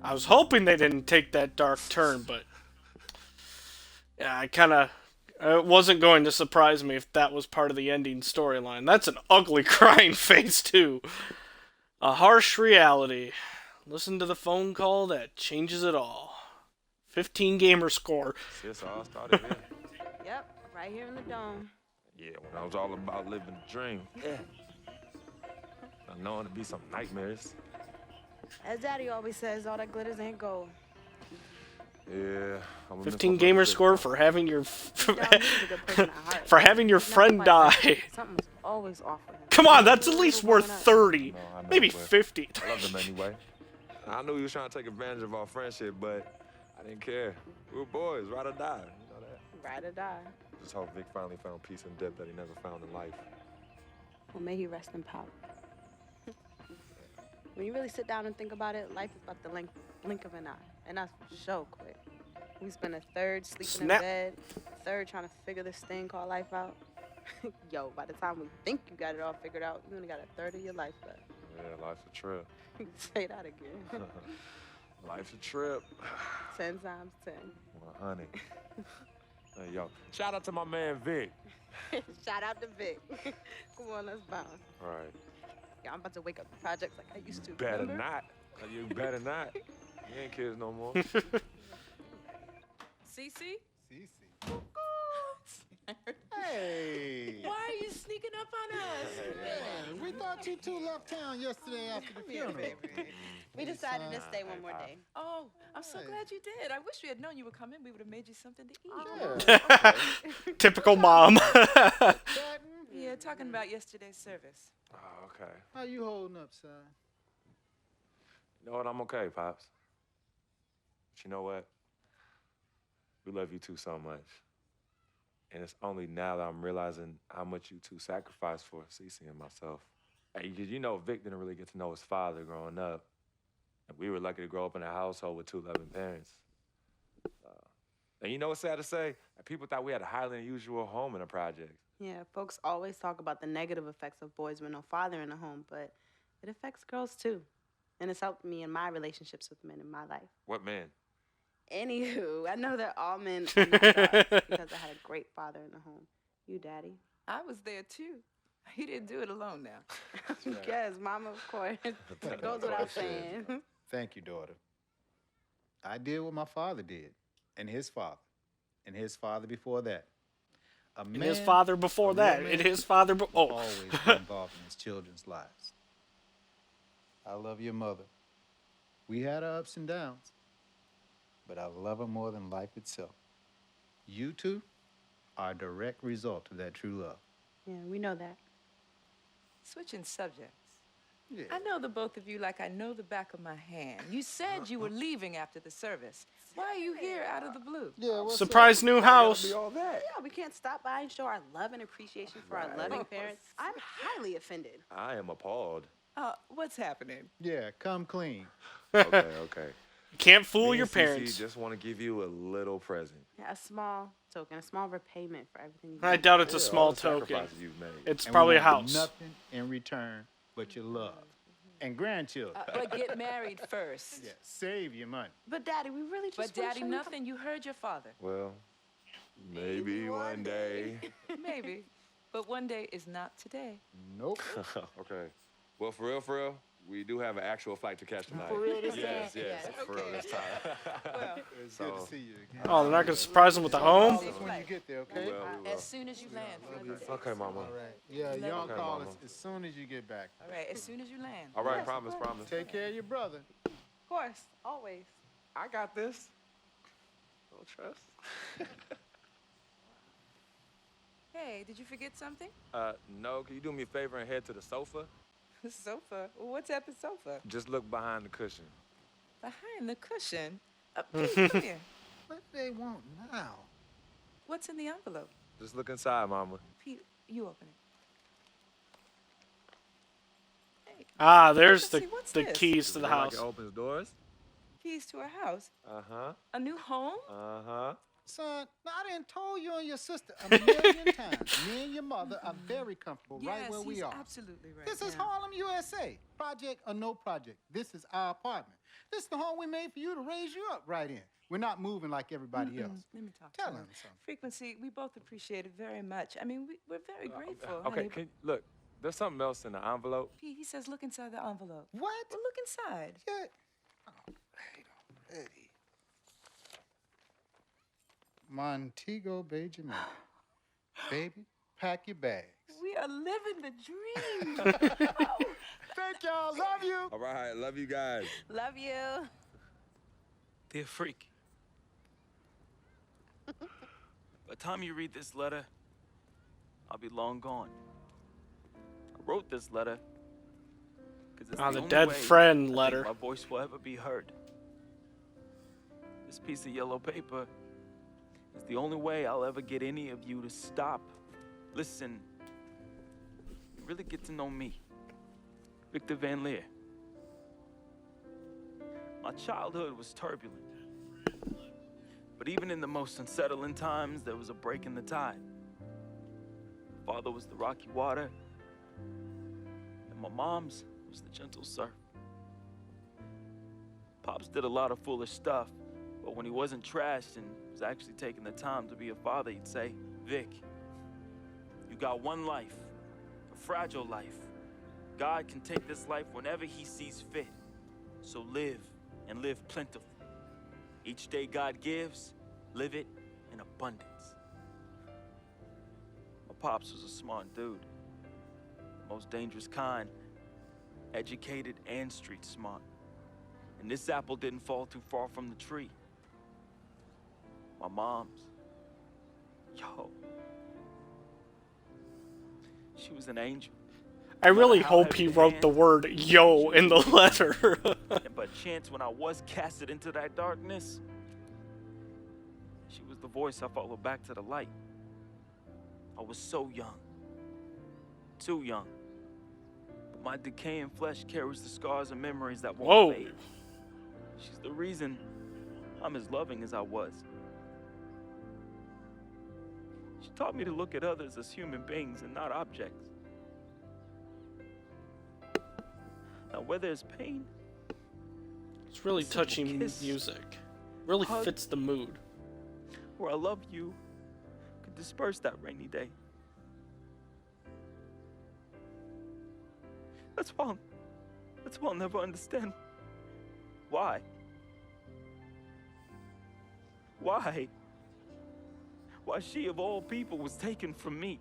I was hoping they didn't take that dark turn, but yeah, I kind of it wasn't going to surprise me if that was part of the ending storyline. That's an ugly crying face too. A harsh reality. Listen to the phone call that changes it all. 15 gamer score. This all started here. Yep, right here in the dome. Yeah, when I was all about living the dream. Yeah. I know it'll be some nightmares. As Daddy always says, all that glitters ain't gold. Yeah. 15 gamer score for having your for having your friend die. Something's always off with him. Come on, that's at least worth 30, maybe 50. I loved him anyway. I knew he was trying to take advantage of our friendship, but I didn't care. We were boys, ride or die. You know that. Ride or die. Just hope Vic finally found peace and depth that he never found in life. Well, may he rest in power. When you really sit down and think about it, life is about the blink of an eye. And that's so quick. We spend a third sleeping in bed, a third trying to figure this thing called life out. Yo, by the time we think you got it all figured out, you only got a third of your life left. Yeah, life's a trip. Say that again. Life's a trip. 10 times 10. Well, honey. Hey, yo, shout out to my man Vic. Shout out to Vic. Come on, let's bounce. All right. Yeah, I'm about to wake up the projects like I used to. Better remember? not. You better not. You ain't kids no more. Cece? Hey! Why are you sneaking up on us? Man, we thought you two left town yesterday after the funeral. We decided to stay one more day. Oh, I'm so glad you did. I wish we had known you were coming. We would have made you something to eat. Oh, Typical mom. Yeah, talking about yesterday's service. Oh, okay. How you holding up, son? You know what? I'm okay, Pops. But you know what? We love you two so much. And it's only now that I'm realizing how much you two sacrificed for Cece and myself. Hey, you know, Vic didn't really get to know his father growing up. And we were lucky to grow up in a household with two loving parents. And you know what's sad to say? People thought we had a highly unusual home in the project. Yeah, folks always talk about the negative effects of boys with no father in the home, but it affects girls too. And it's helped me in my relationships with men in my life. What man? Anywho, I know that all men are not that because I had a great father in the home. You, Daddy? I was there too. He didn't do it alone now. Yes, Mama, of course. It goes without saying. Thank you, daughter. I did what my father did, and his father before that. And his father before that. And his father always been involved in his children's lives. I love your mother. We had our ups and downs, but I love her more than life itself. You two are a direct result of that true love. Yeah, we know that. Switching subjects. Yeah. I know the both of you like I know the back of my hand. You said you were leaving after the service. Why are you here out of the blue? Yeah, surprise new house. Yeah, we can't stop by and show our love and appreciation for our loving parents. I'm highly offended. I am appalled. What's happening? Yeah, come clean. Okay. Can't fool Me your and Cece parents. just want to give you a little present. Yeah, a small token, a small repayment for everything. I doubt it's a Yeah, small all the token. sacrifices you've made. It's And probably we a won't do house. nothing in return but your love and grandchildren. But get married first. Yeah, save your money. But Daddy, we really just. But Daddy, nothing. You heard your father. Well, maybe one day. Maybe. But one day is not today. Nope. Okay. Well, for real, we do have an actual flight to catch tonight. For real this Yes, time? yes. For real this time. Well, It's good to see you again. Oh, they're not going to surprise him with the home? When you get there, okay? We will. as soon as you land. Okay, Mama. All right. Yeah, y'all Okay, call Mama. us as soon as you get back. All right, as soon as you land. All right, Yes, promise. Take care of your brother. Of course, always. I got this. Don't trust. Hey, did you forget something? No. Can you do me a favor and head to the sofa? The sofa? What's at the sofa? Just look behind the cushion. Behind the cushion? Pete, come here. What they want now? What's in the envelope? Just look inside, Mama. Pete, you open it. Ah, there's Let's see, what's the this? keys to the Like house. it opens doors? Keys to a house. Uh-huh. A new home? Uh-huh. Son, I done told you and your sister a million times. Me and your mother are very comfortable right where we are. Absolutely right. This is Harlem, USA. Project or no project. This is our apartment. This is the home we made for you to raise you up right in. We're not moving like everybody else. Let me talk Tell to him him. something. Frequency, we both appreciate it very much. I mean, we're very grateful. Okay, honey. look, there's something else in the envelope. He says look inside the envelope. What? Well, look inside. Yeah. Oh, wait already. Montego Bay, Jamaica. Baby, pack your bags. We are living the dream. Thank y'all. Love you. All right, love you guys. Love you. Dear Freak, by the time you read this letter, I'll be long gone. I wrote this letter because it's the the only dead way friend I think letter. my voice will ever be heard. This piece of yellow paper is the only way I'll ever get any of you to stop, listen, and really get to know me, Victor Van Leer. My childhood was turbulent, but even in the most unsettling times, there was a break in the tide. Father was the rocky water, and my mom's was the gentle surf. Pops did a lot of foolish stuff, but when he wasn't trashed and was actually taking the time to be a father, he'd say, Vic, you got one life, a fragile life. God can take this life whenever he sees fit, so live and live plentiful. Each day God gives, live it in abundance. My pops was a smart dude, the most dangerous kind, educated and street smart. And this apple didn't fall too far from the tree. My mom's, she was an angel. I really hope he wrote the word yo in the letter. And by chance, when I was casted into that darkness, she was the voice I followed back to the light. I was so young, too young. But my decaying flesh carries the scars and memories that won't fade. She's the reason I'm as loving as I was. She taught me to look at others as human beings and not objects. Now, where there's pain, It's really touching music. Really fits the mood. where I love you could disperse that rainy day. That's why I'll never understand why. Why she of all people was taken from me.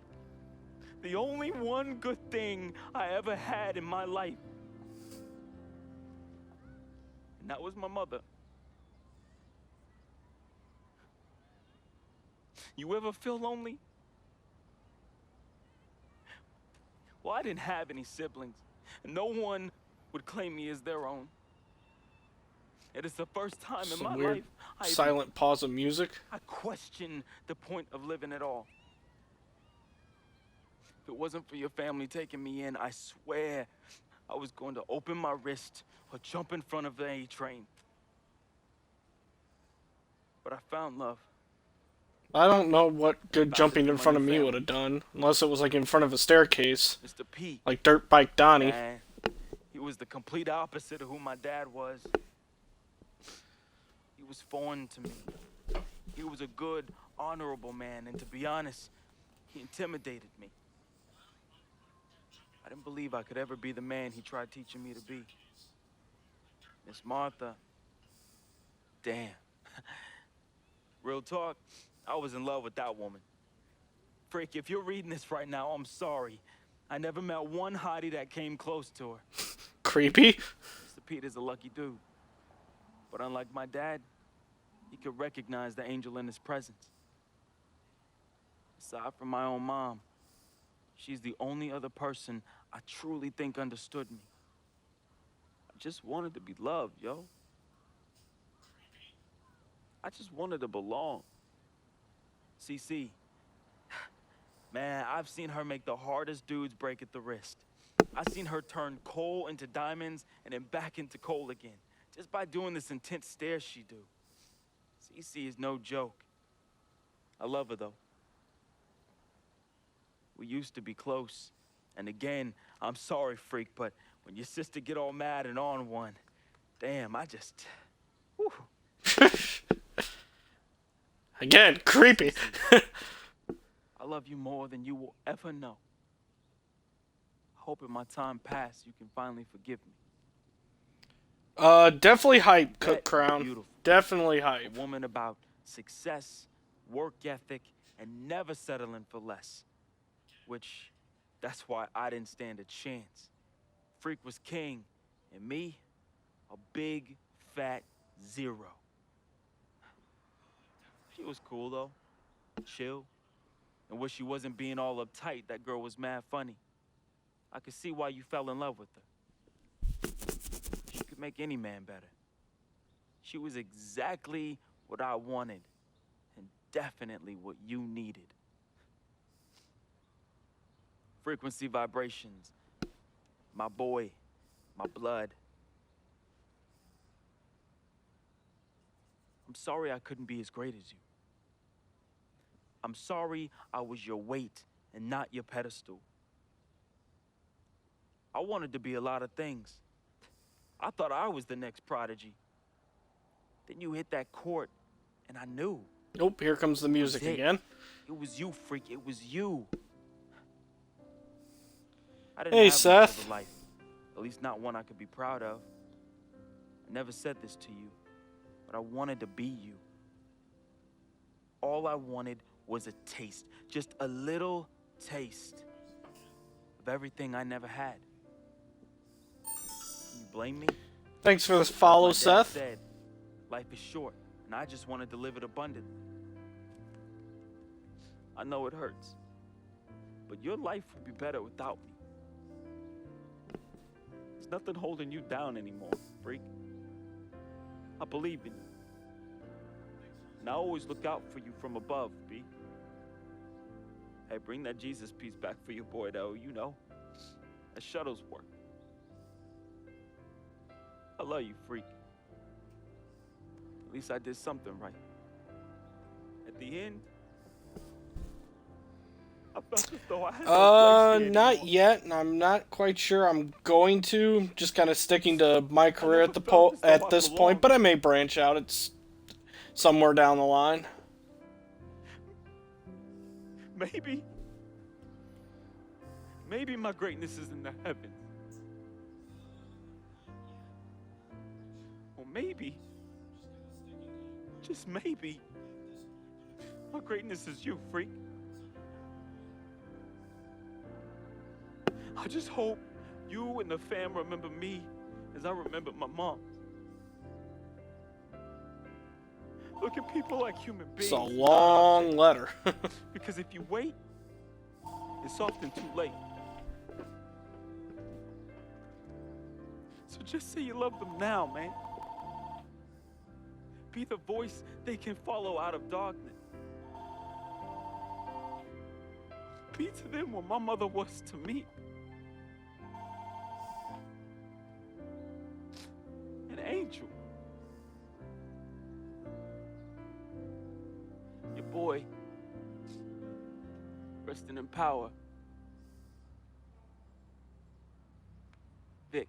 The only one good thing I ever had in my life. And that was my mother. You ever feel lonely? Well, I didn't have any siblings, and no one would claim me as their own. It is the first time in my Weird life silent pause of music. I question the point of living at all. If it wasn't for your family taking me in, I swear I was going to open my wrist or jump in front of the A train. But I found love. I don't know what good jumping in front of me would have done, unless it was like in front of a staircase, Mr. P. like Dirt Bike Donnie. Man, he was the complete opposite of who my dad was. He was foreign to me. He was a good, honorable man, and to be honest, he intimidated me. I didn't believe I could ever be the man he tried teaching me to be. Miss Martha, damn. Real talk, I was in love with that woman. Frick, if you're reading this right now, I'm sorry. I never met one hottie that came close to her. Creepy. Mr. Peter's a lucky dude. But unlike my dad, he could recognize the angel in his presence. Aside from my own mom, she's the only other person I truly think understood me. I just wanted to be loved, yo. I just wanted to belong. CC, man, I've seen her make the hardest dudes break at the wrist. I've seen her turn coal into diamonds and then back into coal again, just by doing this intense stare she do. CC is no joke. I love her, though. We used to be close. And again, I'm sorry, Freak, but when your sister get all mad and on one, damn, I just... Whew. Again, creepy. I love you more than you will ever know. I hope in my time past you can finally forgive me. Definitely hype, Cook Crown. Beautiful. Definitely hype. A woman about success, work ethic, and never settling for less. Which, that's why I didn't stand a chance. Freak was king, and me, a big, fat zero. She was cool, though. Chill. And when she wasn't being all uptight, that girl was mad funny. I could see why you fell in love with her. She could make any man better. She was exactly what I wanted, and definitely what you needed. Frequency vibrations. My boy, my blood. I'm sorry I couldn't be as great as you. I'm sorry I was your weight and not your pedestal. I wanted to be a lot of things. I thought I was the next prodigy. Then you hit that court, and I knew. Oh, here comes the music again. It was you, Freak. It was you. I Hey, didn't have much Seth. of a life. At least not one I could be proud of. I never said this to you, but I wanted to be you. All I wanted was a taste, just a little taste of everything I never had. Can you blame me? Thanks for this follow, My dad Seth. said, life is short, and I just wanted to live it abundantly. I know it hurts, but your life would be better without me. There's nothing holding you down anymore, Freak. I believe in you. And I always look out for you from above, B. Hey, bring that Jesus piece back for your boy, though, you know. That shuttle's work. I love you, Freak. At least I did something right. At the end, I felt as though I had no place here Not anymore. yet, and I'm not quite sure I'm going to. Just kind of sticking to my career at this point, but I may branch out. It's somewhere down the line. Maybe my greatness is in the heavens. Or maybe, just maybe, my greatness is you, Freak. I just hope you and the fam remember me as I remembered my mom. Look at people like human beings. It's a long letter. Because if you wait, it's often too late. So just say you love them now, man. Be the voice they can follow out of darkness. Be to them what my mother was to me. An angel. Your boy, resting in power. Vic.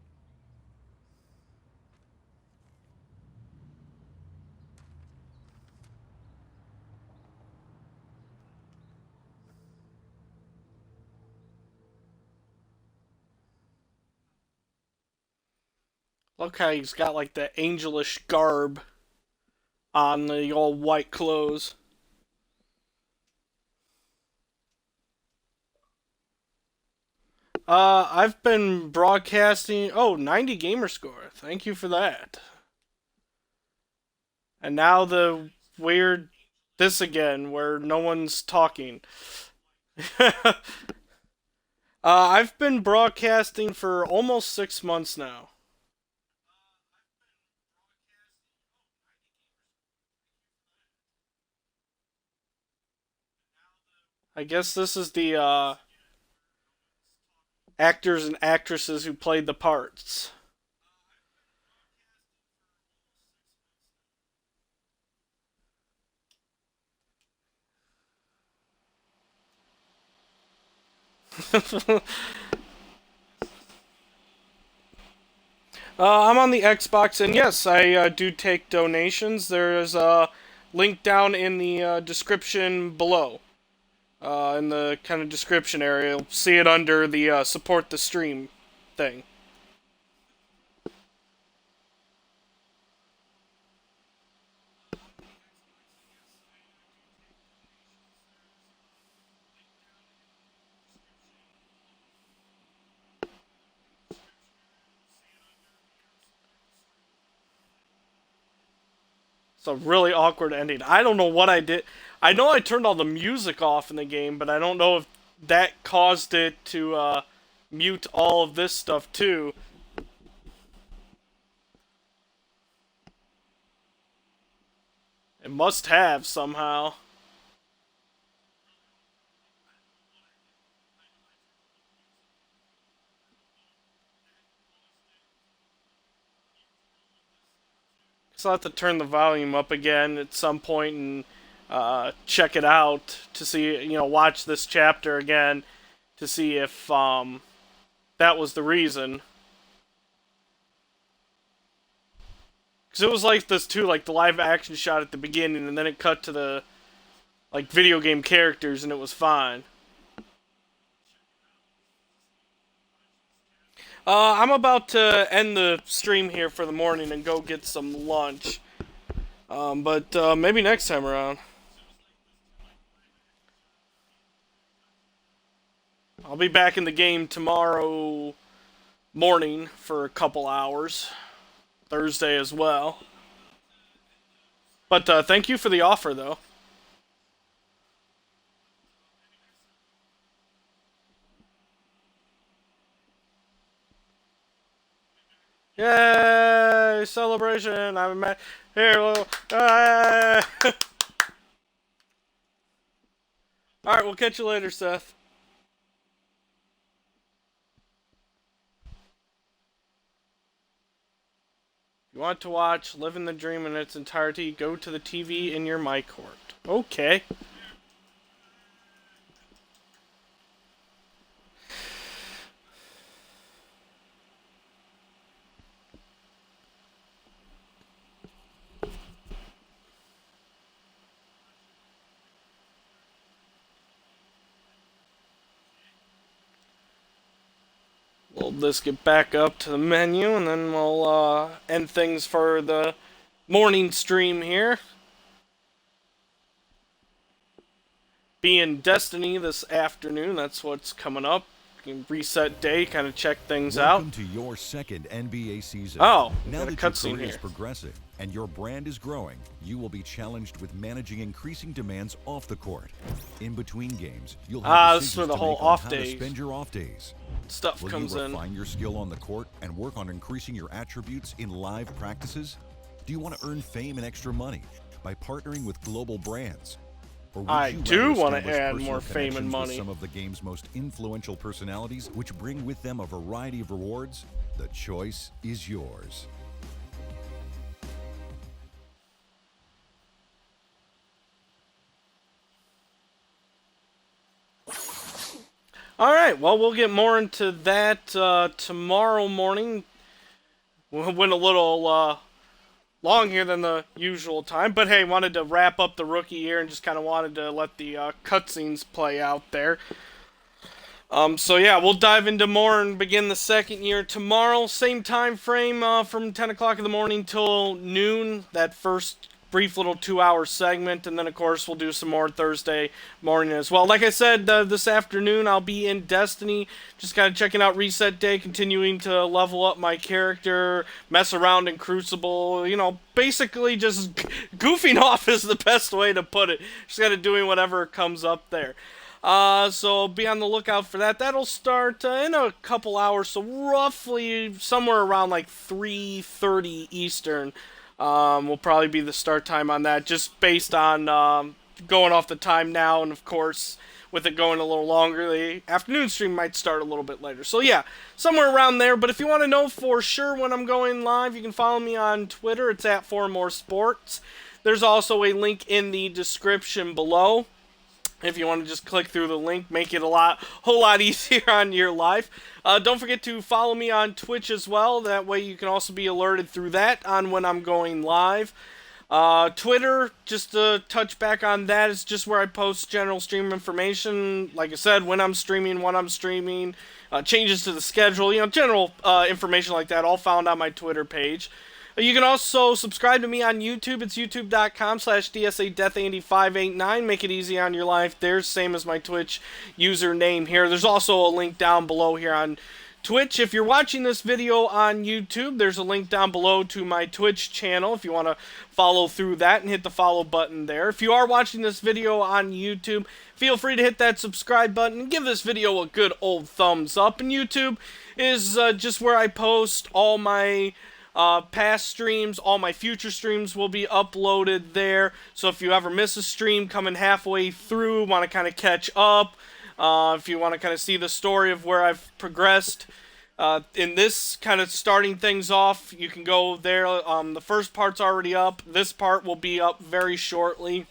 Look how he's got like the angelish garb on the old white clothes. I've been broadcasting. Oh, 90 gamer score. Thank you for that. And now the weird this again where no one's talking. I've been broadcasting for almost 6 months now. I guess this is the actors and actresses who played the parts. I'm on the Xbox, and yes, I do take donations. There's a link down in the description below. In the kind of description area, you'll see it under the support the stream thing. It's a really awkward ending. I don't know what I did. I know I turned all the music off in the game, but I don't know if that caused it to mute all of this stuff too. It must have somehow. So I'll have to turn the volume up again at some point and check it out to see, watch this chapter again to see if that was the reason. Because it was like this too, like the live action shot at the beginning, and then it cut to the like video game characters, and it was fine. I'm about to end the stream here for the morning and go get some lunch. But maybe next time around. I'll be back in the game tomorrow morning for a couple hours. Thursday as well. But thank you for the offer, though. Yay! Celebration! I'm here. Alright, we'll catch you later, Seth. If you want to watch Living the Dream in its entirety, go to the TV in your MyCourt. Okay. We'll just get back up to the menu, and then we'll end things for the morning stream here. Be in Destiny this afternoon. That's what's coming up. You can reset day, kind of check things out. Welcome to your second NBA season. Oh, now got a that your cutscene career here. is progressing and your brand is growing, you will be challenged with managing increasing demands off the court. In between games, you'll have this is where decisions the to whole make on off how days to spend your off days. Stuff Will comes you in. refine your skill on the court and work on increasing your attributes in live practices? Do you want to earn fame and extra money by partnering with global brands? Or would I you do rather want to establish add personal more fame and connections with money. some of the game's most influential personalities, which bring with them a variety of rewards? The choice is yours. Alright, well, we'll get more into that tomorrow morning. We went a little long here than the usual time, but hey, wanted to wrap up the rookie year and just kind of wanted to let the cutscenes play out there. So yeah, we'll dive into more and begin the second year tomorrow. Same time frame from 10 o'clock in the morning till noon, that first brief little 2-hour segment, and then of course we'll do some more Thursday morning as well. Like I said, this afternoon I'll be in Destiny, just kind of checking out Reset Day, continuing to level up my character, mess around in Crucible, basically just goofing off is the best way to put it. Just kind of doing whatever comes up there. So be on the lookout for that. That'll start in a couple hours, so roughly somewhere around like 3:30 Eastern. Will probably be the start time on that, just based on going off the time now, and of course, with it going a little longer, the afternoon stream might start a little bit later. So yeah, somewhere around there. But if you want to know for sure when I'm going live, you can follow me on Twitter. It's @4moresports. There's also a link in the description below. If you want to just click through the link, make it a whole lot easier on your life. Don't forget to follow me on Twitch as well. That way you can also be alerted through that on when I'm going live. Twitter, just to touch back on that, is just where I post general stream information. Like I said, when I'm streaming, changes to the schedule, general information like that, all found on my Twitter page. You can also subscribe to me on YouTube. It's youtube.com/DSADeathAndy589. Make it easy on your life there, same as my Twitch username here. There's also a link down below here on Twitch. If you're watching this video on YouTube, there's a link down below to my Twitch channel if you want to follow through that and hit the follow button there. If you are watching this video on YouTube, feel free to hit that subscribe button and give this video a good old thumbs up. And YouTube is just where I post all my past streams. All my future streams will be uploaded there. So if you ever miss a stream coming halfway through, want to kind of catch up, if you want to kind of see the story of where I've progressed in this kind of starting things off, you can go there. The first part's already up. This part will be up very shortly.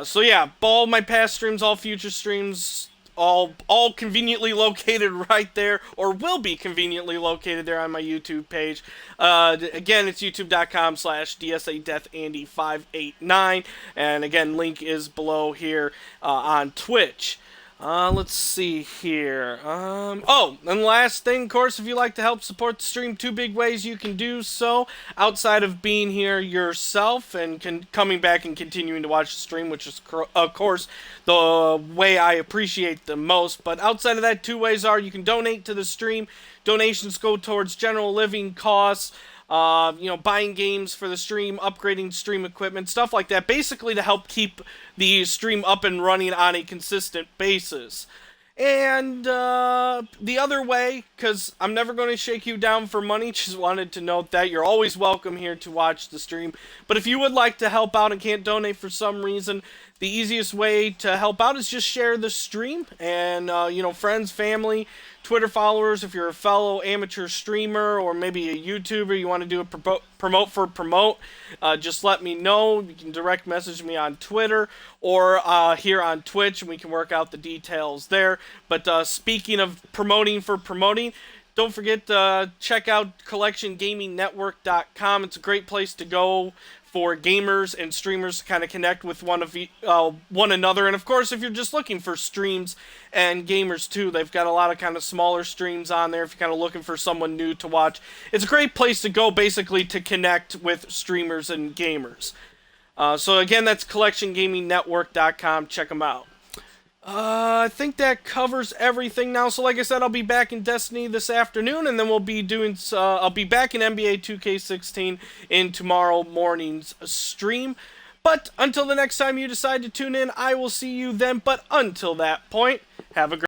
So yeah, all my past streams, all future streams, all conveniently located right there, or will be conveniently located there on my YouTube page. Again, it's youtube.com/DSADeathAndy589, and again, link is below here on Twitch. Let's see here. Oh, and last thing, of course, if you'd like to help support the stream, 2 big ways you can do so outside of being here yourself and coming back and continuing to watch the stream, which is, of course, the way I appreciate the most. But outside of that, 2 ways are you can donate to the stream. Donations go towards general living costs, buying games for the stream, upgrading stream equipment, stuff like that, basically to help keep the stream up and running on a consistent basis. And the other way, because I'm never going to shake you down for money, just wanted to note that you're always welcome here to watch the stream. But if you would like to help out and can't donate for some reason, the easiest way to help out is just share the stream. And, friends, family, Twitter followers, if you're a fellow amateur streamer or maybe a YouTuber, you want to do a promote, just let me know. You can direct message me on Twitter or here on Twitch, and we can work out the details there. But speaking of promoting, don't forget to check out CollectionGamingNetwork.com. It's a great place to go for gamers and streamers to kind of connect with one another. And of course, if you're just looking for streams and gamers too, they've got a lot of kind of smaller streams on there if you're kind of looking for someone new to watch. It's a great place to go basically to connect with streamers and gamers. So again, that's CollectionGamingNetwork.com. Check them out. I think that covers everything now. So like I said, I'll be back in Destiny this afternoon, and then we'll be doing, I'll be back in NBA 2K16 in tomorrow morning's stream. But until the next time you decide to tune in, I will see you then. But until that point, have a great